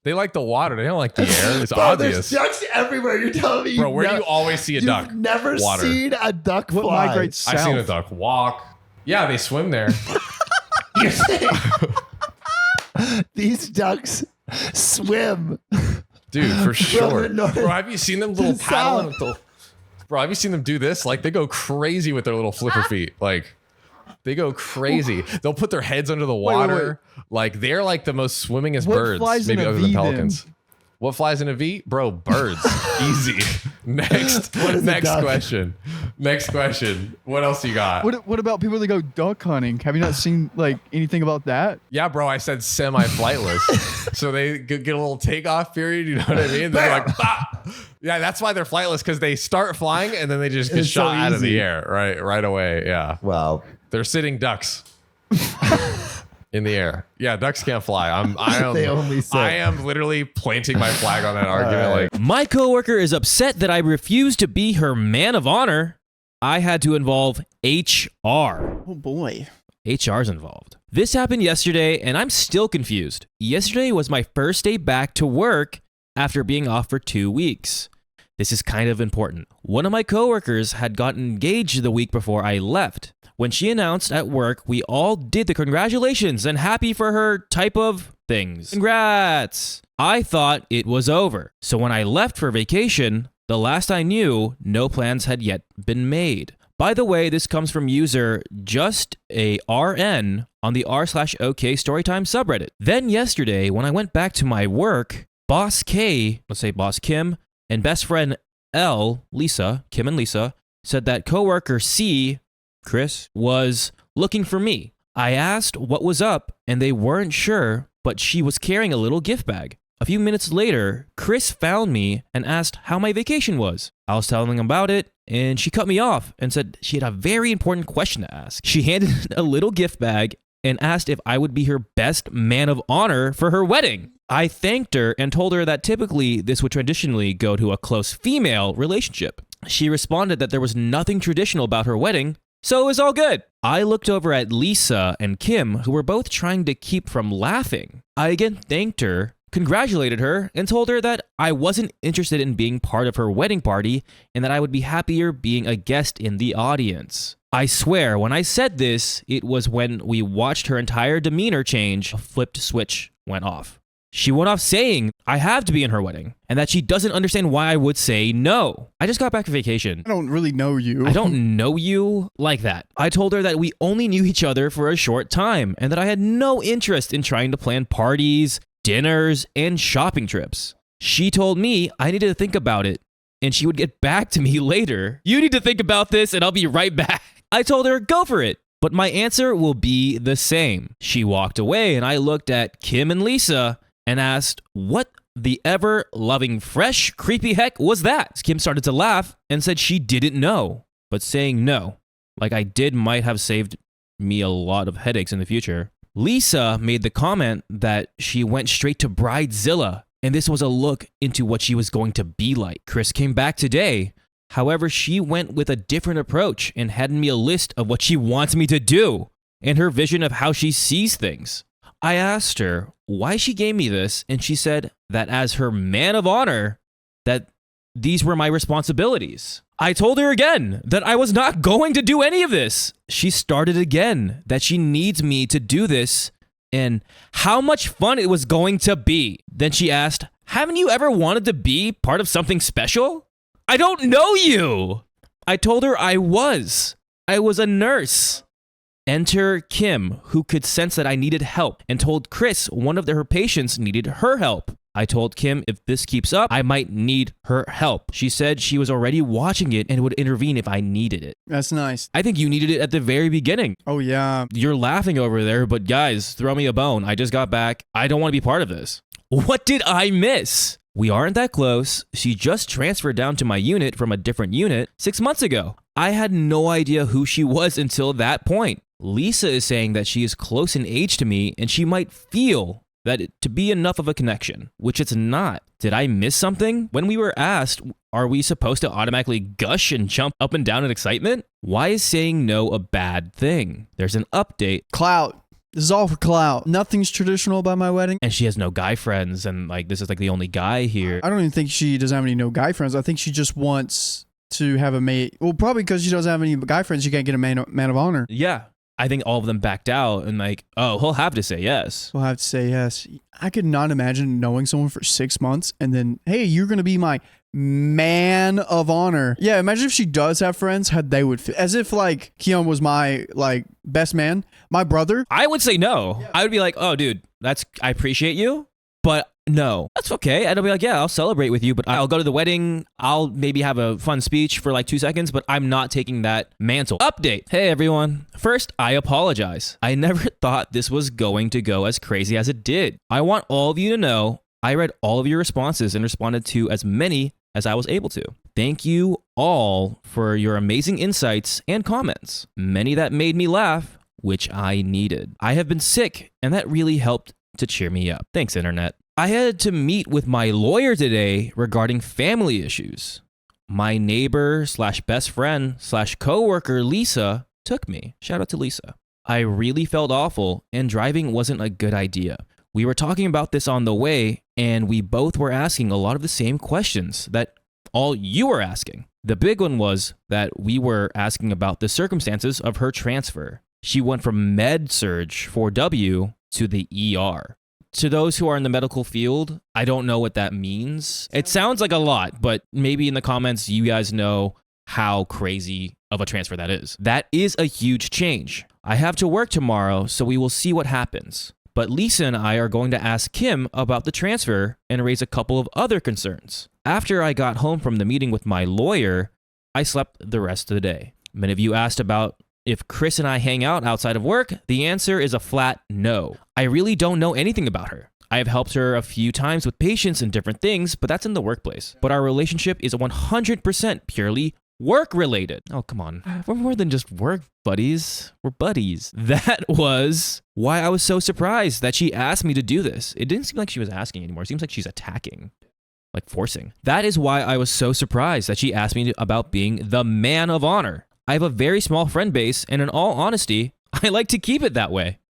They like the water. They don't like the air. It's Bro, obvious. There's ducks everywhere. You're telling me Bro, where do you always see a duck? You've never Water. seen a duck What fly. migrates south? I've seen a duck walk. Yeah, they swim there. You're saying these ducks swim. Dude, for sure. no, Bro, have you seen them little south. paddling? Bro, have you seen them do this? Like, they go crazy with their little flipper feet. Like, they go crazy. They'll put their heads under the water. Like, they're like the most swimmingest What birds, flies in maybe a other than V, pelicans. What flies in a V? Bro, birds. Easy. Next. What is a Next duck? question. Next question. What else you got? What about people that go duck hunting? Have you not seen like anything about that? Yeah, bro, I said semi-flightless. So they get a little takeoff period, you know what I mean? They're like, ah! Yeah, that's why they're flightless, because they start flying and then they just get It's so shot out of the easy. air right away. Yeah. Wow. They're sitting ducks in the air. Yeah, ducks can't fly. They only sit. I am literally planting my flag on that argument. right. Like, My coworker is upset that I refused to be her man of honor. I had to involve HR. Oh boy. HR's involved. This happened yesterday, and I'm still confused. Yesterday was my first day back to work after being off for 2 weeks. This is kind of important. One of my coworkers had gotten engaged the week before I left. When she announced at work, we all did the congratulations and happy for her type of things. Congrats! I thought it was over. So when I left for vacation, the last I knew, no plans had yet been made. By the way, this comes from user just a RN on the r/OK Storytime subreddit. Then yesterday, when I went back to my work, Boss K, let's say Boss Kim, and best friend L, Lisa, Kim and Lisa, said that coworker C, Chris, was looking for me. I asked what was up, and they weren't sure, but she was carrying a little gift bag. A few minutes later, Chris found me and asked how my vacation was. I was telling him about it, and she cut me off and said she had a very important question to ask. She handed a little gift bag and asked if I would be her best man of honor for her wedding. I thanked her and told her that typically this would traditionally go to a close female relationship. She responded that there was nothing traditional about her wedding, so it was all good. I looked over at Lisa and Kim, who were both trying to keep from laughing. I again thanked her, congratulated her, and told her that I wasn't interested in being part of her wedding party and that I would be happier being a guest in the audience. I swear, when I said this, it was when we watched her entire demeanor change. A flipped switch went off. She went off saying I have to be in her wedding and that she doesn't understand why I would say no. I just got back from vacation. I don't really know you. I don't know you like that. I told her that we only knew each other for a short time and that I had no interest in trying to plan parties, dinners, and shopping trips. She told me I needed to think about it and she would get back to me later. You need to think about this and I'll be right back. I told her, go for it. But my answer will be the same. She walked away and I looked at Kim and Lisa and asked, what the ever-loving fresh creepy heck was that? Kim started to laugh and said she didn't know, but saying no, like I did, might have saved me a lot of headaches in the future. Lisa made the comment that she went straight to Bridezilla, and this was a look into what she was going to be like. Chris came back today. However, she went with a different approach and handed me a list of what she wants me to do and her vision of how she sees things. I asked her why she gave me this, and she said that as her man of honor, that these were my responsibilities. I told her again that I was not going to do any of this. She started again that she needs me to do this and how much fun it was going to be. Then she asked, haven't you ever wanted to be part of something special? I don't know you. I told her I was a nurse. Enter Kim, who could sense that I needed help and told Chris one of her patients needed her help. I told Kim if this keeps up, I might need her help. She said she was already watching it and would intervene if I needed it. That's nice. I think you needed it at the very beginning. Oh, yeah. You're laughing over there, but guys, throw me a bone. I just got back. I don't want to be part of this. What did I miss? We aren't that close. She just transferred down to my unit from a different unit 6 months ago. I had no idea who she was until that point. Lisa is saying that she is close in age to me and she might feel that to be enough of a connection, which it's not. Did I miss something? When we were asked, are we supposed to automatically gush and jump up and down in excitement? Why is saying no a bad thing? There's an update. Clout. This is all for clout. Nothing's traditional about my wedding. And she has no guy friends, and like this is like the only guy here. I don't even think she doesn't have any no guy friends. I think she just wants to have a mate. Well, probably because she doesn't have any guy friends, she can't get a man of honor. Yeah. I think all of them backed out and like, oh, he'll have to say yes. We'll have to say yes. I could not imagine knowing someone for 6 months and then, hey, you're going to be my man of honor. Yeah, imagine if she does have friends, how they would feel. As if like Keon was my like best man, my brother. I would say no. Yeah. I would be like, oh, dude, I appreciate you, but no, that's okay. And I'll be like, yeah, I'll celebrate with you, but I'll go to the wedding. I'll maybe have a fun speech for like 2 seconds, but I'm not taking that mantle. Update. Hey, everyone. First, I apologize. I never thought this was going to go as crazy as it did. I want all of you to know I read all of your responses and responded to as many as I was able to. Thank you all for your amazing insights and comments. Many that made me laugh, which I needed. I have been sick, and that really helped to cheer me up. Thanks, Internet. I had to meet with my lawyer today regarding family issues. My neighbor / best friend / coworker Lisa took me. Shout out to Lisa. I really felt awful and driving wasn't a good idea. We were talking about this on the way and we both were asking a lot of the same questions that all you were asking. The big one was that we were asking about the circumstances of her transfer. She went from med-surg 4W to the ER. To those who are in the medical field, I don't know what that means. It sounds like a lot, but maybe in the comments you guys know how crazy of a transfer that is. That is a huge change. I have to work tomorrow, so we will see what happens. But Lisa and I are going to ask Kim about the transfer and raise a couple of other concerns. After I got home from the meeting with my lawyer, I slept the rest of the day. Many of you asked about if Chris and I hang out outside of work. The answer is a flat no. I really don't know anything about her. I have helped her a few times with patients and different things, but that's in the workplace. But our relationship is 100% purely work-related. Oh, come on. We're more than just work buddies. We're buddies. That was why I was so surprised that she asked me to do this. It didn't seem like she was asking anymore. It seems like she's attacking, like forcing. That is why I was so surprised that she asked me about being the man of honor. I have a very small friend base, and in all honesty, I like to keep it that way.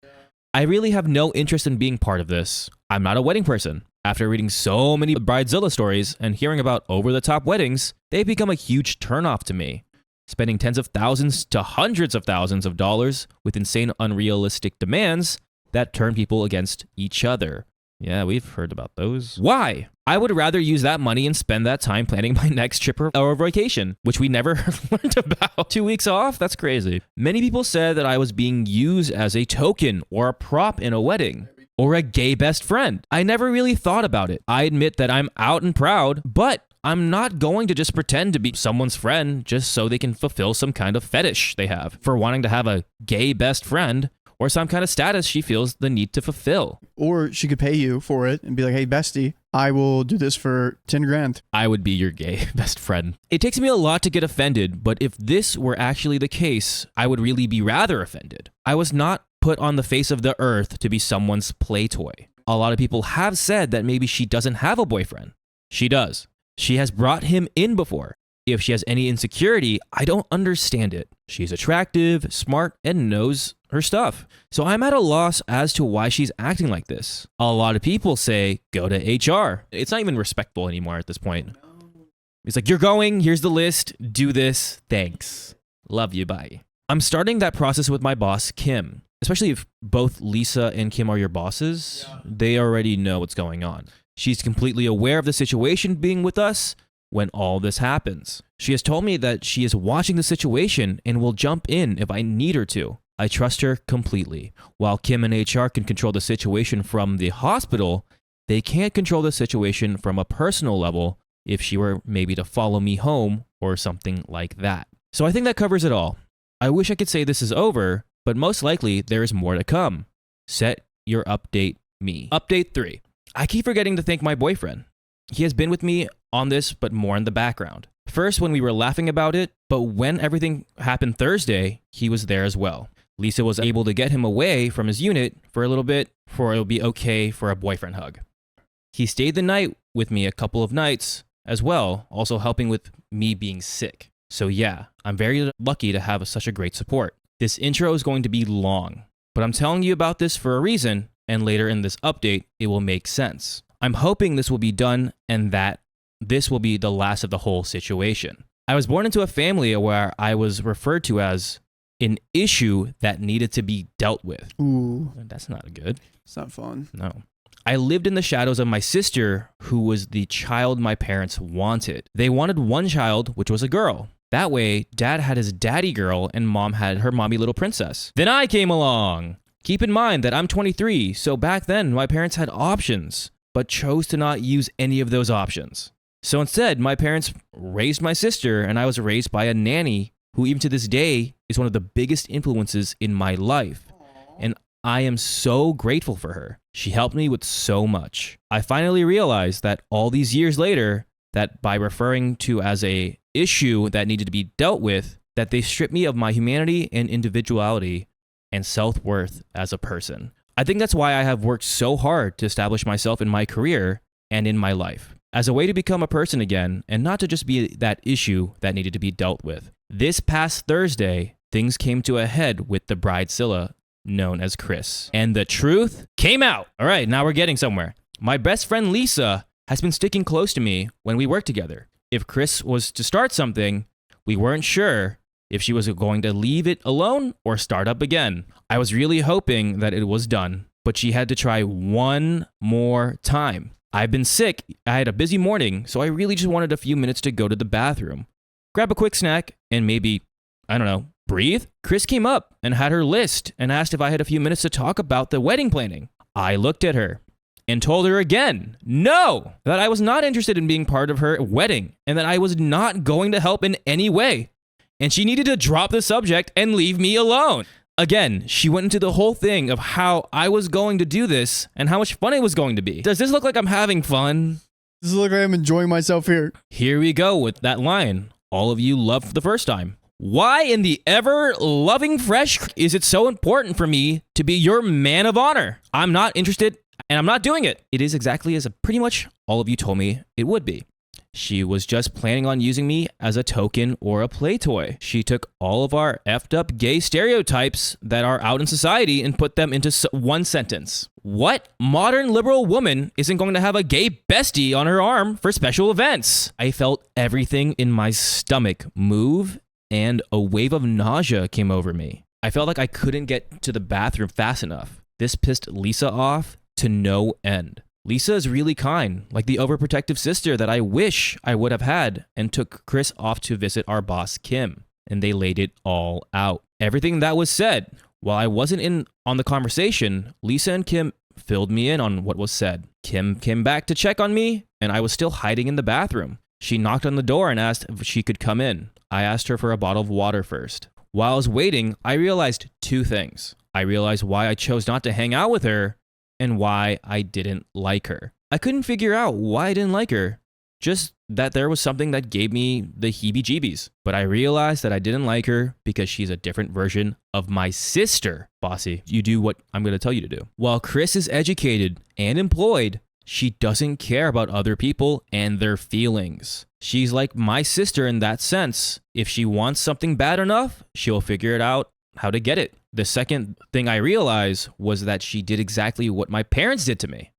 I really have no interest in being part of this. I'm not a wedding person. After reading so many Bridezilla stories and hearing about over-the-top weddings, they've become a huge turnoff to me. Spending tens of thousands to hundreds of thousands of dollars with insane, unrealistic demands that turn people against each other. Yeah, we've heard about those. Why? I would rather use that money and spend that time planning my next trip or vacation, which we never learned about. 2 weeks off? That's crazy. Many people said that I was being used as a token or a prop in a wedding or a gay best friend. I never really thought about it. I admit that I'm out and proud, but I'm not going to just pretend to be someone's friend just so they can fulfill some kind of fetish they have for wanting to have a gay best friend or some kind of status she feels the need to fulfill. Or she could pay you for it and be like, hey, bestie, I will do this for 10 grand. I would be your gay best friend. It takes me a lot to get offended, but if this were actually the case, I would really be rather offended. I was not put on the face of the earth to be someone's play toy. A lot of people have said that maybe she doesn't have a boyfriend. She does. She has brought him in before. If she has any insecurity, I don't understand it. She's attractive, smart, and knows her stuff. So I'm at a loss as to why she's acting like this. A lot of people say, go to HR. It's not even respectful anymore at this point. It's like, you're going, here's the list, do this, thanks. Love you, bye. I'm starting that process with my boss, Kim. Especially if both Lisa and Kim are your bosses, they already know what's going on. She's completely aware of the situation being with us, when all this happens. She has told me that she is watching the situation and will jump in if I need her to. I trust her completely. While Kim and HR can control the situation from the hospital, they can't control the situation from a personal level if she were maybe to follow me home or something like that. So I think that covers it all. I wish I could say this is over, but most likely there is more to come. Set your update me. Update 3. I keep forgetting to thank my boyfriend. He has been with me on this, but more in the background. First, when we were laughing about it, but when everything happened Thursday, he was there as well. Lisa was able to get him away from his unit for a little bit, for it'll be okay for a boyfriend hug. He stayed the night with me a couple of nights as well, also helping with me being sick. So yeah, I'm very lucky to have such a great support. This intro is going to be long, but I'm telling you about this for a reason, and later in this update, it will make sense. I'm hoping this will be done and that this will be the last of the whole situation. I was born into a family where I was referred to as an issue that needed to be dealt with. Ooh, That's not good. it's not fun. No. I lived in the shadows of my sister, who was the child my parents wanted. They wanted one child, which was a girl. That way, dad had his daddy girl and mom had her mommy little princess. Then I came along. Keep in mind that I'm 23, so back then my parents had options, but chose to not use any of those options. So instead, my parents raised my sister, and I was raised by a nanny who even to this day is one of the biggest influences in my life. And I am so grateful for her. She helped me with so much. I finally realized that all these years later, that by referring to as a issue that needed to be dealt with, that they stripped me of my humanity and individuality and self-worth as a person. I think that's why I have worked so hard to establish myself in my career and in my life as a way to become a person again and not to just be that issue that needed to be dealt with. This past Thursday, things came to a head with the bridezilla known as Chris. And the truth came out. All right, now we're getting somewhere. My best friend Lisa has been sticking close to me when we work together. If Chris was to start something, we weren't sure if she was going to leave it alone or start up again. I was really hoping that it was done, but she had to try one more time. I've been sick. I had a busy morning, so I really just wanted a few minutes to go to the bathroom, grab a quick snack, and maybe, I don't know, breathe. Chris came up and had her list and asked if I had a few minutes to talk about the wedding planning. I looked at her and told her again, no, that I was not interested in being part of her wedding and that I was not going to help in any way. And she needed to drop the subject and leave me alone. Again, she went into the whole thing of how I was going to do this and how much fun it was going to be. Does this look like I'm having fun? This is like I'm enjoying myself here. Here we go with that line all of you loved for the first time. Why in the ever-loving fresh is it so important for me to be your man of honor? I'm not interested and I'm not doing it. It is exactly as pretty much all of you told me it would be. She was just planning on using me as a token or a play toy. She took all of our effed up gay stereotypes that are out in society and put them into one sentence. What modern liberal woman isn't going to have a gay bestie on her arm for special events? I felt everything in my stomach move and a wave of nausea came over me. I felt like I couldn't get to the bathroom fast enough. This pissed Lisa off to no end. Lisa is really kind, like the overprotective sister that I wish I would have had, and took Chris off to visit our boss, Kim, and they laid it all out. Everything that was said, while I wasn't in on the conversation, Lisa and Kim filled me in on what was said. Kim came back to check on me, and I was still hiding in the bathroom. She knocked on the door and asked if she could come in. I asked her for a bottle of water first. While I was waiting, I realized two things. I realized why I chose not to hang out with her, and why I didn't like her. I couldn't figure out why I didn't like her, just that there was something that gave me the heebie-jeebies. But I realized that I didn't like her because she's a different version of my sister. Bossy, you do what I'm going to tell you to do. While Chris is educated and employed, she doesn't care about other people and their feelings. She's like my sister in that sense. If she wants something bad enough, she'll figure it out how to get it. The second thing I realized was that she did exactly what my parents did to me.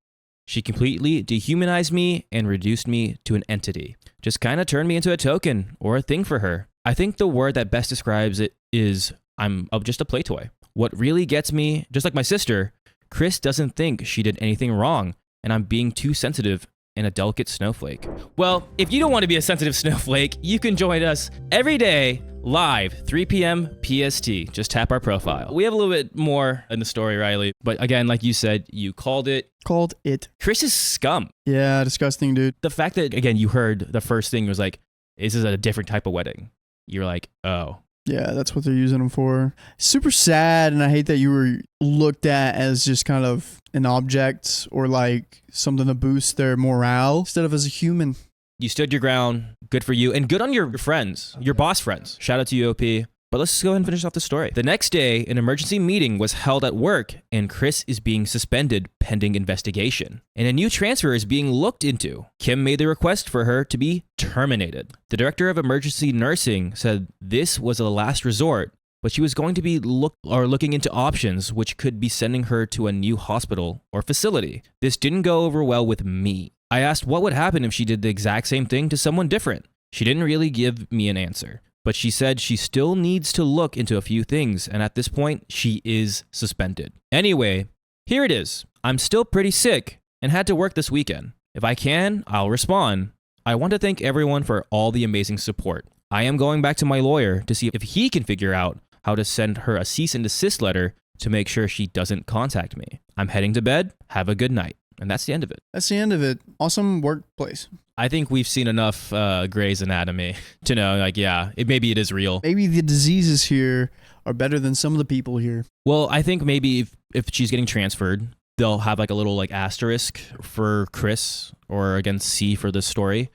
She completely dehumanized me and reduced me to an entity. Just kind of turned me into a token or a thing for her. I think the word that best describes it is I'm just a play toy. What really gets me, just like my sister, Chris doesn't think she did anything wrong and I'm being too sensitive and a delicate snowflake. Well, if you don't want to be a sensitive snowflake, you can join us every day live, 3 p.m. PST. Just tap our profile. We have a little bit more in the story, Riley. But again, like you said, you called it. Chris is scum. Yeah, disgusting, dude. The fact that, again, you heard the first thing was like, this is a different type of wedding. You're like, oh. Yeah, that's what they're using them for. Super sad, and I hate that you were looked at as just kind of an object or like something to boost their morale instead of as a human. You stood your ground. Good for you. And good on your friends, your boss friends. Shout out to you, OP. But let's just go ahead and finish off the story. The next day, an emergency meeting was held at work, and Chris is being suspended pending investigation. And a new transfer is being looked into. Kim made the request for her to be terminated. The director of emergency nursing said this was a last resort, but she was going to be looking into options, which could be sending her to a new hospital or facility. This didn't go over well with me. I asked what would happen if she did the exact same thing to someone different. She didn't really give me an answer, but she said she still needs to look into a few things, and at this point, she is suspended. Anyway, here it is. I'm still pretty sick and had to work this weekend. If I can, I'll respond. I want to thank everyone for all the amazing support. I am going back to my lawyer to see if he can figure out how to send her a cease and desist letter to make sure she doesn't contact me. I'm heading to bed. Have a good night. And that's the end of it. That's the end of it. Awesome workplace. I think we've seen enough Grey's Anatomy to know, like, yeah, maybe it is real. Maybe the diseases here are better than some of the people here. Well, I think maybe if she's getting transferred, they'll have like a little like asterisk for Chris or against C for this story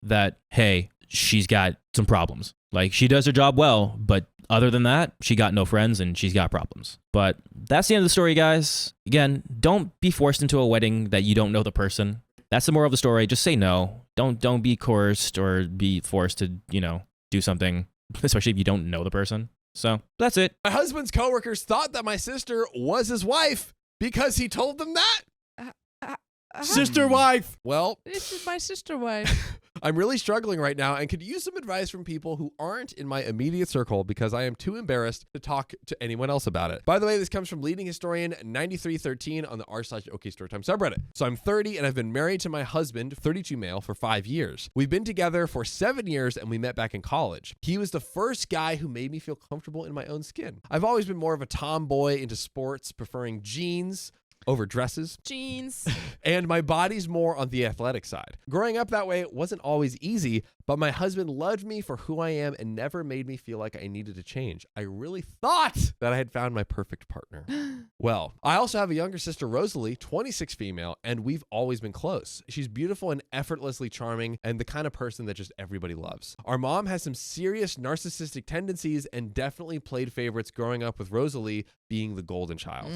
that, hey, she's got some problems. Like, she does her job well, but other than that, she got no friends and she's got problems. But that's the end of the story, guys. Again, don't be forced into a wedding that you don't know the person. That's the moral of the story. Just say no. Don't be coerced or be forced to, do something, especially if you don't know the person. So that's it. My husband's coworkers thought that my sister was his wife because he told them that. Sister wife. Well, This is my sister wife. I'm really struggling right now and could use some advice from people who aren't in my immediate circle because I am too embarrassed to talk to anyone else about it. By the way, this comes from leading historian 9313 on the r/OKStorytime subreddit. So I'm 30 and I've been married to my husband, 32 male, for 5 years. We've been together for 7 years and we met back in college. He was the first guy who made me feel comfortable in my own skin. I've always been more of a tomboy into sports, preferring jeans over dresses. Jeans. And my body's more on the athletic side. Growing up that way wasn't always easy, but my husband loved me for who I am and never made me feel like I needed to change. I really thought that I had found my perfect partner. Well, I also have a younger sister, Rosalie, 26 female, and we've always been close. She's beautiful and effortlessly charming and the kind of person that just everybody loves. Our mom has some serious narcissistic tendencies and definitely played favorites growing up, with Rosalie being the golden child.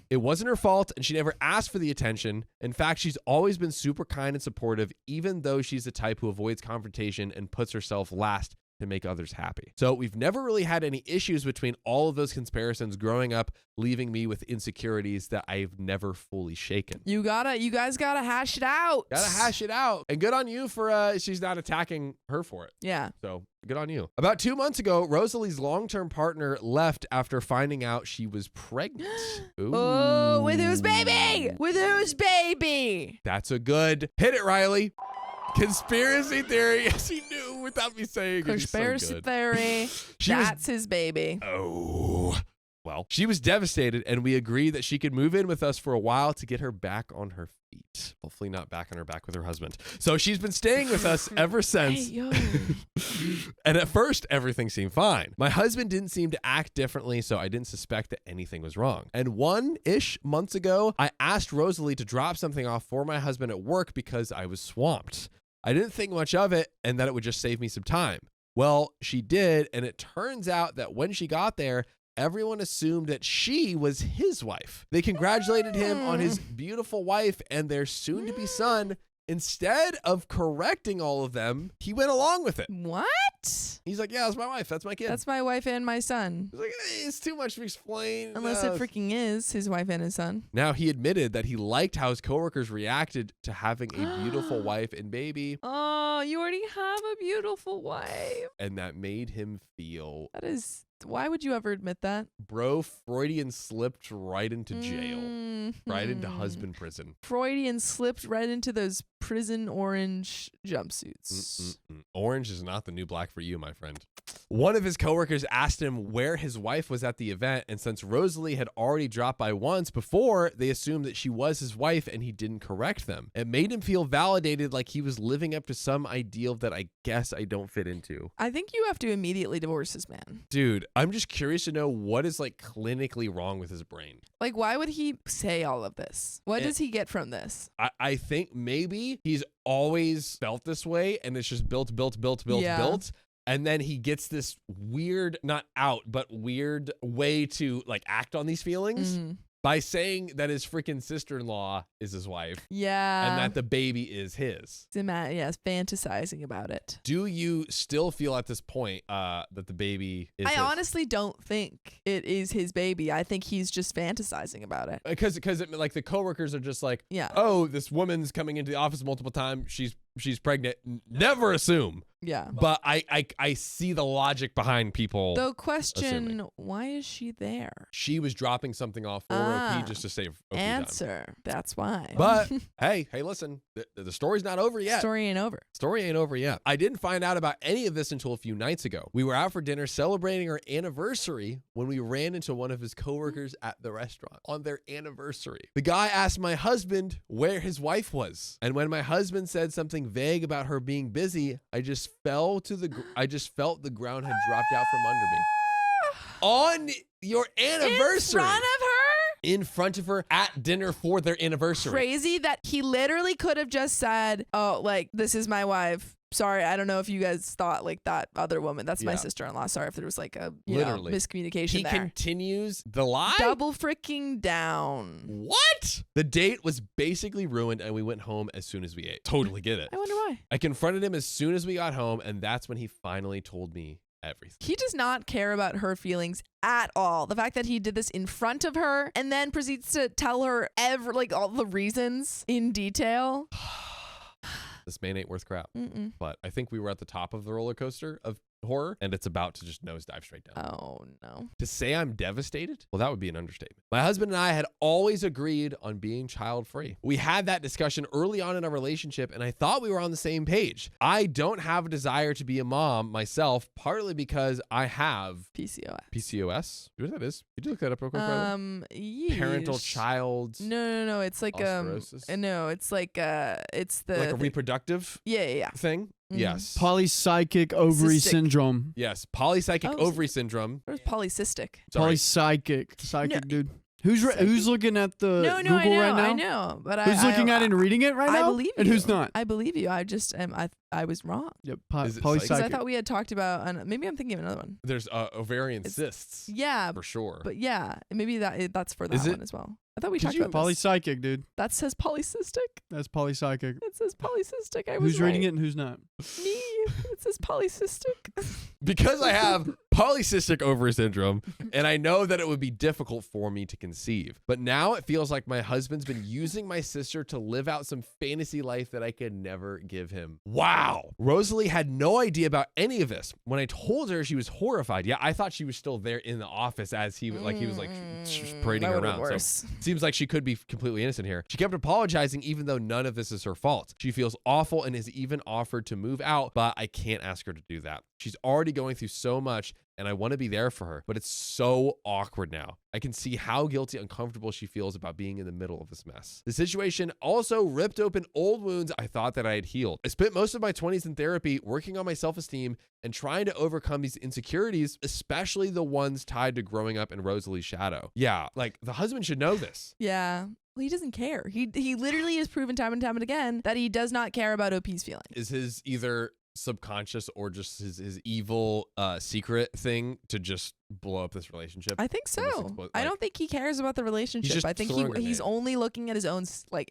It wasn't her fault and she never asked for the attention. In fact, she's always been super kind and supportive, even though she's the type who avoids confrontation and puts herself last to make others happy. So we've never really had any issues between all of those comparisons growing up, leaving me with insecurities that I've never fully shaken. You guys gotta hash it out. Gotta hash it out. And good on you for she's not attacking her for it. Yeah. So good on you. About 2 months ago, Rosalie's long-term partner left after finding out she was pregnant. Ooh. Oh, with whose baby? With whose baby? That's a good hit it, Riley. Conspiracy theory. Yes, he knew without me saying it. Conspiracy theory. That's his baby. Oh. Well, she was devastated, and we agreed that she could move in with us for a while to get her back on her feet. Hopefully not back on her back with her husband. So she's been staying with us ever since. Hey, yo. And at first, everything seemed fine. My husband didn't seem to act differently, so I didn't suspect that anything was wrong. And 1-ish months ago, I asked Rosalie to drop something off for my husband at work because I was swamped. I didn't think much of it and that it would just save me some time. Well, she did, and it turns out that when she got there, everyone assumed that she was his wife. They congratulated him on his beautiful wife and their soon-to-be son. Instead of correcting all of them, he went along with it. What? He's like, yeah, that's my wife. That's my kid. That's my wife and my son. He's like, hey, it's too much to explain. Unless it freaking is his wife and his son. Now, he admitted that he liked how his coworkers reacted to having a beautiful wife and baby. Oh, you already have a beautiful wife. And that made him feel... That is... Why would you ever admit that? Bro, Freudian slipped right into jail. Right into husband prison. Freudian slipped right into those prison orange jumpsuits. Orange is not the new black for you, my friend. One of his coworkers asked him where his wife was at the event, and since Rosalie had already dropped by once before, they assumed that she was his wife and he didn't correct them. It made him feel validated, like he was living up to some ideal that I guess I don't fit into. I think you have to immediately divorce this man. Dude, I'm just curious to know what is like clinically wrong with his brain. Like, why would he say all of this? What does he get from this? I think maybe he's always felt this way and it's just built. And then he gets this weird, not out, but weird way to like act on these feelings by saying that his freaking sister-in-law is his wife. Yeah. And that the baby is his. Yes, fantasizing about it. Do you still feel at this point that the baby is his? I honestly don't think it is his baby. I think he's just fantasizing about it. Because like the coworkers are just like, yeah, oh, this woman's coming into the office multiple times. She's pregnant. Never assume. Yeah. But I see the logic behind people. The question, assuming. why is she there? She was dropping something off for OP just to save OP answer. time. That's why. But hey, listen, the story's not over yet. Story ain't over. Story ain't over yet. I didn't find out about any of this until a few nights ago. We were out for dinner celebrating our anniversary when we ran into one of his coworkers at the restaurant on their anniversary. The guy asked my husband where his wife was. And when my husband said something vague about her being busy, I just felt the ground had dropped out from under me. On your anniversary. In front of her? In front of her at dinner for their anniversary. Crazy that he literally could have just said, oh, like, this is my wife. Sorry, I don't know if you guys thought like that other woman. That's my sister-in-law. Sorry if there was like a miscommunication he there. continues the lie? Double freaking down. What? The date was basically ruined and we went home as soon as we ate. Totally get it. I wonder why. I confronted him as soon as we got home and that's when he finally told me everything. He does not care about her feelings at all. The fact that he did this in front of her and then proceeds to tell her all the reasons in detail. This man ain't worth crap. But I think we were at the top of the roller coaster of horror and it's about to just nosedive straight down. Oh no. To say I'm devastated? Well, that would be an understatement. My husband and I had always agreed on being child-free. We had that discussion early on in our relationship and I thought we were on the same page. I don't have a desire to be a mom myself, partly because I have PCOS. PCOS? You know what that is? Could you look that up real quick? Yeesh. Parental child. No. It's like no, it's like it's the like a reproductive yeah. thing. Yes. Polycyclic ovary Cystic. syndrome. Yes. Polycyclic ovary syndrome. There's polycystic. Sorry. Psychic, dude. Who's looking at the Google right now? I know, but who's looking at it and reading it right now? I believe you. And who's not? I believe you. I just I was wrong. Yep. Is it Polycyclic. Because I thought we had talked about, maybe I'm thinking of another one. There's ovarian cysts. Yeah, For sure. but yeah, maybe that's for that one as well. I thought we talked about this. Polycyclic, dude. That says polycystic. That's polycyclic. It says polycystic. I was Who's reading it and who's not? Me. It says polycystic. Because I have polycystic ovary syndrome and I know that it would be difficult for me to conceive. But now it feels like my husband's been using my sister to live out some fantasy life that I could never give him. Wow. Rosalie had no idea about any of this. When I told her, she was horrified. Yeah, I thought she was still there in the office as he was parading her around. So seems like she could be completely innocent here. She kept apologizing even though none of this is her fault. She feels awful and has even offered to move out, but I can't ask her to do that. She's already going through so much and I want to be there for her, but it's so awkward now. I can see how guilty and uncomfortable she feels about being in the middle of this mess. The situation also ripped open old wounds I thought that I had healed. I spent most of my 20s in therapy working on my self-esteem and trying to overcome these insecurities, especially the ones tied to growing up in Rosalie's shadow. Yeah, like the husband should know this. Yeah. Well, he doesn't care. He literally has proven time and time and again that he does not care about OP's feelings. Is his either subconscious or just his evil secret thing to just blow up this relationship? I think so. I don't think he cares about the relationship. I think he's only looking at his own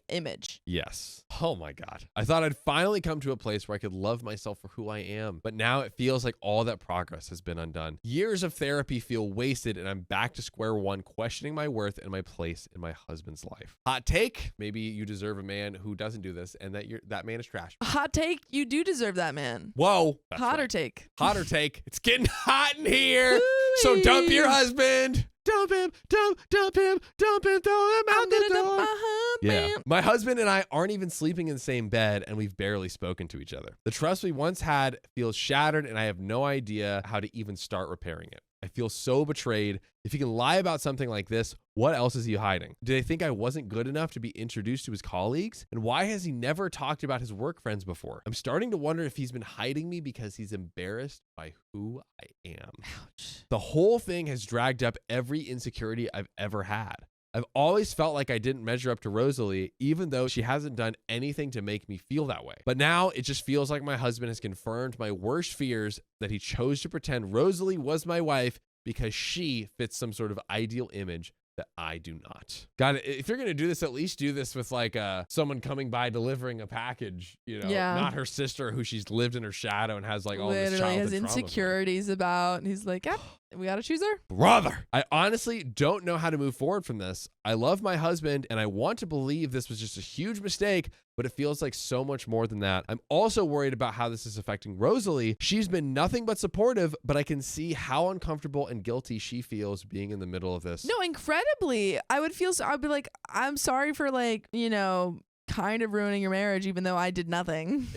image. Yes. Oh my God. I thought I'd finally come to a place where I could love myself for who I am, but now it feels like all that progress has been undone. Years of therapy feel wasted and I'm back to square one, questioning my worth and my place in my husband's life. Hot take, maybe you deserve a man who doesn't do this and that man is trash. Hot take, you do deserve that man. Whoa. Hotter take. Hotter take. It's getting hot in here. So dump your husband. Dump him, dump him, throw him out the door. My husband. Yeah. My husband and I aren't even sleeping in the same bed, and we've barely spoken to each other. The trust we once had feels shattered, and I have no idea how to even start repairing it. I feel so betrayed. If he can lie about something like this, what else is he hiding? Did he think I wasn't good enough to be introduced to his colleagues? And why has he never talked about his work friends before? I'm starting to wonder if he's been hiding me because he's embarrassed by who I am. Ouch. The whole thing has dragged up every insecurity I've ever had. I've always felt like I didn't measure up to Rosalie, even though she hasn't done anything to make me feel that way. But now it just feels like my husband has confirmed my worst fears, that he chose to pretend Rosalie was my wife because she fits some sort of ideal image that I do not. God, if you're going to do this, at least do this with like someone coming by delivering a package, you know, Yeah. not her sister who she's lived in her shadow and has like all this Literally childhood has trauma from. insecurities about. And he's like, yep, we got to choose her. Brother, I honestly don't know how to move forward from this. I love my husband and I want to believe this was just a huge mistake, but it feels like so much more than that. I'm also worried about how this is affecting Rosalie. She's been nothing but supportive, but I can see how uncomfortable and guilty she feels being in the middle of this. No, incredibly. I would feel so. I'd be like, I'm sorry for like, you know, kind of ruining your marriage, even though I did nothing.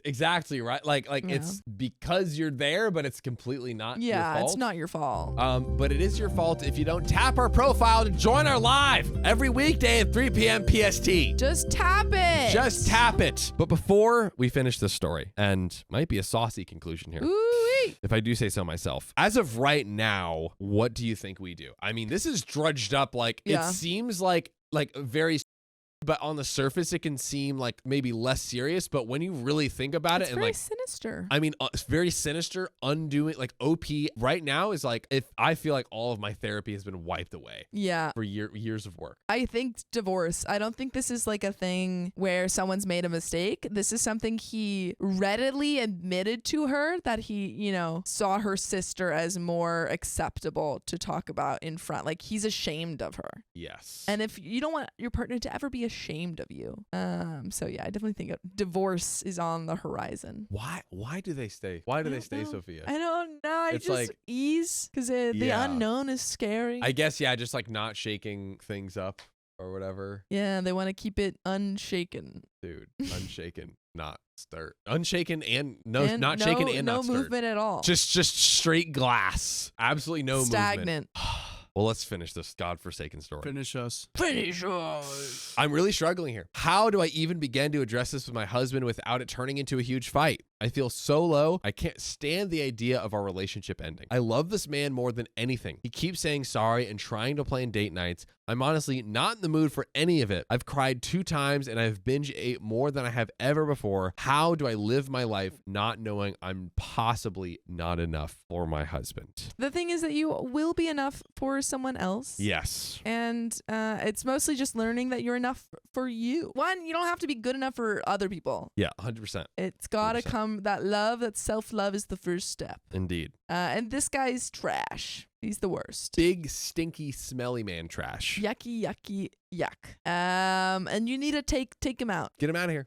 Exactly, right? Like Yeah. it's because you're there, but it's completely not your Yeah, fault. it's not your fault. But it is your fault if you don't tap our profile to join our live every weekday at 3 p.m. PST. Just tap it. Just tap it. But before we finish this story, and might be a saucy conclusion here, Ooh-wee. if I do say so myself, as of right now, what do you think we do? I mean, this is drudged up like Yeah. it seems like very, but on the surface it can seem like maybe less serious. But when you really think about It's it, and very like, sinister. I mean, it's very sinister, undoing, like OP right now is like, if I feel like all of my therapy has been wiped away Yeah. for years of work. I think divorce. I don't think this is like a thing where someone's made a mistake. This is something he readily admitted to her, that he, you know, saw her sister as more acceptable to talk about in front. Like he's ashamed of her. Yes. And if you don't want your partner to ever be ashamed of you. So yeah, I definitely think divorce is on the horizon. Why do they stay? Why do I they don't stay, know. Sophia? I don't know. I It's just like- ease because the Yeah. unknown is scary. I guess, yeah, just like not shaking things up or whatever. Yeah, they want to keep it unshaken. Dude, unshaken, not stirred. Unshaken and And not shaken and no not stirred. movement at all. Just straight glass. Absolutely no movement. stagnant. Well, let's finish this godforsaken story. Finish us. Finish us. I'm really struggling here. How do I even begin to address this with my husband without it turning into a huge fight? I feel so low. I can't stand the idea of our relationship ending. I love this man more than anything. He keeps saying sorry and trying to plan date nights. I'm honestly not in the mood for any of it. I've cried 2 times and I've binge ate more than I have ever before. How do I live my life not knowing I'm possibly not enough for my husband? The thing is that you will be enough for someone else. Yes. And it's mostly just learning that you're enough for you. One, you don't have to be good enough for other people. Yeah, 100%. It's got to 100%. come, that self-love is the first step. Indeed. And this guy's trash. He's the worst. Big, stinky, smelly man trash. Yucky, yucky, yuck. And you need to take him out. Get him out of here.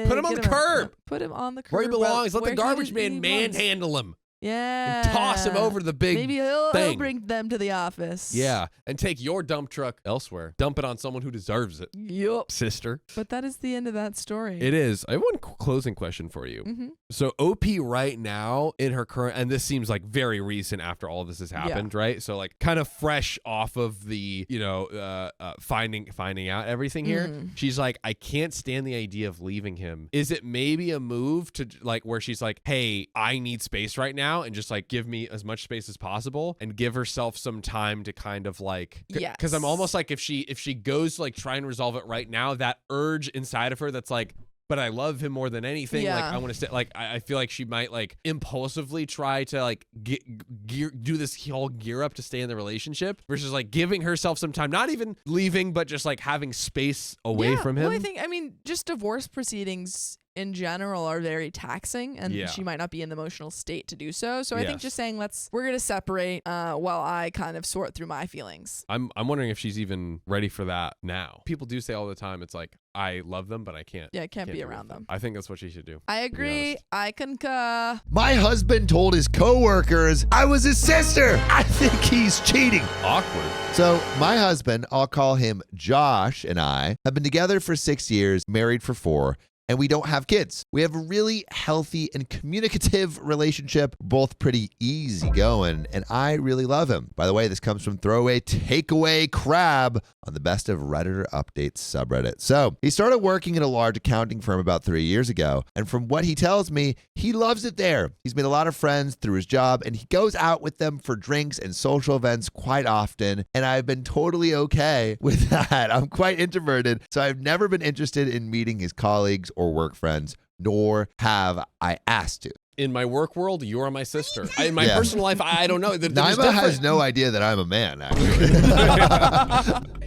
Put him on the curb. Put him on the curb. Where he belongs. Let where the garbage he man belongs. manhandle him Yeah. and toss him over to the big Maybe he'll thing. bring them to the office. Yeah, and take your dump truck elsewhere. Dump it on someone who deserves it, Yup. sister. But that is the end of that story. It is. I have one closing question for you. Mm-hmm. So OP right now in her current, and this seems like very recent after all this has happened, right? So like kind of fresh off of the, you know, finding out everything here. Mhm. She's like, I can't stand the idea of leaving him. Is it maybe a move to like where she's like, hey, I need space right now, and just like give me as much space as possible and give herself some time to kind of like, Yes. because I'm almost like if she goes to like try and resolve it right now, that urge inside of her that's like, but I love him more than anything. Yeah. Like I want to stay. Like I feel like she might like impulsively try to like do this whole gear up to stay in the relationship versus like giving herself some time, not even leaving, but just like having space away from him. Well, I mean, just divorce proceedings in general are very taxing, and Yeah. she might not be in the emotional state to do so. So I think Yes. just saying we're gonna separate while I kind of sort through my feelings. I'm wondering if she's even ready for that now. People do say all the time, it's like, I love them, but I can't. Yeah, I can't be do around with them. I think that's what she should do. I be agree. honest. I concur. My husband told his coworkers I was his sister. I think he's cheating. Awkward. So my husband, I'll call him Josh, and I have been together for 6 years, married for 4, and we don't have kids. We have a really healthy and communicative relationship, both pretty easygoing, and I really love him. By the way, this comes from Throwaway Takeaway Crab on the Best of Redditor Updates subreddit. So he started working at a large accounting firm about 3 years ago, and from what he tells me, he loves it there. He's made a lot of friends through his job, and he goes out with them for drinks and social events quite often, and I've been totally okay with that. I'm quite introverted, so I've never been interested in meeting his colleagues or work friends, nor have I asked to. In my work world, you are my sister. In my Yeah. personal life, I don't know. There's Naima has different- no idea that I'm a man, actually.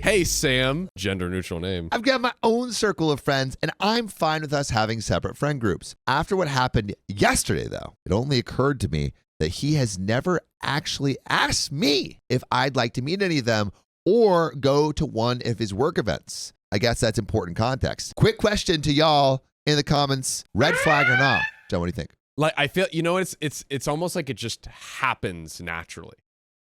Hey, Sam. Gender neutral name. I've got my own circle of friends, and I'm fine with us having separate friend groups. After what happened yesterday, though, it only occurred to me that he has never actually asked me if I'd like to meet any of them or go to one of his work events. I guess that's important context. Quick question to y'all in the comments: red flag or not? John, what do you think? Like, I feel, it's almost like it just happens naturally.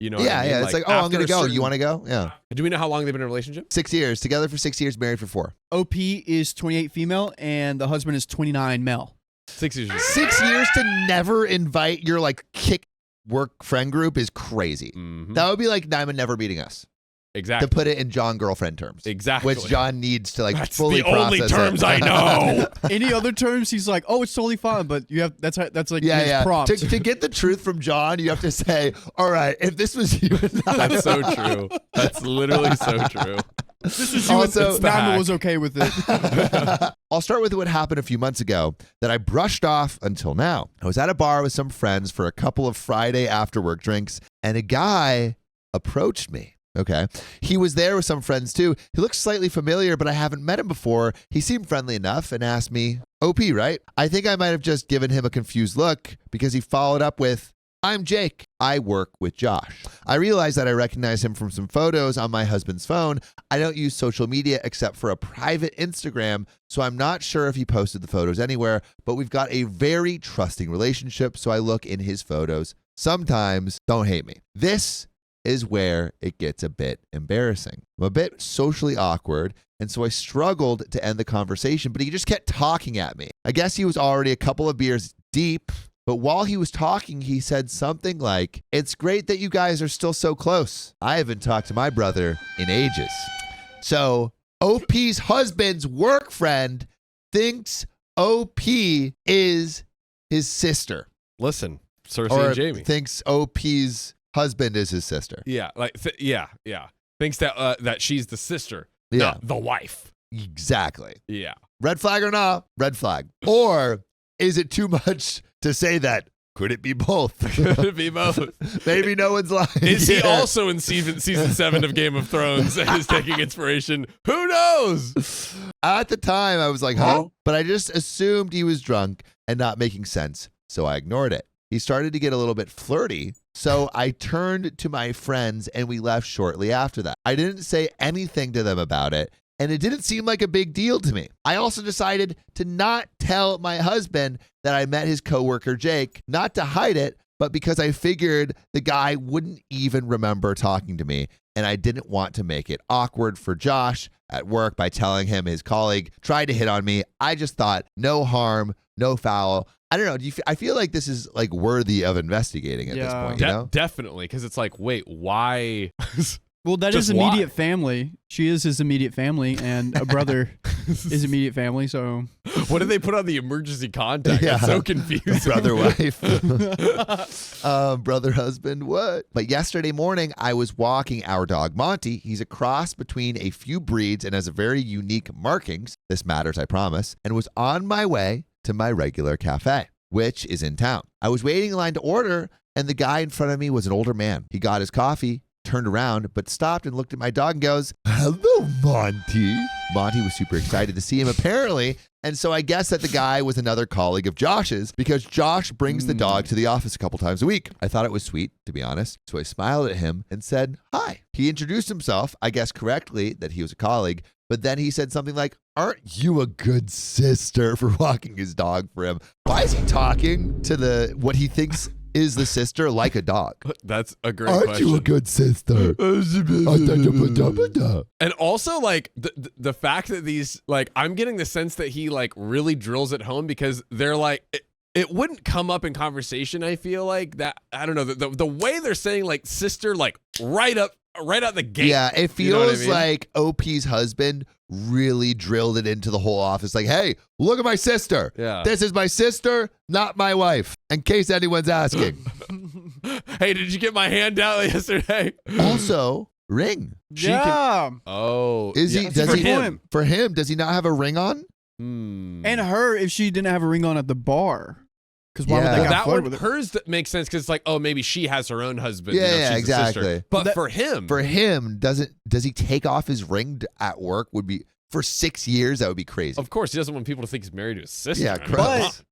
You know what I mean? It's like, oh, I'm after going to a go. certain- You want to go? Yeah. Do we know how long they've been in a relationship? 6 years. Together for 6 years, married for 4. OP is 28 female and the husband is 29 male. 6 years. 6 years to never invite your kick work friend group is crazy. Mhm. That would be like Naima never meeting us. Exactly. To put it in John girlfriend terms. Exactly. Which John needs to That's fully the only process terms it. I know. Any other terms, he's like, oh, it's totally fine, but you have that's like Yeah, his yeah. prompt. To get the truth from John, you have to say, all right, if this was you and I. That's so true. That's literally so true. This is you Also- and the Naima hack. was okay with it. I'll start with what happened a few months ago that I brushed off until now. I was at a bar with some friends for a couple of Friday after work drinks, and a guy approached me. Okay. He was there with some friends too. He looked slightly familiar, but I haven't met him before. He seemed friendly enough and asked me, OP, right? I think I might have just given him a confused look because he followed up with, I'm Jake. I work with Josh. I realized that I recognize him from some photos on my husband's phone. I don't use social media except for a private Instagram, so I'm not sure if he posted the photos anywhere, but we've got a very trusting relationship, so I look in his photos sometimes. Don't hate me. This is where it gets a bit embarrassing. I'm a bit socially awkward, and so I struggled to end the conversation, but he just kept talking at me. I guess he was already a couple of beers deep, but while he was talking, he said something like, it's great that you guys are still so close. I haven't talked to my brother in ages. So OP's husband's work friend thinks OP is his sister. Listen, Cersei Or and Jamie. thinks OP's husband is his sister. Yeah, yeah. Thinks that that she's the sister, Yeah. not the wife. Exactly. Yeah. Red flag or not? Red flag. Or is it too much to say that? Could it be both? Could it be both? Maybe no one's lying. Is he here. also in season 7 of Game of Thrones and is taking inspiration? Who knows? At the time, I was like, huh? But I just assumed he was drunk and not making sense, so I ignored it. He started to get a little bit flirty, so I turned to my friends and we left shortly after that. I didn't say anything to them about it, and it didn't seem like a big deal to me. I also decided to not tell my husband that I met his coworker Jake, not to hide it, but because I figured the guy wouldn't even remember talking to me, and I didn't want to make it awkward for Josh at work by telling him his colleague tried to hit on me. I just thought, no harm, no foul. I don't know. I feel like this is like worthy of investigating at this Yeah. point, you know? Definitely, because it's like, wait, why? Well, that Just is why? immediate family. She is his immediate family, and a brother is immediate family. So What did they put on the emergency contact? Yeah. It's so confusing. Brother, wife, brother, husband, what? But yesterday morning, I was walking our dog, Monty. He's a cross between a few breeds and has a very unique markings. This matters, I promise. And was on my way to my regular cafe, which is in town. I was waiting in line to order, and the guy in front of me was an older man. He got his coffee, turned around, but stopped and looked at my dog and goes, "Hello, Monty." Monty was super excited to see him, apparently. And so I guess that the guy was another colleague of Josh's because Josh brings the dog to the office a couple times a week. I thought it was sweet, to be honest. So I smiled at him and said, "Hi." He introduced himself, I guess correctly, that he was a colleague. But then he said something like, "Aren't you a good sister?" for walking his dog for him. Why is he talking to what he thinks is the sister like a dog? That's a great Aren't question. you a good sister? And also, like, the fact that these, like, I'm getting the sense that he, like, really drills it home because they're like, it wouldn't come up in conversation, I feel like. That, I don't know, the way they're saying, like, sister, like, right out the gate. Yeah, it feels You know what I mean? like OP's husband really drilled it into the whole office. Like, hey, look at my sister. Yeah. This is my sister, not my wife, in case anyone's asking. Hey, did you get my handout yesterday? Also, ring. Yeah. Oh. Is yeah. he? Does for he? him. For him, does he not have a ring on? And her, if she didn't have a ring on at the bar. Because why would Yeah. they Well, got that flirted one, with it? hers makes sense because it's like, oh, maybe she has her own husband. Yeah, you know, yeah, she's the sister. exactly. But That- for him, Does he take off his ring at work? Would be for 6 years. That would be crazy. of course, he doesn't want people to think he's married to his sister. Yeah, I mean, gross. come on. But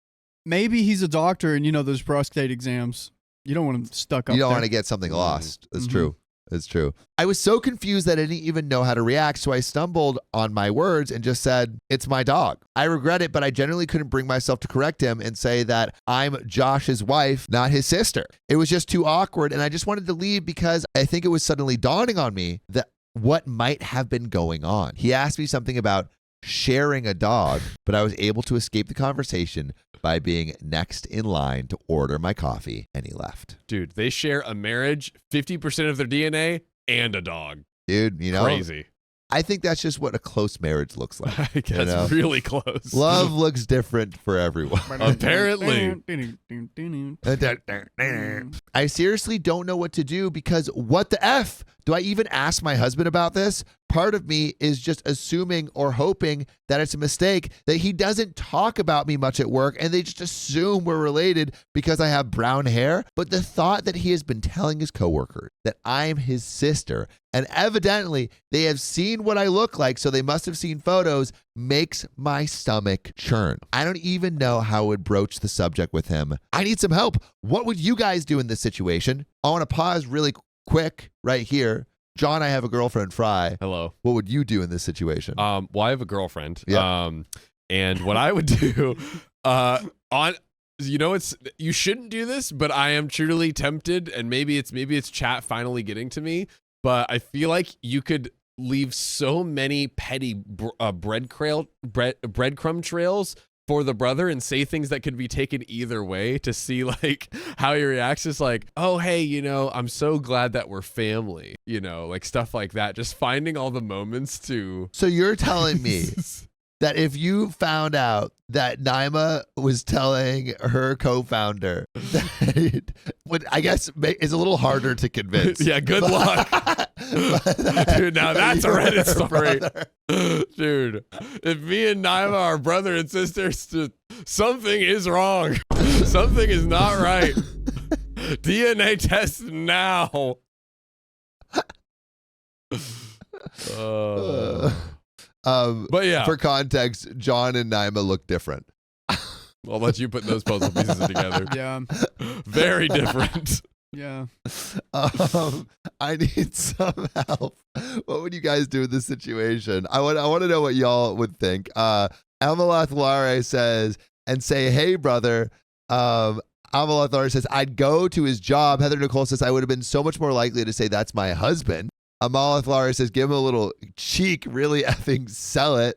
maybe he's a doctor and those prostate exams. You don't want him stuck up You don't there. want to get something lost. That's Mhm. true. It's true. I was so confused that I didn't even know how to react, so I stumbled on my words and just said, "It's my dog." I regret it, but I generally couldn't bring myself to correct him and say that I'm Josh's wife, not his sister. It was just too awkward, and I just wanted to leave because I think it was suddenly dawning on me that what might have been going on. He asked me something about sharing a dog, but I was able to escape the conversation by being next in line to order my coffee, and he left. Dude, they share a marriage, 50% of their DNA, and a dog. Dude, Crazy. I think that's just what a close marriage looks like. I guess know? really close. Love looks different for everyone. Apparently. I seriously don't know what to do because what the F? Do I even ask my husband about this? Part of me is just assuming or hoping that it's a mistake, that he doesn't talk about me much at work and they just assume we're related because I have brown hair. But the thought that he has been telling his coworkers that I'm his sister, and evidently they have seen what I look like, so they must have seen photos, makes my stomach churn. I don't even know how I would broach the subject with him. I need some help. What would you guys do in this situation? I want to pause really quick right here. John, I have a girlfriend, Fry. Hello. What would you do in this situation? Well, I have a girlfriend. Yeah. And what I would do, you shouldn't do this, but I am truly tempted, and maybe it's chat finally getting to me, but I feel like you could leave so many petty breadcrumb trails for the brother and say things that could be taken either way to see like how he reacts. Is like, oh, hey, I'm so glad that we're family, like stuff like that. Just finding all the moments to. So you're telling me that if you found out that Naima was telling her co-founder that what I guess is a little harder to convince. Yeah, good luck. Dude, now that's a Reddit story. Dude, if me and Naima are brother and sisters, something is wrong. Something is not right. DNA test now. But yeah, For context, John and Naima look different. I'll let you put those puzzle pieces together. Yeah. Very different. Yeah. I need some help. What would you guys do in this situation? I want to know what y'all would think. Amalath Lare says, and say, "Hey, brother." Amalath Lare says, "I'd go to his job." Heather Nicole says, "I would have been so much more likely to say that's my husband." Amalath Lare says, "Give him a little cheek, really effing sell it."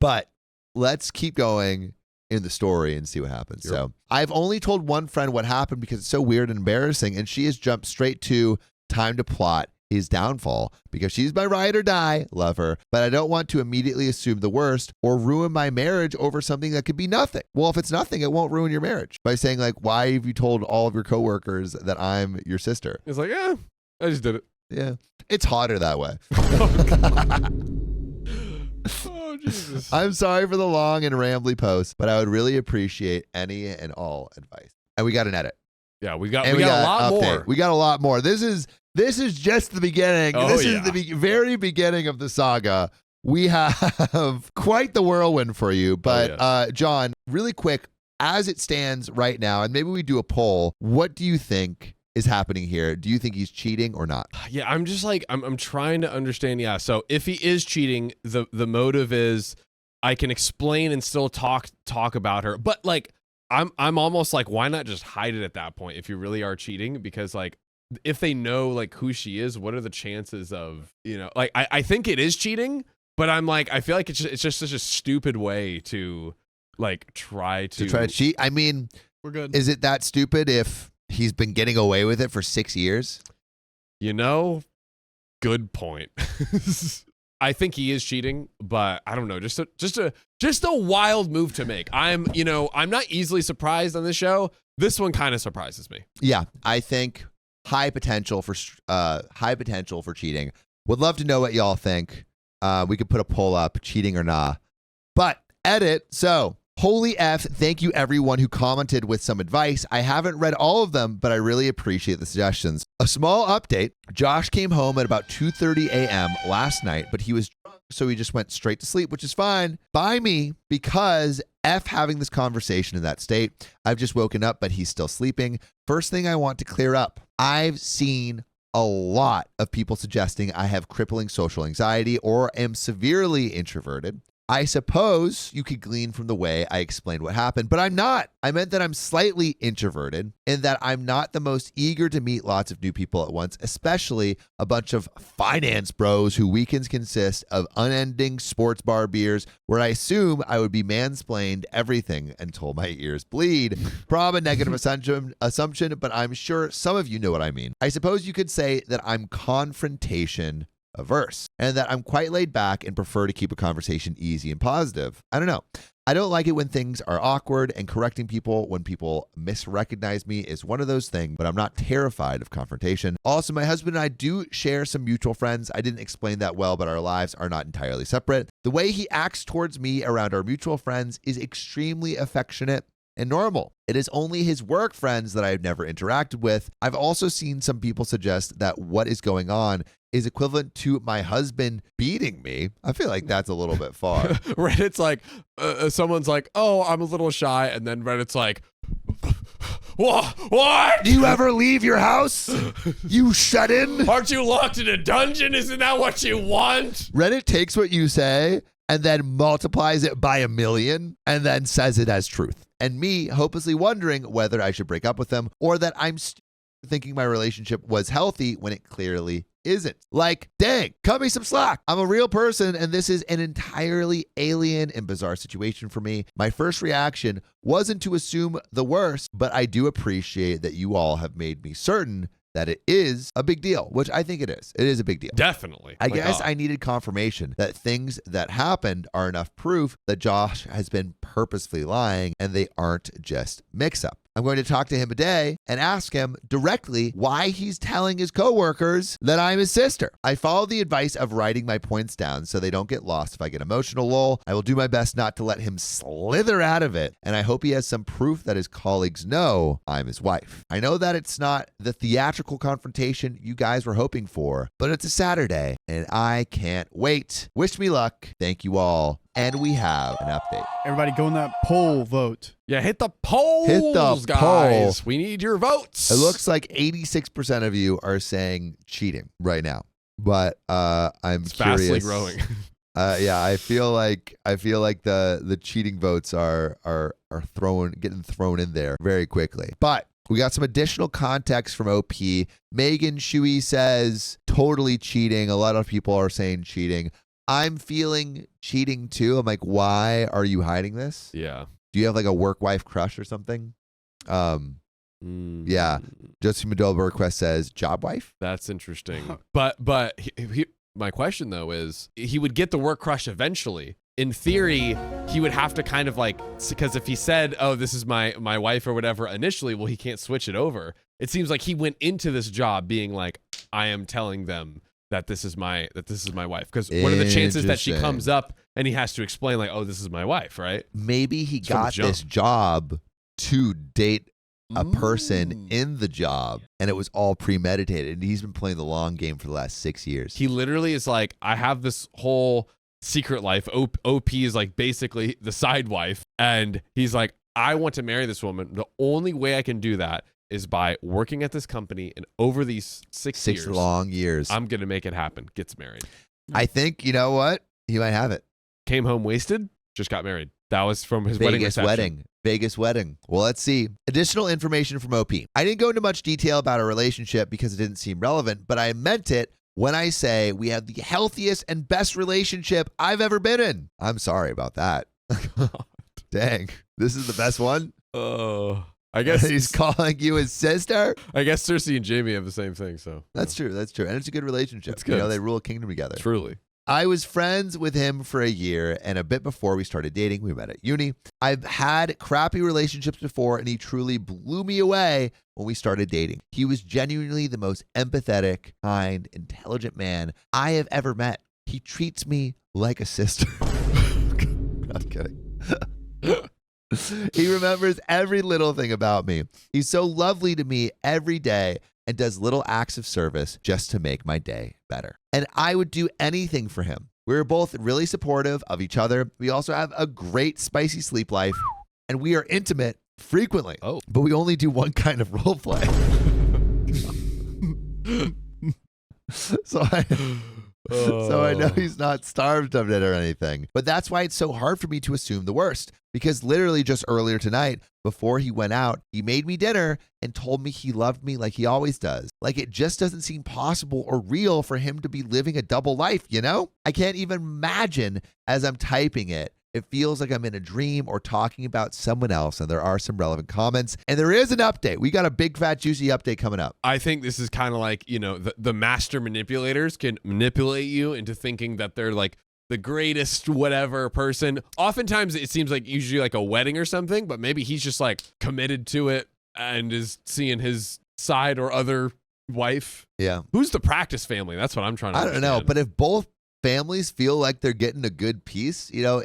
But let's keep going in the story and see what happens. Yep. So I've only told one friend what happened because it's so weird and embarrassing, and she has jumped straight to time to plot his downfall because she's my ride or die, love her, but I don't want to immediately assume the worst or ruin my marriage over something that could be nothing. Well, if it's nothing, it won't ruin your marriage by saying like, "Why have you told all of your coworkers that I'm your sister?" It's like, yeah, I just did it. Yeah, it's hotter that way. Oh, Jesus. I'm sorry for the long and rambly post, but I would really appreciate any and all advice. And we got an edit. Yeah, we got And a lot update. more. We got a lot more. This is this is just the beginning. Oh, This yeah. is the very beginning of the saga. We have quite the whirlwind for you. But John, really quick, as it stands right now, and maybe we do a poll, what do you think is happening here? Do you think he's cheating or not? Yeah, I'm just like I'm trying to understand. Yeah, so if he is cheating, the motive is I can explain and still talk about her, but like I'm almost like, why not just hide it at that point if you really are cheating? Because like if they know like who she is, what are the chances of, you know, like I think it is cheating, but I'm like I feel like it's just such a stupid way to like try to cheat. I mean, We're good. is it that stupid if he's been getting away with it for 6 years? You know, good point. I think he is cheating, but I don't know. Just a wild move to make. I'm not easily surprised on this show. This one kind of surprises me. Yeah, I think high potential for cheating. Would love to know what y'all think. We could put a poll up, cheating or not. But edit. So, holy F, thank you everyone who commented with some advice. I haven't read all of them, but I really appreciate the suggestions. A small update. Josh came home at about 2:30 a.m. last night, but he was drunk, so he just went straight to sleep, which is fine by me because F having this conversation in that state. I've just woken up, but he's still sleeping. First thing I want to clear up. I've seen a lot of people suggesting I have crippling social anxiety or am severely introverted. I suppose you could glean from the way I explained what happened, but I'm not. I meant that I'm slightly introverted and that I'm not the most eager to meet lots of new people at once, especially a bunch of finance bros who weekends consist of unending sports bar beers where I assume I would be mansplained everything until my ears bleed. Probably a negative assumption, but I'm sure some of you know what I mean. I suppose you could say that I'm confrontation averse and that I'm quite laid back and prefer to keep a conversation easy and positive. I don't know. I don't like it when things are awkward, and correcting people when people misrecognize me is one of those things, but I'm not terrified of confrontation. Also, my husband and I do share some mutual friends. I didn't explain that well, but our lives are not entirely separate. The way he acts towards me around our mutual friends is extremely affectionate and normal. It is only his work friends that I've never interacted with. I've also seen some people suggest that what is going on is equivalent to my husband beating me. I feel like that's a little bit far. Reddit's like, someone's like, oh, I'm a little shy. And then Reddit's like, what? Do you ever leave your house? You shut in? Aren't you locked in a dungeon? Isn't that what you want? Reddit takes what you say and then multiplies it by 1,000,000 and then says it as truth. And me hopelessly wondering whether I should break up with them or that I'm thinking my relationship was healthy when it clearly isn't. Like, dang, cut me some slack. I'm a real person, and this is an entirely alien and bizarre situation for me. My first reaction wasn't to assume the worst, but I do appreciate that you all have made me certain that it is a big deal, which I think it is. It is a big deal. Definitely. I guess I needed confirmation that things that happened are enough proof that Josh has been purposefully lying and they aren't just mix-up. I'm going to talk to him today and ask him directly why he's telling his coworkers that I'm his sister. I follow the advice of writing my points down so they don't get lost if I get emotional. Lol. I will do my best not to let him slither out of it, and I hope he has some proof that his colleagues know I'm his wife. I know that it's not the theatrical confrontation you guys were hoping for, but it's a Saturday, and I can't wait. Wish me luck. Thank you all. And we have an update. Everybody go in that poll vote. Yeah, hit the polls, Hit the guys. poll. We need your votes. It looks like 86% of you are saying cheating right now, but I'm it's curious. fastly growing. Yeah, I feel like the cheating votes are getting thrown in there very quickly. But we got some additional context from OP. Megan Shui says totally cheating. A lot of people are saying cheating. I'm feeling cheating too. I'm like, why are you hiding this? Yeah. Do you have like a work wife crush or something? Yeah. Josie Medolberg says job wife. That's interesting. But my question though is, he would get the work crush eventually. In theory, he would have to kind of like, because if he said, oh, this is my wife or whatever initially, well, he can't switch it over. It seems like he went into this job being like, I am telling them that this is my wife. Because what are the chances that she comes up and he has to explain like, oh, this is my wife, right? Maybe he From the got this job to date a person in the job, and it was all premeditated. And he's been playing the long game for the last 6 years. He literally is like, I have this whole secret life. OP is like basically the side wife. And he's like, I want to marry this woman. The only way I can do that is by working at this company. And over these six years, long years, I'm going to make it happen. Gets married. I think, you know what? He might have it. Came home wasted, just got married. That was from his wedding reception. Vegas wedding. Well, let's see. Additional information from OP. I didn't go into much detail about our relationship because it didn't seem relevant, but I meant it when I say we have the healthiest and best relationship I've ever been in. I'm sorry about that. Dang. This is the best one? Oh, I guess he's calling you his sister? I guess Cersei and Jamie have the same thing, so. That's true. That's true. And it's a good relationship. It's good. You know, they rule a kingdom together. Truly. I was friends with him for a year, and a bit before we started dating, we met at uni. I've had crappy relationships before, and he truly blew me away when we started dating. He was genuinely the most empathetic, kind, intelligent man I have ever met. He treats me like a sister. I'm kidding. He remembers every little thing about me. He's so lovely to me every day and does little acts of service just to make my day better. And I would do anything for him. We're both really supportive of each other. We also have a great spicy sleep life, and we are intimate frequently. Oh. But we only do one kind of role play. So I know he's not starved of it or anything. But that's why it's so hard for me to assume the worst. Because literally just earlier tonight, before he went out, he made me dinner and told me he loved me like he always does. Like it just doesn't seem possible or real for him to be living a double life, you know? I can't even imagine as I'm typing it. It feels like I'm in a dream or talking about someone else, and there are some relevant comments. And there is an update. We got a big, fat, juicy update coming up. I think this is kind of like, you know, the master manipulators can manipulate you into thinking that they're like the greatest whatever person. Oftentimes it seems like usually like a wedding or something, but maybe he's just like committed to it and is seeing his side or other wife. Yeah. Who's the practice family? That's what I'm trying to understand. I don't know, but if both families feel like they're getting a good piece, you know,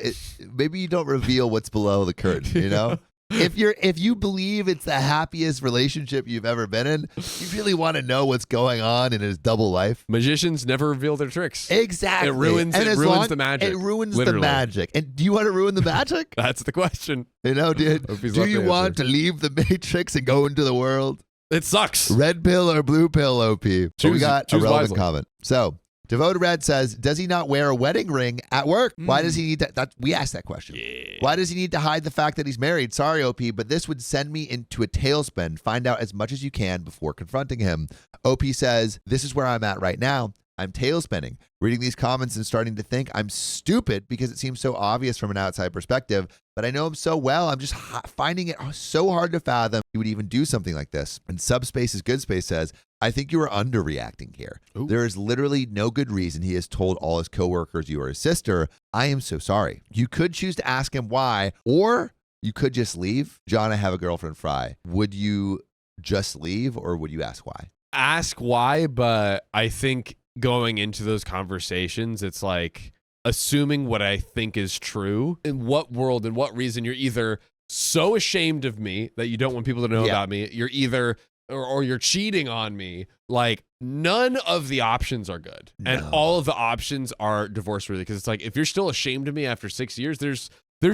maybe you don't reveal what's below the curtain, you know? If you believe it's the happiest relationship you've ever been in, you really want to know what's going on in his double life. Magicians never reveal their tricks. Exactly. It ruins the magic. It ruins literally. the magic. And do you want to ruin the magic? That's the question. You know, dude, do you want to leave the matrix and go into the world? It sucks. Red pill or blue pill, OP? So we got a relevant wisely. comment. So Devoted Red says, does he not wear a wedding ring at work? Why does he need that? We asked that question. Yeah. Why does he need to hide the fact that he's married? Sorry, OP, but this would send me into a tailspin. Find out as much as you can before confronting him. OP says, this is where I'm at right now. I'm tailspinning, reading these comments and starting to think I'm stupid because it seems so obvious from an outside perspective, but I know him so well. I'm just finding it so hard to fathom he would even do something like this. And Subspace's Good Space says, I think you are underreacting here. Ooh. There is literally no good reason he has told all his coworkers you are his sister. I am so sorry. You could choose to ask him why, or you could just leave. John, I have a girlfriend, Fry. Would you just leave, or would you ask why? Ask why, but I think going into those conversations, it's like assuming what I think is true. In what world and what reason you're either so ashamed of me that you don't want people to know about me, you're either or you're cheating on me. Like none of the options are good. No. And all of the options are divorce worthy, because it's like if you're still ashamed of me after 6 years, there's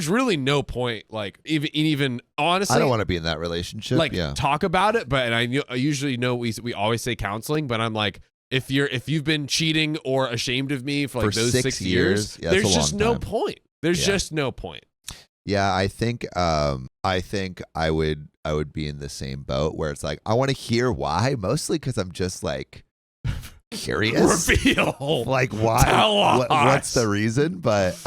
really no point. Like even honestly, I don't want to be in that relationship. Like talk about it, but and I usually know we always say counseling, but I'm like, if you've been cheating or ashamed of me for like those 6 years, there's just no point. There's just no point. Yeah, I think I would be in the same boat where it's like I want to hear why, mostly because I'm just like curious. Reveal. Like why? Tell us. What's the reason? But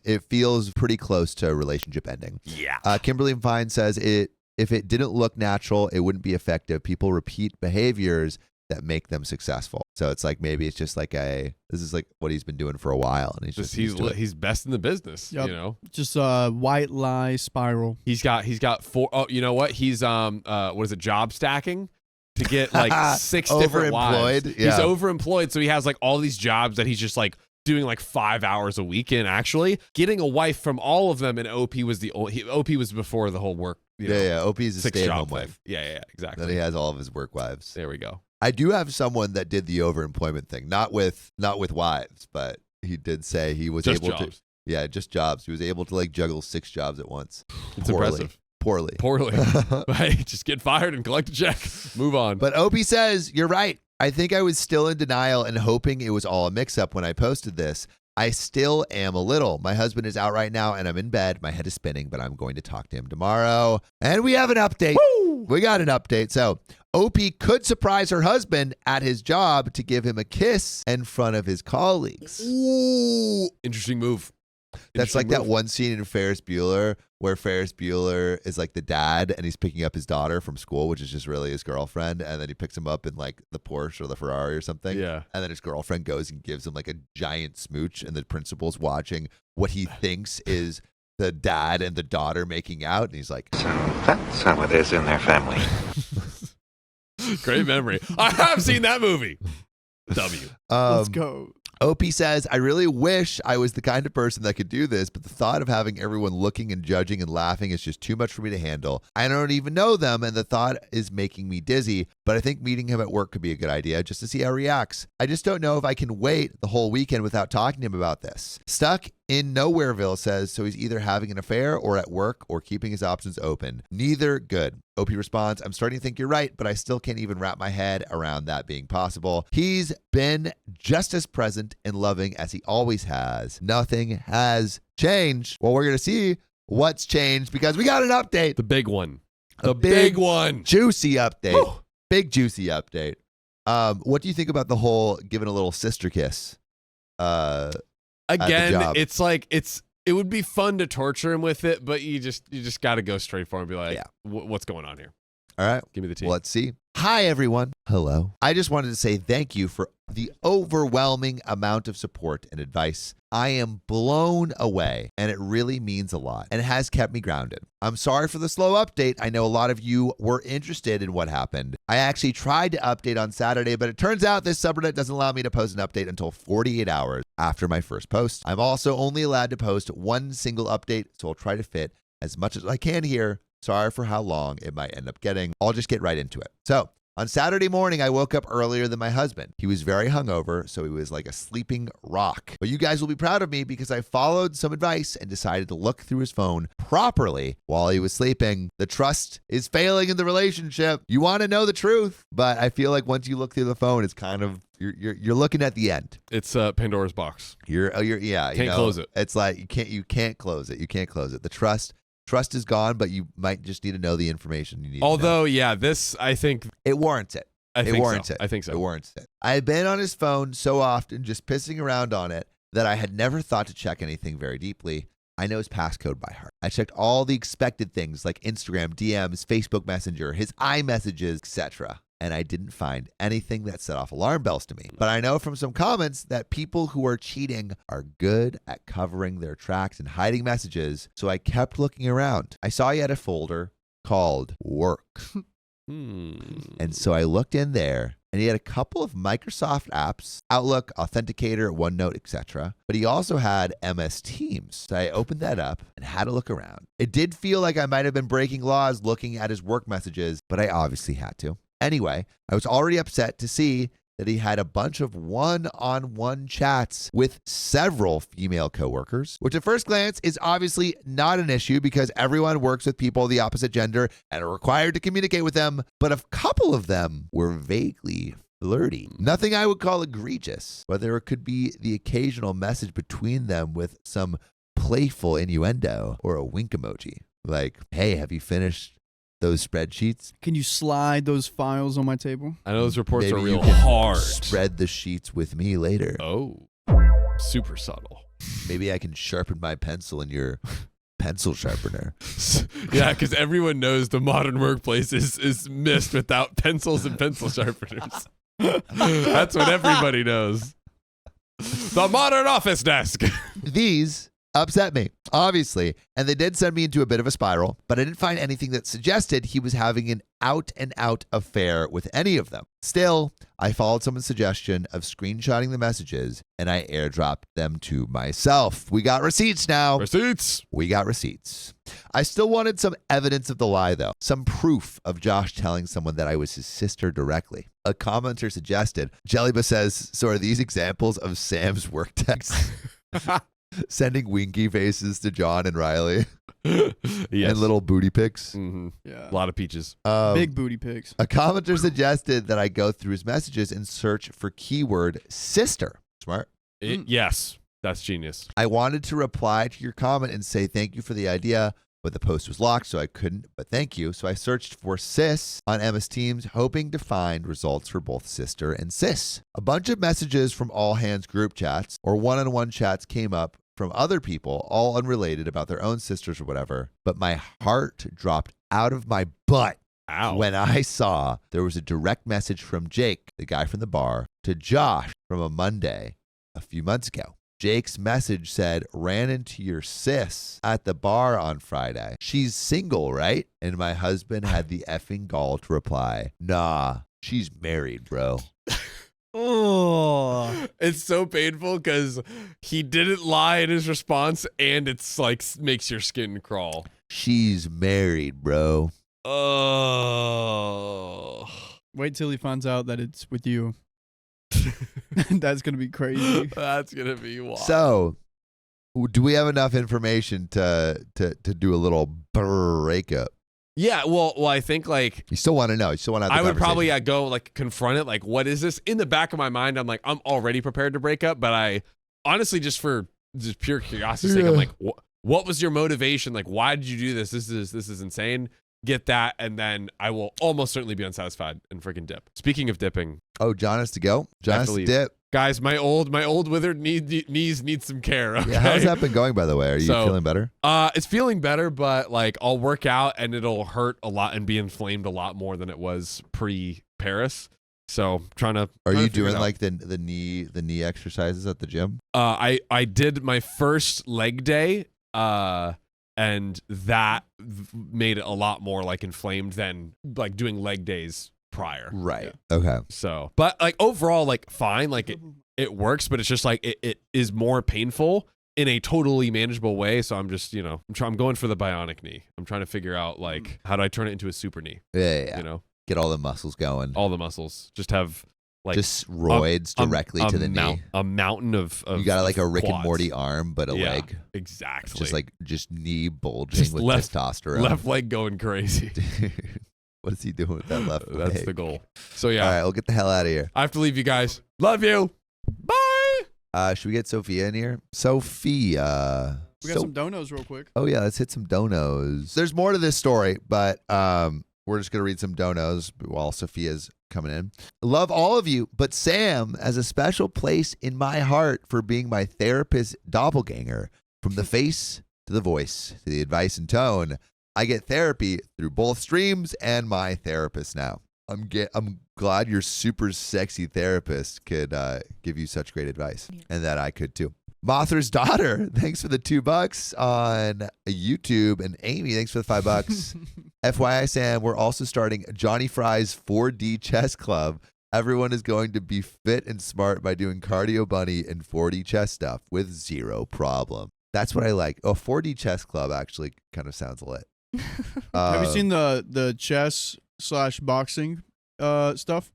it feels pretty close to a relationship ending. Yeah. Kimberly Fine says if it didn't look natural, it wouldn't be effective. People repeat behaviors that make them successful. So it's like maybe it's just like this is like what he's been doing for a while, and he's best in the business. Yep. You know, Just a white lie spiral. he's got four. Oh, you know what? He's what is it? Job stacking to get like 6 different wives. Overemployed, He's yeah. overemployed, so he has like all these jobs that he's just like doing like 5 hours a week in. Actually, getting a wife from all of them, and OP was before the whole work Yeah. OP is a 6 stay-at-home job thing. wife. Yeah, exactly. Then he has all of his work wives. There we go. I do have someone that did the overemployment thing, not with wives, but he did say he was Just able jobs. to. Yeah, just jobs. He was able to like juggle 6 jobs at once. It's impressive. Poorly. Right. Just get fired and collect a check. Move on. But Opie says, you're right. I think I was still in denial and hoping it was all a mix-up when I posted this. I still am a little. My husband is out right now and I'm in bed. My head is spinning, but I'm going to talk to him tomorrow. And we have an update. Woo! We got an update. So Opie could surprise her husband at his job to give him a kiss in front of his colleagues. Ooh, interesting move. That's like that one scene in Ferris Bueller where Ferris Bueller is like the dad and he's picking up his daughter from school, which is just really his girlfriend. And then he picks him up in like the Porsche or the Ferrari or something. Yeah. And then his girlfriend goes and gives him like a giant smooch. And the principal's watching what he thinks is the dad and the daughter making out. And he's like, So that's how it is in their family. Great memory. I have seen that movie. W. Let's go. Opie says, I really wish I was the kind of person that could do this, but the thought of having everyone looking and judging and laughing is just too much for me to handle. I don't even know them, and the thought is making me dizzy, but I think meeting him at work could be a good idea just to see how he reacts. I just don't know if I can wait the whole weekend without talking to him about this. Stuck in Nowhereville says, so he's either having an affair or at work or keeping his options open. Neither good. Opie responds, I'm starting to think you're right, but I still can't even wrap my head around that being possible. He's been just as present and loving as he always has. Nothing has changed. Well, we're going to see what's changed because we got an update. The big one. A The big one. Juicy update. Woo. Big juicy update. What do you think about the whole giving a little sister kiss? Again, job. it's like it would be fun to torture him with it, but you just got to go straight for him and be like, Yeah. what's going on here? All right. Give me the tea. Well, let's see. Hi, everyone. Hello. I just wanted to say thank you for the overwhelming amount of support and advice. I am blown away, and it really means a lot and has kept me grounded. I'm sorry for the slow update. I know a lot of you were interested in what happened. I actually tried to update on Saturday, but it turns out this subreddit doesn't allow me to post an update until 48 hours after my first post. I'm also only allowed to post one single update, so I'll try to fit as much as I can here. Sorry for how long it might end up getting. I'll just get right into it. So, on Saturday morning, I woke up earlier than my husband. He was very hungover, so he was like a sleeping rock. But you guys will be proud of me because I followed some advice and decided to look through his phone properly while he was sleeping. The trust is failing in the relationship. You want to know the truth, but I feel like once you look through the phone, it's kind of you're looking at the end. It's Pandora's box. Can't close it. It's like you can't close it. You can't close it. The Trust is gone, but you might just need to know the information you need. Although, yeah, this, I think it warrants it. I think warrants so. it. I think so. It warrants it. I've been on his phone so often, just pissing around on it, that I had never thought to check anything very deeply. I know his passcode by heart. I checked all the expected things like Instagram, DMs, Facebook Messenger, his iMessages, etc. And I didn't find anything that set off alarm bells to me. But I know from some comments that people who are cheating are good at covering their tracks and hiding messages, so I kept looking around. I saw he had a folder called Work. And so I looked in there, and he had a couple of Microsoft apps, Outlook, Authenticator, OneNote, etc. But he also had MS Teams. So I opened that up and had a look around. It did feel like I might have been breaking laws looking at his work messages, but I obviously had to. Anyway, I was already upset to see that he had a bunch of one-on-one chats with several female coworkers, which at first glance is obviously not an issue because everyone works with people of the opposite gender and are required to communicate with them, but a couple of them were vaguely flirty. Nothing I would call egregious, but there could be the occasional message between them with some playful innuendo or a wink emoji, like, hey, have you finished those spreadsheets? Can you slide those files on my table? I know those reports Maybe are you real can hard. Spread the sheets with me later. Oh, super subtle. Maybe I can sharpen my pencil in your pencil sharpener. Yeah, because everyone knows the modern workplace is missed without pencils and pencil sharpeners. That's what everybody knows. The modern office desk. These upset me, obviously. And they did send me into a bit of a spiral, but I didn't find anything that suggested he was having an out-and-out affair with any of them. Still, I followed someone's suggestion of screenshotting the messages, and I airdropped them to myself. We got receipts now. Receipts. We got receipts. I still wanted some evidence of the lie, though. Some proof of Josh telling someone that I was his sister directly. A commenter suggested, Jellyba says, so are these examples of Sam's work texts? Sending winky faces to John and Riley. Yes. And little booty pics. Mm-hmm. Yeah. A lot of peaches. Big booty pics. A commenter suggested that I go through his messages and search for keyword sister. Smart. Yes. That's genius. I wanted to reply to your comment and say thank you for the idea, but the post was locked, so I couldn't, but thank you. So I searched for sis on MS Teams, hoping to find results for both sister and sis. A bunch of messages from all hands group chats or one-on-one chats came up from other people, all unrelated about their own sisters or whatever, but my heart dropped out of my butt when I saw there was a direct message from Jake, the guy from the bar, to Josh from a Monday a few months ago. Jake's message said, ran into your sis at the bar on Friday. She's single, right? And my husband had the effing gall to reply, nah, she's married, bro. Oh, It's so painful because he didn't lie in his response, and it's like makes your skin crawl. She's married, bro. Oh. wait till he finds out that it's with you. That's gonna be crazy. That's gonna be wild. So, do we have enough information to do a little breakup? Yeah, well, I think like You still want to know. You still want to have the I would probably conversation. go like confront it. Like, what is this? In the back of my mind, I'm like, I'm already prepared to break up, but I honestly just for just pure curiosity's sake, I'm like, what was your motivation? Like, why did you do this? This is insane. Get that, and then I will almost certainly be unsatisfied and freaking dip. Speaking of dipping, Oh, John has to go. John has to leave. dip. guys, my old withered knees need some care. Okay? Yeah, how's that been going, by the way? Are you So, feeling better? It's feeling better, but like I'll work out and it'll hurt a lot and be inflamed a lot more than it was pre-Paris. So trying to. Are trying you to figure it doing out. like the knee exercises at the gym? I did my first leg day, and that made it a lot more like inflamed than like doing leg days prior. Right. Okay. So, but like overall, like fine, like it works, but it's just like it is more painful in a totally manageable way. So I'm just, I'm going for the bionic knee. I'm trying to figure out like how do I turn it into a super knee? Yeah. Get all the muscles going. All the muscles. Just have like just roids directly to the knee. A mountain of you got like a Rick and quads. Morty arm, but a leg. Exactly. Just knee bulging Just with left- testosterone. Left leg going crazy. What is he doing with that left leg? That's the goal. So yeah. All right, we'll get the hell out of here. I have to leave you guys. Love you. Bye. Should we get Sophia in here? Sophia. We got some donos real quick. Oh yeah, let's hit some donos. There's more to this story, but we're just gonna read some donos while Sophia's coming in. Love all of you, but Sam has a special place in my heart for being my therapist doppelganger. From the face to the voice to the advice and tone, I get therapy through both streams and my therapist now. I'm glad your super sexy therapist could give you such great advice, and that I could too. Mother's daughter, thanks for the $2 on YouTube, and Amy, thanks for the $5. FYI, Sam, we're also starting Johnny Fry's 4D chess club. Everyone is going to be fit and smart by doing cardio bunny and 4D chess stuff with zero problem. That's what I like. Oh, 4D chess club actually kind of sounds lit. Have you seen the chess/boxing stuff?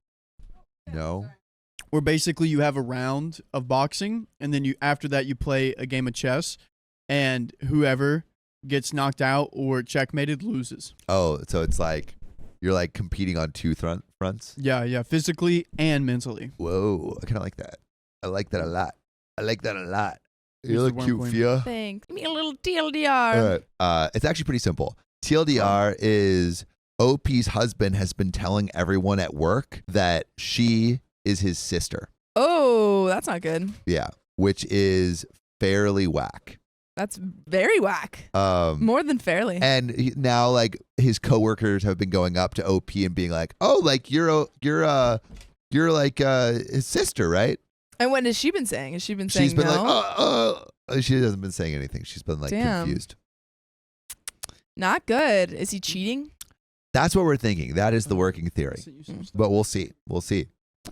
No. Where basically you have a round of boxing, and then after that you play a game of chess, and whoever gets knocked out or checkmated loses. Oh, so it's like you're like competing on two fronts? Yeah, physically and mentally. Whoa, I kind of like that. I like that a lot. You Here's look the 1 cute, point. Fia. Thanks. Give me a little TLDR. All right. It's actually pretty simple. TLDR is OP's husband has been telling everyone at work that she is his sister. Oh, that's not good. Yeah, which is fairly whack. That's very whack. More than fairly. And now, like, his coworkers have been going up to OP and being like, "Oh, like you're like his sister, right?" And what has she been saying? Has she been saying She's been no? like, She hasn't been saying anything. She's been like Damn. confused. Not good. Is he cheating? That's what we're thinking. That is the working theory. But we'll see. We'll see.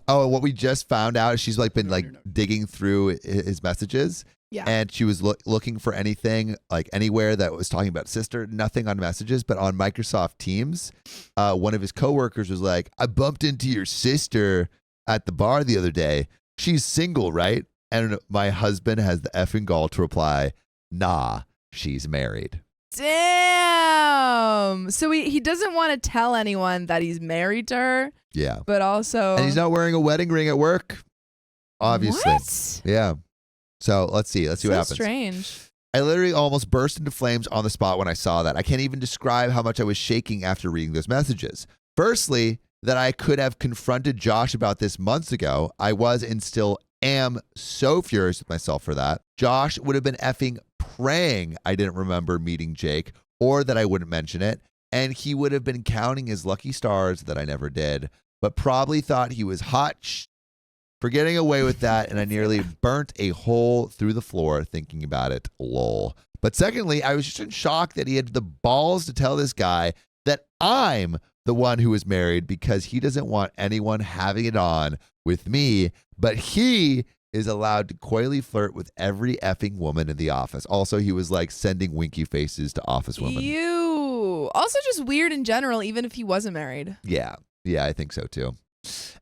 Oh, and what we just found out is she's like been like digging through his messages. Yeah. And she was looking for anything, like anywhere that was talking about sister, nothing on messages, but on Microsoft Teams, one of his coworkers was like, I bumped into your sister at the bar the other day. She's single, right? And my husband has the effing gall to reply, nah, she's married. Damn. So he doesn't want to tell anyone that he's married to her. Yeah. But also. And he's not wearing a wedding ring at work, obviously. What? Yeah. So let's see. Let's see what happens. Strange. I literally almost burst into flames on the spot when I saw that. I can't even describe how much I was shaking after reading those messages. Firstly, that I could have confronted Josh about this months ago. I was and still am so furious with myself for that. Josh would have been effing praying I didn't remember meeting Jake or that I wouldn't mention it. And he would have been counting his lucky stars that I never did, but probably thought he was hot for getting away with that, and I nearly burnt a hole through the floor thinking about it, lol. But secondly, I was just in shock that he had the balls to tell this guy that I'm the one who is married because he doesn't want anyone having it on with me, but he is allowed to coyly flirt with every effing woman in the office. Also, he was like sending winky faces to office women. Ew. Also just weird in general, even if he wasn't married. Yeah, I think so too.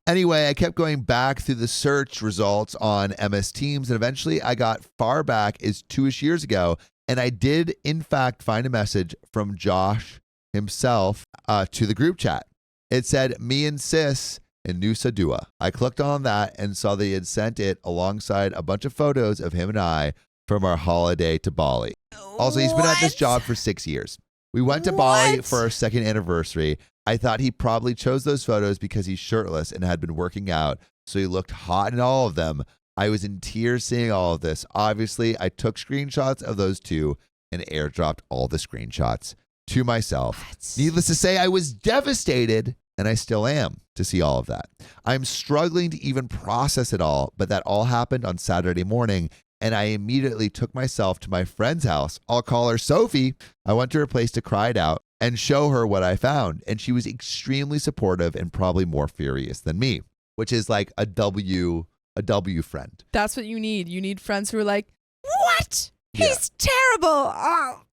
Anyway, I kept going back through the search results on MS Teams, and eventually I got far back as 2-ish years ago, and I did, in fact, find a message from Josh himself to the group chat. It said, me and sis and Nusa Dua. I clicked on that and saw they had sent it alongside a bunch of photos of him and I from our holiday to Bali. Also, he's been at this job for 6 years. We went to Bali for our second anniversary. I thought he probably chose those photos because he's shirtless and had been working out, so he looked hot in all of them. I was in tears seeing all of this. Obviously, I took screenshots of those two and airdropped all the screenshots to myself. Needless to say, I was devastated, and I still am, to see all of that. I'm struggling to even process it all, but that all happened on Saturday morning, and I immediately took myself to my friend's house. I'll call her Sophie. I went to her place to cry it out and show her what I found. And she was extremely supportive and probably more furious than me, which is like a W friend. That's what you need. You need friends who are like, what? He's terrible. I'll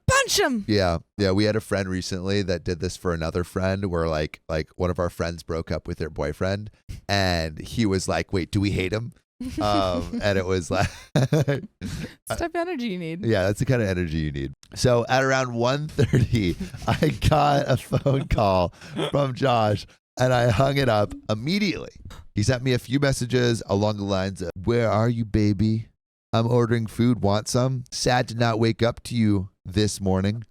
punch him. Yeah. We had a friend recently that did this for another friend where like one of our friends broke up with their boyfriend and he was like, wait, do we hate him? And it was like it's the type of energy you need. Yeah, that's the kind of energy you need. So at around 1:30, I got a phone call from Josh and I hung it up immediately. He sent me a few messages along the lines of, where are you, baby? I'm ordering food. Want some? Sad to not wake up to you this morning.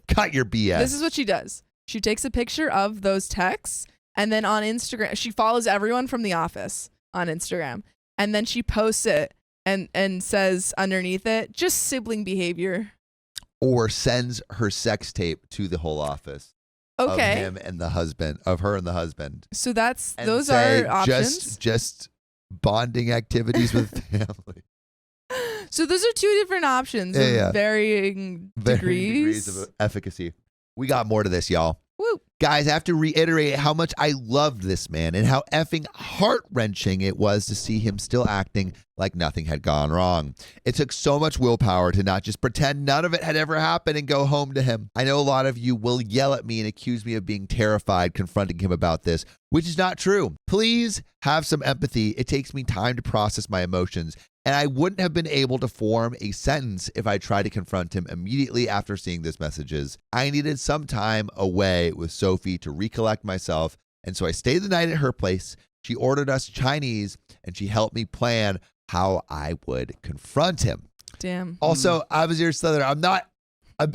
Cut your BS. This is what she does. She takes a picture of those texts and then on Instagram, she follows everyone from the office on Instagram. And then she posts it and says underneath it, just sibling behavior. Or sends her sex tape to the whole office. Okay. Of him and the husband, of her and the husband. So that's, And those say, are options. Just bonding activities with family. So those are two different options of varying degrees of efficacy. We got more to this, y'all. Woo. Guys, I have to reiterate how much I loved this man and how effing heart-wrenching it was to see him still acting like nothing had gone wrong. It took so much willpower to not just pretend none of it had ever happened and go home to him. I know a lot of you will yell at me and accuse me of being terrified confronting him about this, which is not true. Please have some empathy. It takes me time to process my emotions, and I wouldn't have been able to form a sentence if I tried to confront him immediately after seeing those messages. I needed some time away with Sophie to recollect myself, and so I stayed the night at her place. She ordered us Chinese, and she helped me plan how I would confront him. Damn. Also, Abuzz Slither,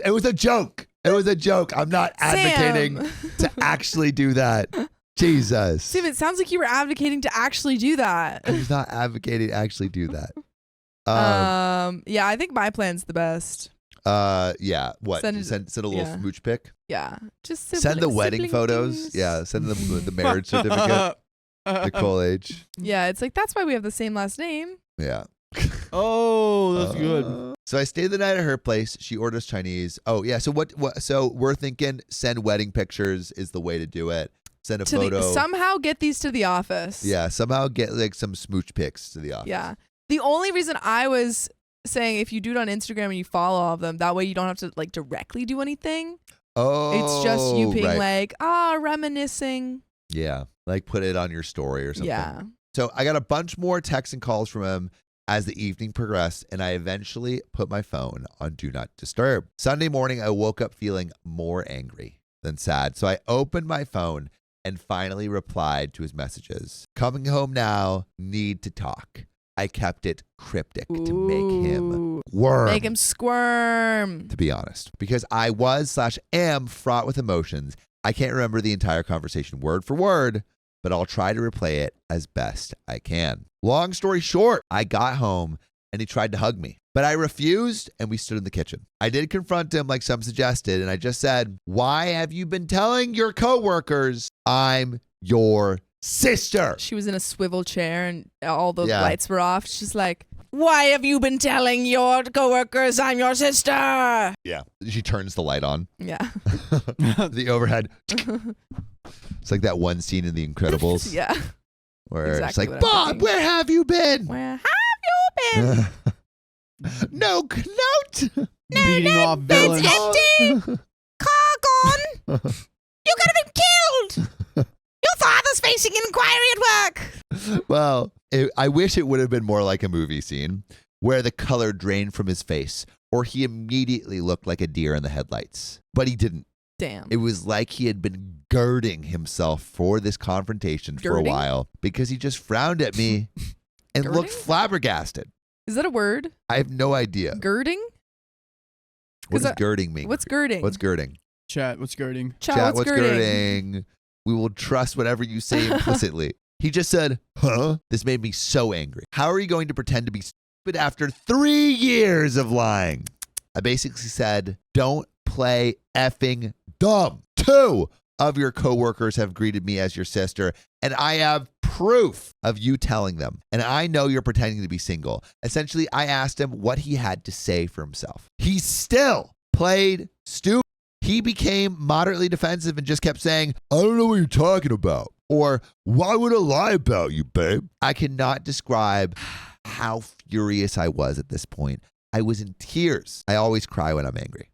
it was a joke. It was a joke. I'm not advocating to actually do that. Jesus. Sam, it sounds like you were advocating to actually do that. I was not advocating to actually do that. Yeah, I think my plan's the best. Yeah. What? Send a little smooch pic? Yeah. Just send the wedding photos. Things. Yeah. Send the marriage certificate. Nicole H. Yeah, it's like, that's why we have the same last name. Yeah. Oh, that's good. So I stayed the night at her place. She orders Chinese. Oh yeah. So what? So we're thinking send wedding pictures is the way to do it. Send a photo. Somehow get these to the office. Yeah. Somehow get like some smooch pics to the office. Yeah. The only reason I was saying if you do it on Instagram and you follow all of them, that way you don't have to like directly do anything. Oh. It's just you being right. like, reminiscing. Yeah. Like put it on your story or something. Yeah. So I got a bunch more texts and calls from him as the evening progressed, and I eventually put my phone on Do Not Disturb. Sunday morning, I woke up feeling more angry than sad. So I opened my phone and finally replied to his messages. Coming home now, need to talk. I kept it cryptic to make him squirm. Make him squirm. To be honest, because I was/am fraught with emotions. I can't remember the entire conversation word for word, but I'll try to replay it as best I can. Long story short, I got home and he tried to hug me, but I refused and we stood in the kitchen. I did confront him like some suggested, and I just said, "Why have you been telling your coworkers I'm your sister?" She was in a swivel chair and all the Yeah. lights were off. She's like, "Why have you been telling your coworkers I'm your sister?" Yeah. She turns the light on. Yeah. The overhead. It's like that one scene in The Incredibles Yeah. where Exactly it's like, what I'm "Bob, thinking. where have you been?" Where have you been? No note. Beating off villains. Car gone. You could have been killed. Your father's facing an inquiry at work. Well, I wish it would have been more like a movie scene where the color drained from his face or he immediately looked like a deer in the headlights. But he didn't. Damn. It was like he had been girding himself for this confrontation for a Girding? while because he just frowned at me and looked Girding? flabbergasted. Is that a word? I have no idea. Girding? What 'Cause does girding mean? What's girding? What's girding? Chat, what's girding? Chat, what's girding? We will trust whatever you say implicitly. He just said, "Huh?" This made me so angry. How are you going to pretend to be stupid after 3 years of lying? I basically said, "Don't play effing dumb." 2 of your coworkers have greeted me as your sister, and I have proof of you telling them. And I know you're pretending to be single. Essentially, I asked him what he had to say for himself. He still played stupid. He became moderately defensive and just kept saying, "I don't know what you're talking about." Or, "Why would I lie about you, babe?" I cannot describe how furious I was at this point. I was in tears. I always cry when I'm angry.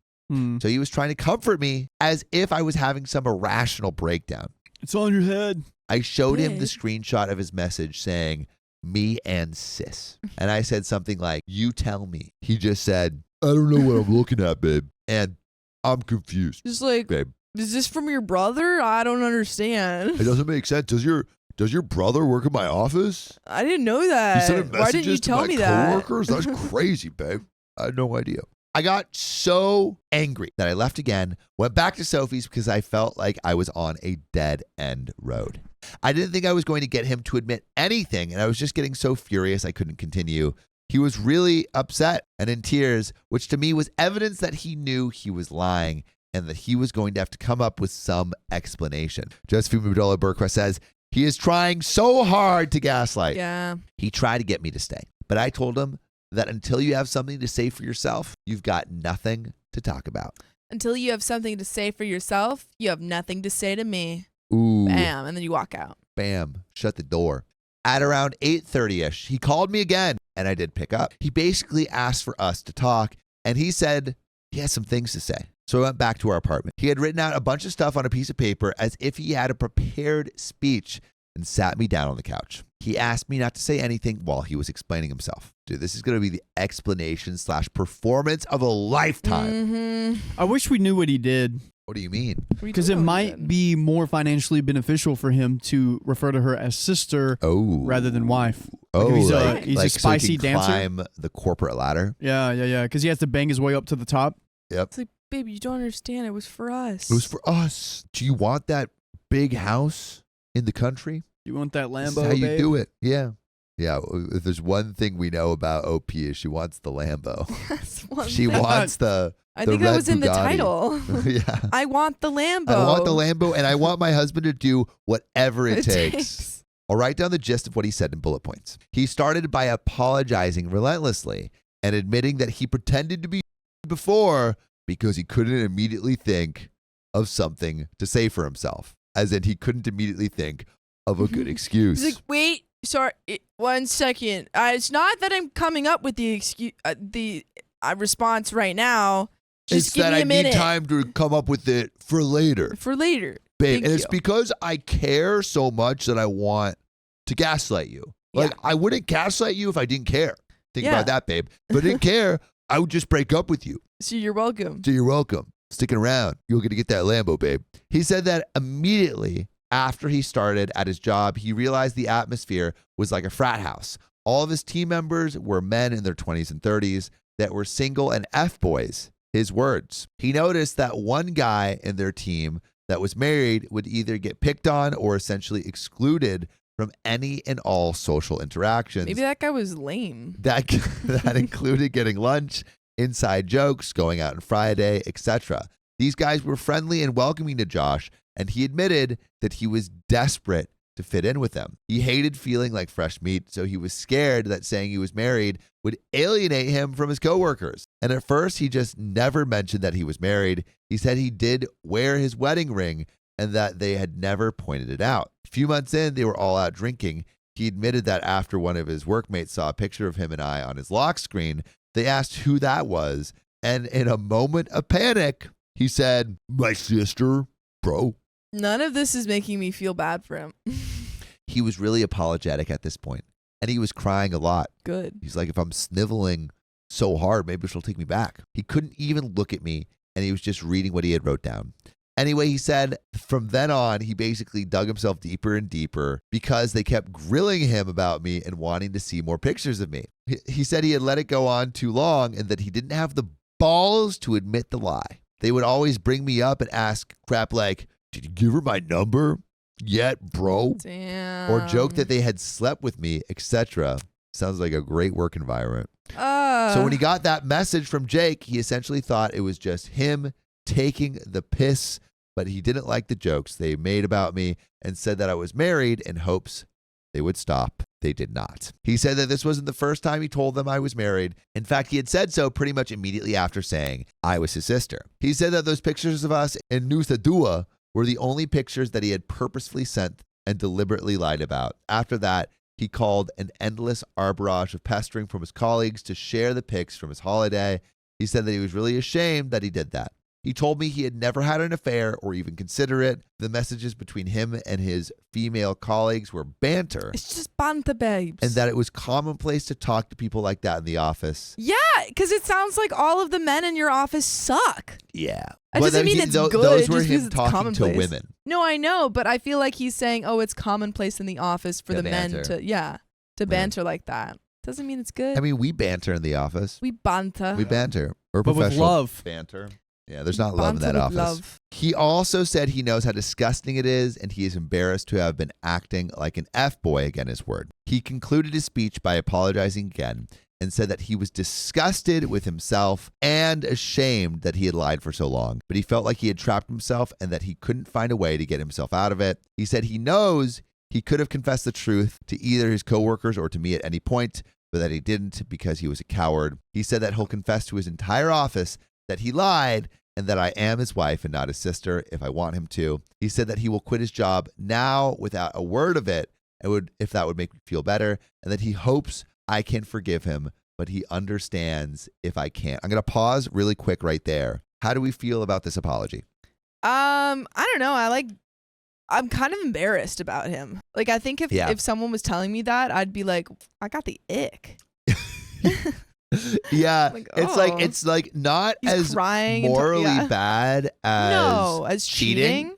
So he was trying to comfort me as if I was having some irrational breakdown. It's on your head. I showed him the Babe. screenshot of his message saying, "Me and sis." And I said something like, "You tell me." He just said, "I don't know what I'm looking at, babe. And I'm confused, Just like, babe. is this from your brother? I don't understand. It doesn't make sense. Does your brother work in my office? I didn't know You that. sent Why didn't you messages to tell my me that? coworkers? That's crazy, babe. I had no idea." I got so angry that I left again, went back to Sophie's because I felt like I was on a dead end road. I didn't think I was going to get him to admit anything, and I was just getting so furious I couldn't continue. He was really upset and in tears, which to me was evidence that he knew he was lying and that he was going to have to come up with some explanation. Josephine Mudola Burquest says, "He is trying so hard to gaslight." Yeah. He tried to get me to stay, but I told him that until you have something to say for yourself, you've got nothing to talk about. Until you have something to say for yourself, you have nothing to say to me. Ooh, Bam. And then you walk out. bam, shut the door. At around 8:30ish, he called me again, and I did pick up. He basically asked for us to talk, and he said he has some things to say. So I went back to our apartment. He had written out a bunch of stuff on a piece of paper as if he had a prepared speech and sat me down on the couch. He asked me not to say anything while he was explaining himself. Dude, this is going to be the explanation/performance of a lifetime. Mm-hmm. I wish we knew what he did, What do you mean? because it might be more financially beneficial for him to refer to her as sister Oh, rather than wife. Oh, Like if he's a- like, he's a like spicy so he can dancer? climb the corporate ladder. Yeah. Because he has to bang his way up to the top. Yep. It's like, babe, you don't understand. It was for us. It was for us. Do you want that big house in the country? You want that This is Lambo, how you babe? do it. Yeah. Yeah. If there's one thing we know about OP is she wants the Lambo. That's one She thing. wants the I the think that red was in the Bugatti. title. yeah. I want the Lambo. I want the Lambo, and I want my husband to do whatever it takes. I'll write down the gist of what he said in bullet points. He started by apologizing relentlessly and admitting that he pretended to be before because he couldn't immediately think of something to say for himself. As in, he couldn't immediately think of a good excuse. He's like, wait, sorry, 1 second. It's not that I'm coming up with the excuse, the response right now. Just It's give that me I a minute. need time to come up with it for later. For later. Babe, Thank and it's you. because I care so much that I want to gaslight you. Like, Yeah. I wouldn't gaslight you if I didn't care. Think Yeah. about that, babe. If I didn't care, I would just break up with you. So you're welcome. So you're welcome. Sticking around. You're going to get that Lambo, babe. He said that immediately after he started at his job, he realized the atmosphere was like a frat house. All of his team members were men in their 20s and 30s that were single and F-boys, his words. He noticed that one guy in their team that was married would either get picked on or essentially excluded from any and all social interactions. Maybe that guy was lame. That included getting lunch, inside jokes, going out on Friday, etc. These guys were friendly and welcoming to Josh, and he admitted that he was desperate to fit in with them. He hated feeling like fresh meat, so he was scared that saying he was married would alienate him from his coworkers. And at first, he just never mentioned that he was married. He said he did wear his wedding ring and that they had never pointed it out. A few months in, they were all out drinking. He admitted that after one of his workmates saw a picture of him and I on his lock screen, they asked who that was. And in a moment of panic, he said, "My sister, bro." None of this is making me feel bad for him. He was really apologetic at this point, and he was crying a lot. Good. He's like, if I'm sniveling so hard, maybe she'll take me back. He couldn't even look at me, and he was just reading what he had wrote down. Anyway, he said from then on, he basically dug himself deeper and deeper because they kept grilling him about me and wanting to see more pictures of me. He said he had let it go on too long and that he didn't have the balls to admit the lie. They would always bring me up and ask crap like, "Did you give her my number yet, bro?" Damn. Or joke that they had slept with me, etc. Sounds like a great work environment. So when he got that message from Jake, he essentially thought it was just him taking the piss, but he didn't like the jokes they made about me and said that I was married in hopes they would stop. They did not. He said that this wasn't the first time he told them I was married. In fact, he had said so pretty much immediately after saying I was his sister. He said that those pictures of us in Nusa Dua were the only pictures that he had purposefully sent and deliberately lied about. After that, he called an endless barrage of pestering from his colleagues to share the pics from his holiday. He said that he was really ashamed that he did that. He told me he had never had an affair or even consider it. The messages between him and his female colleagues were banter, It's just banter, babes. and that it was commonplace to talk to people like that in the office. Yeah, because it sounds like all of the men in your office suck. Yeah. That doesn't mean it's good. Those were just because him it's talking to commonplace. women. No, I know, but I feel like he's saying, "Oh, it's commonplace in the office for Yeah, the men banter. to banter like that." Doesn't mean it's good. I mean, we banter in the office. we banter. We banter. Or But with professional love. banter. Yeah, there's not love in Banter that with office. love. He also said he knows how disgusting it is and he is embarrassed to have been acting like an F-boy, again his word. He concluded his speech by apologizing again and said that he was disgusted with himself and ashamed that he had lied for so long. But he felt like he had trapped himself and that he couldn't find a way to get himself out of it. He said he knows he could have confessed the truth to either his coworkers or to me at any point, but that he didn't because he was a coward. He said that he'll confess to his entire office that he lied and that I am his wife and not his sister if I want him to. He said that he will quit his job now without a word of it, if that would make me feel better, and that he hopes I can forgive him, but he understands if I can't. I'm going to pause really quick right there. How do we feel about this apology? I don't know. I'm kind of embarrassed about him. Like, I think if someone was telling me that, I'd be like, I got the ick. Yeah, Like, it's like not He's as crying morally and bad as cheating,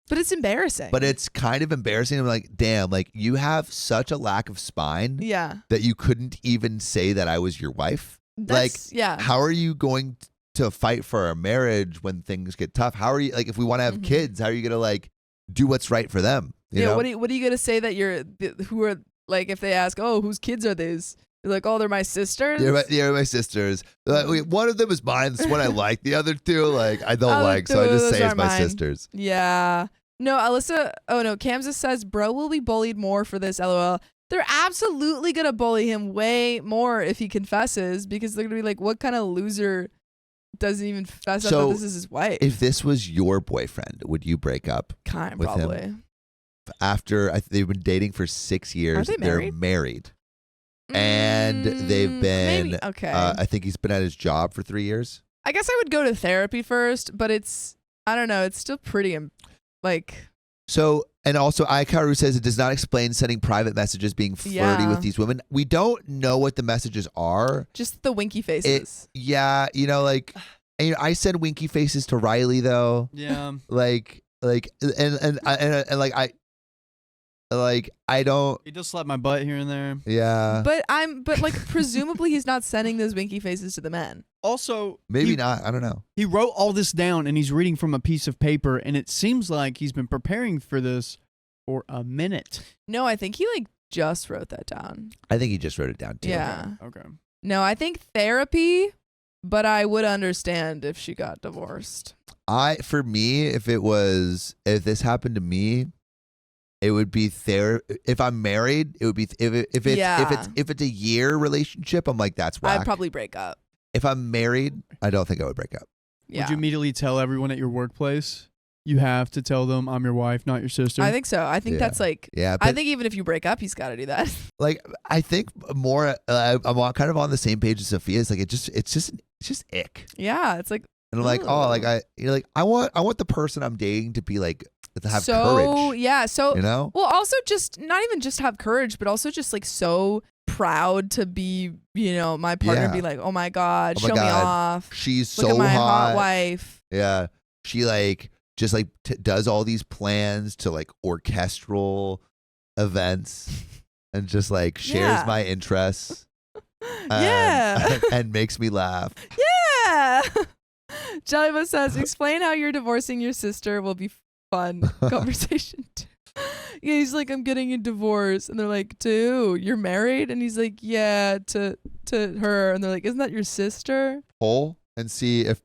but it's embarrassing. but it's kind of embarrassing. I'm like, damn, like you have such a lack of spine yeah, that you couldn't even say that I was your wife. that's, yeah. How are you going to fight for a marriage when things get tough? How are you, like, if we want to have Mhm. kids, how are you gonna like do what's right for them? You know? What are you gonna say that who are, like, if they ask, oh, whose kids are these? You're like, oh, they're my sisters. They're my sisters. Wait, one of them is mine. That's one I like. The other two, like, I don't Other like. So I just two, say those it's are my mine. sisters. Yeah. No, Alyssa. Oh no, Kamsa says, bro will be bullied more for this. LOL. They're absolutely going to bully him way more if he confesses because they're going to be like, what kind of loser doesn't even fess up that this is his wife? If this was your boyfriend, would you break up Kind with probably. him? After they've been dating for 6 years. Are they married? They're married. And they've been, maybe, okay. I think he's been at his job for 3 years. I guess I would go to therapy first, but I don't know, it's still pretty, like. So, and also Ikaru says it does not explain sending private messages being flirty with these women. We don't know what the messages are. Just the winky faces. Like, I send winky faces to Riley though. Yeah. I don't. He does slap my butt here and there. Yeah. But like presumably he's not sending those winky faces to the men. Also, maybe not. I don't know. He wrote all this down and he's reading from a piece of paper, and it seems like he's been preparing for this for a minute. No, I think he like just wrote that down. I think he just wrote it down too. Yeah. Okay. No, I think therapy, but I would understand if she got divorced. For me, if this happened to me, it would be if I'm married, it would be if it's a year relationship, I'm like, that's whack. I'd probably break up. If I'm married, I don't think I would break up. Yeah. Would you immediately tell everyone at your workplace? You have to tell them I'm your wife, not your sister. I think so. I think that's like. Yeah. I think even if you break up, he's got to do that. Like, I think more. I'm kind of on the same page as Sophia. It's like it's just ick. Yeah, it's like. And I'm like, I want the person I'm dating to be like, to have courage. Yeah. So, well, also just not even just have courage, but also just like so proud to be, my partner be like, oh my God, show me off. She's Look so at my hot. hot wife. Yeah. She just does all these plans to like orchestral events and just like shares my interests. And makes me laugh. Yeah. Jellybo says, explain how you're divorcing your sister will be fun conversation too. Yeah, he's like, I'm getting a divorce. And they're like, to who? You're married? And he's like, yeah, to her. And they're like, isn't that your sister? Poll and see if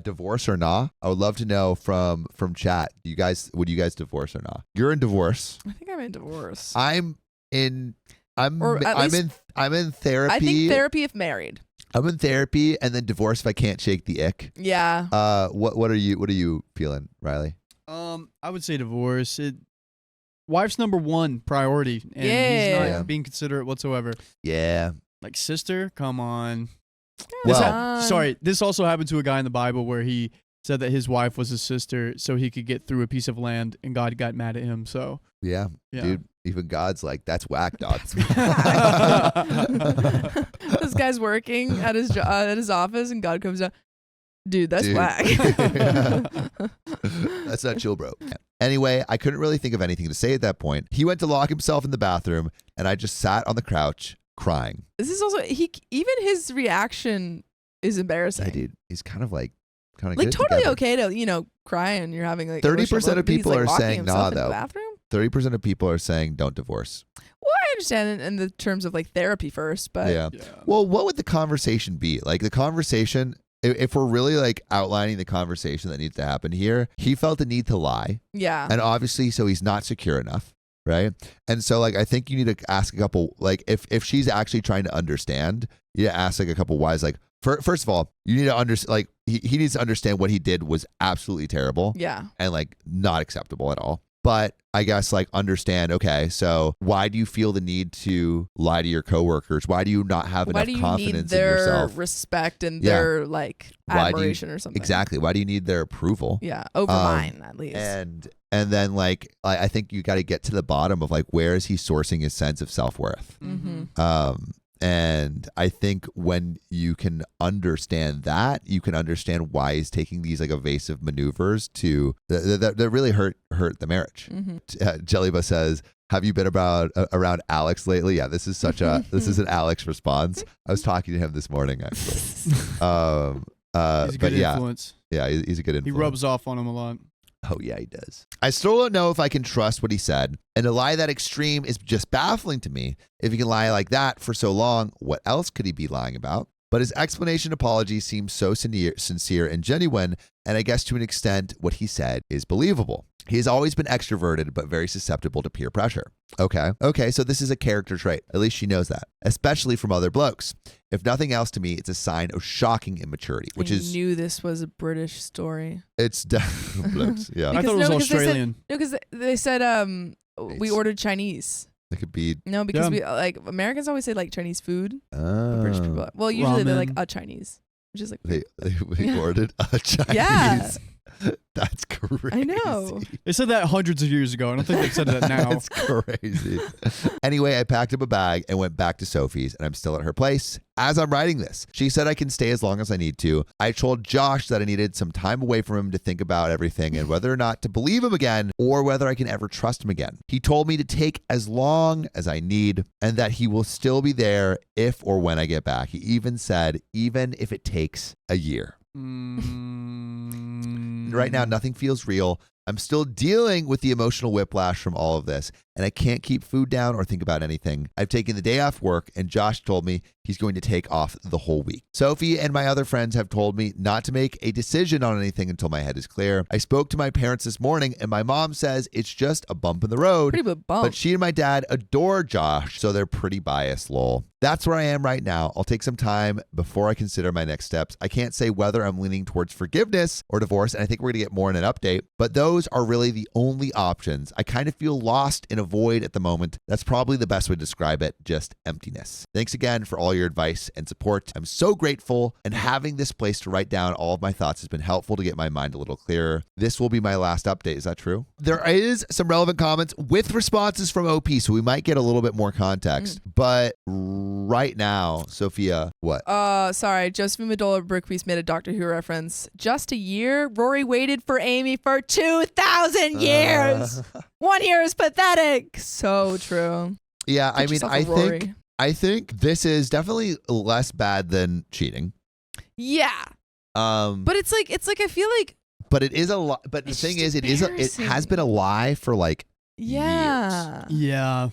divorce or not. I would love to know from chat. Would you guys divorce or not? You're in divorce. I think I'm in divorce. I'm in therapy. I think therapy if married. I'm in therapy and then divorce if I can't shake the ick. Yeah. What are you feeling, Riley? I would say divorce. Wife's number one priority, and he's not being considerate whatsoever. Yeah. Like sister, come on. Well, sorry. This also happened to a guy in the Bible where he said that his wife was his sister, so he could get through a piece of land, and God got mad at him. So yeah. Dude. Even God's like, that's whack, dog. This guy's working at his office, and God comes down. Dude, that's whack. That's not chill, bro. Anyway, I couldn't really think of anything to say at that point. He went to lock himself in the bathroom, and I just sat on the couch crying. This is also even his reaction is embarrassing. Yeah, dude, he's kind of totally okay to cry, and you're having like 30% of people are saying nah though. 30% of people are saying don't divorce. Well, I understand in the terms of like therapy first, but yeah. Well, what would the conversation be? Like the conversation, if we're really like outlining the conversation that needs to happen here, he felt the need to lie. Yeah. And obviously, so he's not secure enough, right? And so like I think you need to ask a couple, like if she's actually trying to understand, you need to ask like a couple whys. Like first of all, you need to understand, like he needs to understand what he did was absolutely terrible. Yeah. And like not acceptable at all. But I guess like understand, okay, so why do you feel the need to lie to your coworkers? Why do you not have enough confidence in yourself? Why do you need their respect and their like admiration or something? Exactly. Why do you need their approval? Yeah, over mine at least. And then like I think you got to get to the bottom of like where is he sourcing his sense of self-worth? Mm-hmm. And I think when you can understand that, you can understand why he's taking these like evasive maneuvers to that really hurt the marriage. Mm-hmm. Jellyba says, "Have you been around Alex lately?" Yeah, this is an Alex response. I was talking to him this morning actually. He's a good influence. Yeah, he's a good influence. He rubs off on him a lot. Oh, yeah, he does. I still don't know if I can trust what he said. And to lie that extreme is just baffling to me. If he can lie like that for so long, what else could he be lying about? But his explanation apology seems so sincere and genuine, and I guess to an extent, what he said is believable. He has always been extroverted, but very susceptible to peer pressure. Okay, so this is a character trait. At least she knows that, especially from other blokes. If nothing else, to me, it's a sign of shocking immaturity, which I is knew this was a British story. it's blokes. Yeah, I thought it was because Australian. Because they said we ordered Chinese. it could be. No, because Yeah. we like Americans always say like Chinese food. But British people, well, usually they're like Ramen. a Chinese, which is like They Yeah. ordered a Chinese. Yeah. That's crazy. I know. They said that hundreds of years ago. I don't think they've said that now. That's crazy. Anyway, I packed up a bag and went back to Sophie's, and I'm still at her place as I'm writing this. She said I can stay as long as I need to. I told Josh that I needed some time away from him to think about everything and whether or not to believe him again or whether I can ever trust him again. He told me to take as long as I need and that he will still be there if or when I get back. He even said, even if it takes a year. Right now, nothing feels real. I'm still dealing with the emotional whiplash from all of this, and I can't keep food down or think about anything. I've taken the day off work, and Josh told me he's going to take off the whole week. Sophie and my other friends have told me not to make a decision on anything until my head is clear. I spoke to my parents this morning, and my mom says it's just a bump in the road. pretty big bump. But she and my dad adore Josh, so they're pretty biased, lol. That's where I am right now. I'll take some time before I consider my next steps. I can't say whether I'm leaning towards forgiveness or divorce, and I think we're going to get more in an update, but those are really the only options. I kind of feel lost in a void at the moment. That's probably the best way to describe it, just emptiness. Thanks again for all your advice and support. I'm so grateful, and having this place to write down all of my thoughts has been helpful to get my mind a little clearer. This will be my last update. Is that true? There is some relevant comments with responses from OP, so we might get a little bit more context, but right now, Sophia, what? Sorry, Josephine Medola Brickpiece made a Doctor Who reference. Just a year? Rory waited for Amy for 2,000 years. 1 year is pathetic. So true. Yeah, Get I mean, yourself a I Rory. think this is definitely less bad than cheating. Yeah. But it's like I feel like but it is a lie. But the It's thing just is, it has been a lie for like yeah. Yeah.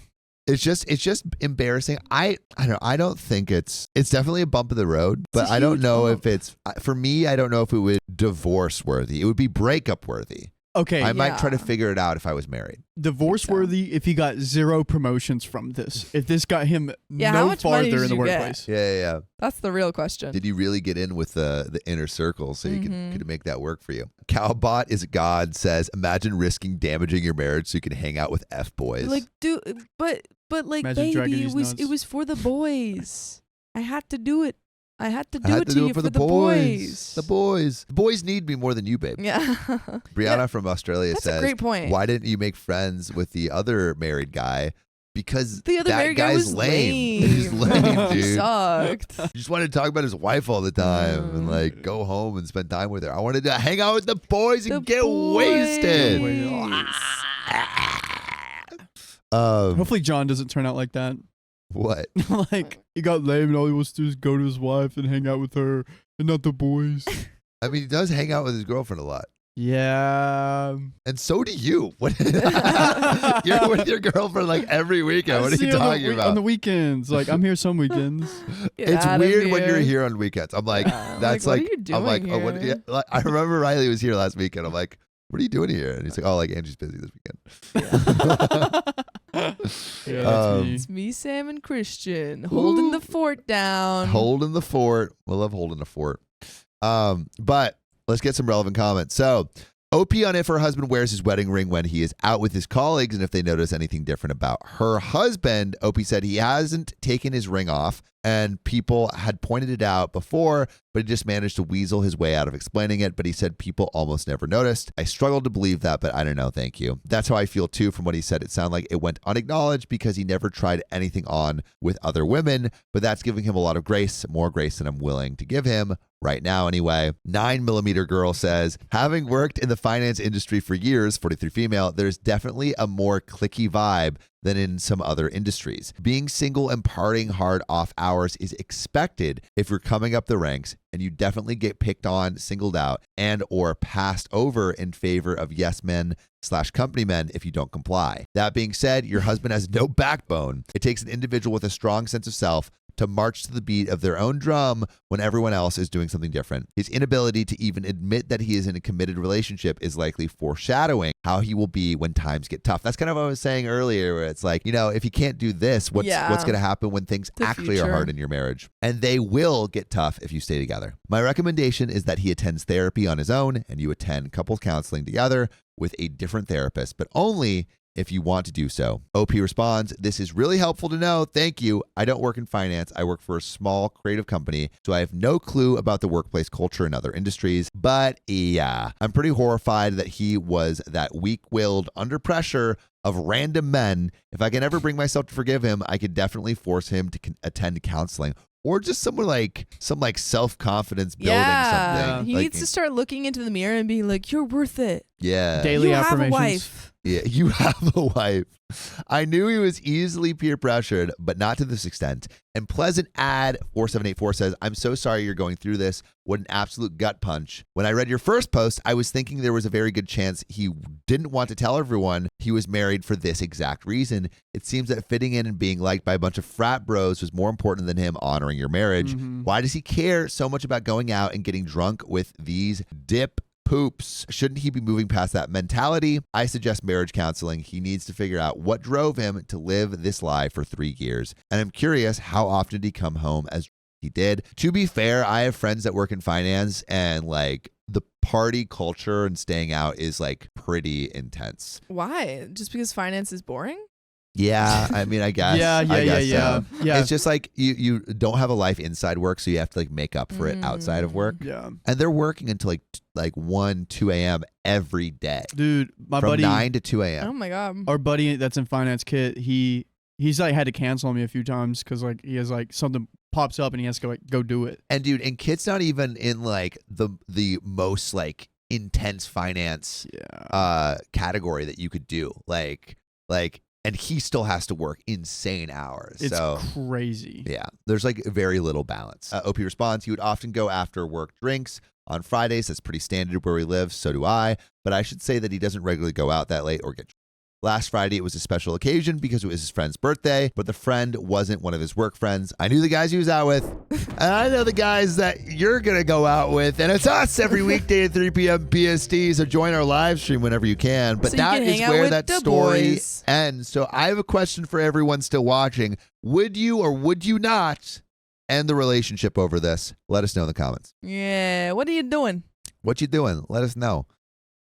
It's just embarrassing. I don't know. I don't think it's definitely a bump in the road, but I don't huge know bump. if it's for me. I don't know if it would divorce worthy. It would be breakup worthy. Okay. I might try to Yeah. figure it out if I was married. Divorce worthy if he got 0 promotions from this. If this got him Yeah, how no much money farther did in the you get? workplace. Yeah. That's the real question. Did you really get in with the inner circle so you could make that work for you? Cowbot is God says, imagine risking damaging your marriage so you can hang out with F boys. Like, dude, but like, Imagine dragging baby, these it nuts. was for the boys. I had to do it. I had to I do had it to to do you it for for the boys. The boys. The boys need me more than you, babe. Yeah. Brianna from Australia That's says, a great point. why didn't you make friends with the other married guy? Because The other that married guy guy's was lame. He's lame, He dude. sucked. He just wanted to talk about his wife all the time and like go home and spend time with her. I wanted to hang out with the boys and The get boys. wasted. Hopefully John doesn't turn out like that. What? Like, he got lame and all he wants to do is go to his wife and hang out with her and not the boys. I mean, he does hang out with his girlfriend a lot. Yeah. And so do you. What? You're with your girlfriend like every weekend. What are See you on the talking about? On the weekends. Like, I'm here some weekends. Get It's out of weird when you're here. here on weekends. I'm like, Yeah. that's Like, like, what are you I'm like, doing oh, what? here? Yeah, like, I remember Riley was here last weekend. I'm like, what are you doing here? And he's like, oh, like Angie's busy this weekend. Yeah, It's me, Sam, and Christian holding the fort down. Holding the fort. We love holding the fort. But let's get some relevant comments. So, OP on if her husband wears his wedding ring when he is out with his colleagues and if they notice anything different about her husband. OP said he hasn't taken his ring off and people had pointed it out before, but he just managed to weasel his way out of explaining it. But he said people almost never noticed. I struggled to believe that, but I don't know. Thank you. That's how I feel too from what he said. It sounded like it went unacknowledged because he never tried anything on with other women, but that's giving him a lot of grace, more grace than I'm willing to give him. Right now, anyway. 9mm girl says, having worked in the finance industry for years, 43 female, there's definitely a more cliquey vibe than in some other industries. Being single and partying hard off hours is expected if you're coming up the ranks, and you definitely get picked on, singled out, and or passed over in favor of yes men / company men if you don't comply. That being said, your husband has no backbone. It takes an individual with a strong sense of self, to march to the beat of their own drum when everyone else is doing something different. His inability to even admit that he is in a committed relationship is likely foreshadowing how he will be when times get tough. That's kind of what I was saying earlier, where it's like, if he can't do this, what's going to happen when things actually are hard in your marriage? And they will get tough if you stay together. My recommendation is that he attends therapy on his own and you attend couples counseling together with a different therapist, but only if you want to do so. OP responds, this is really helpful to know. Thank you. I don't work in finance. I work for a small creative company, so I have no clue about the workplace culture in other industries. But yeah, I'm pretty horrified that he was that weak-willed under pressure of random men. If I can ever bring myself to forgive him, I could definitely force him to attend counseling. Or just some self-confidence building something. He needs to start looking into the mirror and being like, you're worth it. Yeah. Daily you affirmations. Have a wife. Yeah, you have a wife. I knew he was easily peer pressured, but not to this extent. And Pleasant Ad 4784 says, I'm so sorry you're going through this. What an absolute gut punch. When I read your first post, I was thinking there was a very good chance he didn't want to tell everyone he was married for this exact reason. It seems that fitting in and being liked by a bunch of frat bros was more important than him honoring your marriage. Why does he care so much about going out and getting drunk with these dip poops? Shouldn't he be moving past that mentality? I suggest marriage counseling. He needs to figure out what drove him to live this lie for 3 years. And I'm curious, how often did he come home as he did? To be fair, I have friends that work in finance, and like the party culture and staying out is like pretty intense. Why? Just because finance is boring? Yeah, I mean, I guess. Yeah. It's just like you don't have a life inside work, so you have to like make up for it outside of work. Yeah. And they're working until like 1, 2 a.m. every day. Dude, my From buddy, 9 to 2 a.m. Oh my God. our buddy that's in finance, Kit, he's like had to cancel on me a few times because like he has like something pops up and he has to go do it. And dude, and Kit's not even in like the most like intense finance category that you could do. Like and he still has to work insane hours. It's so crazy. yeah, there's like very little balance. OP responds, he would often go after work drinks on Fridays. That's pretty standard where we live. So do I. But I should say that he doesn't regularly go out that late or get drunk. Last Friday, it was a special occasion because it was his friend's birthday, but the friend wasn't one of his work friends. I knew the guys he was out with, and I know the guys that you're going to go out with, and it's us every weekday at 3 p.m. PST, so join our live stream whenever you can. But So you that can is hang out where with that the story boys. ends. So I have a question for everyone still watching. Would you or would you not end the relationship over this? Let us know in the comments. Yeah. What are you doing? What you doing? Let us know.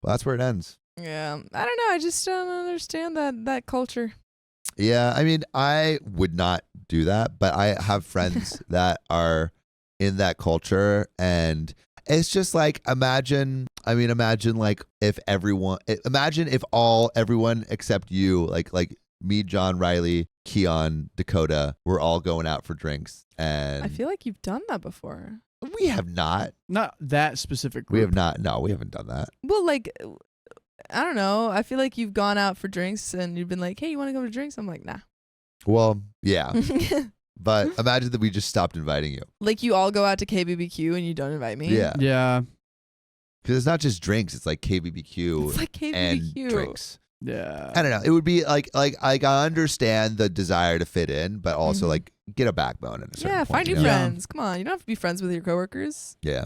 Well, that's where it ends. Yeah. I don't know. I just don't understand that culture. Yeah, I mean, I would not do that, but I have friends that are in that culture, and it's just like imagine like if everyone except you, like me, John, Riley, Keon, Dakota, we're all going out for drinks, and I feel like you've done that before. we have not. Not that specific group. We have not. No, we haven't done that. Well, like, I don't know. I feel like you've gone out for drinks and you've been like, hey, you want to go to drinks? I'm like, nah. Well, yeah, but imagine that we just stopped inviting you. Like you all go out to KBBQ and you don't invite me? Yeah, Yeah. because it's not just drinks; it's like KBBQ It's like and KBBQ. drinks. Yeah. I don't know. It would be like I understand the desire to fit in, but also Mhm. like get a backbone at a certain Yeah, point. find you new know? friends. Come on. You don't have to be friends with your coworkers. Yeah.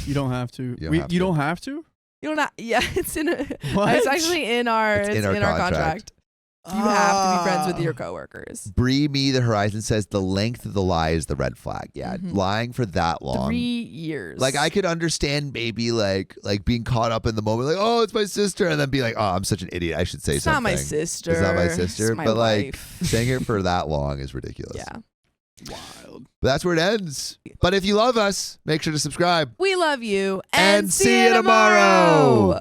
You don't have to. You don't have You to. don't have to? You don't have, yeah, it's in What? it's actually in our It's in our contract. You have to be friends with your coworkers. Bree Me the Horizon says the length of the lie is the red flag. Yeah, Mhm. lying for that long. 3 years. Like I could understand maybe like being caught up in the moment, like, oh, it's my sister, and then be like, oh, I'm such an idiot. I should say It's something. not my sister. It's not my sister, It's my but like wife. saying it for that long is ridiculous. Yeah. Wild. But that's where it ends. But if you love us, make sure to subscribe. We love you. And see you tomorrow.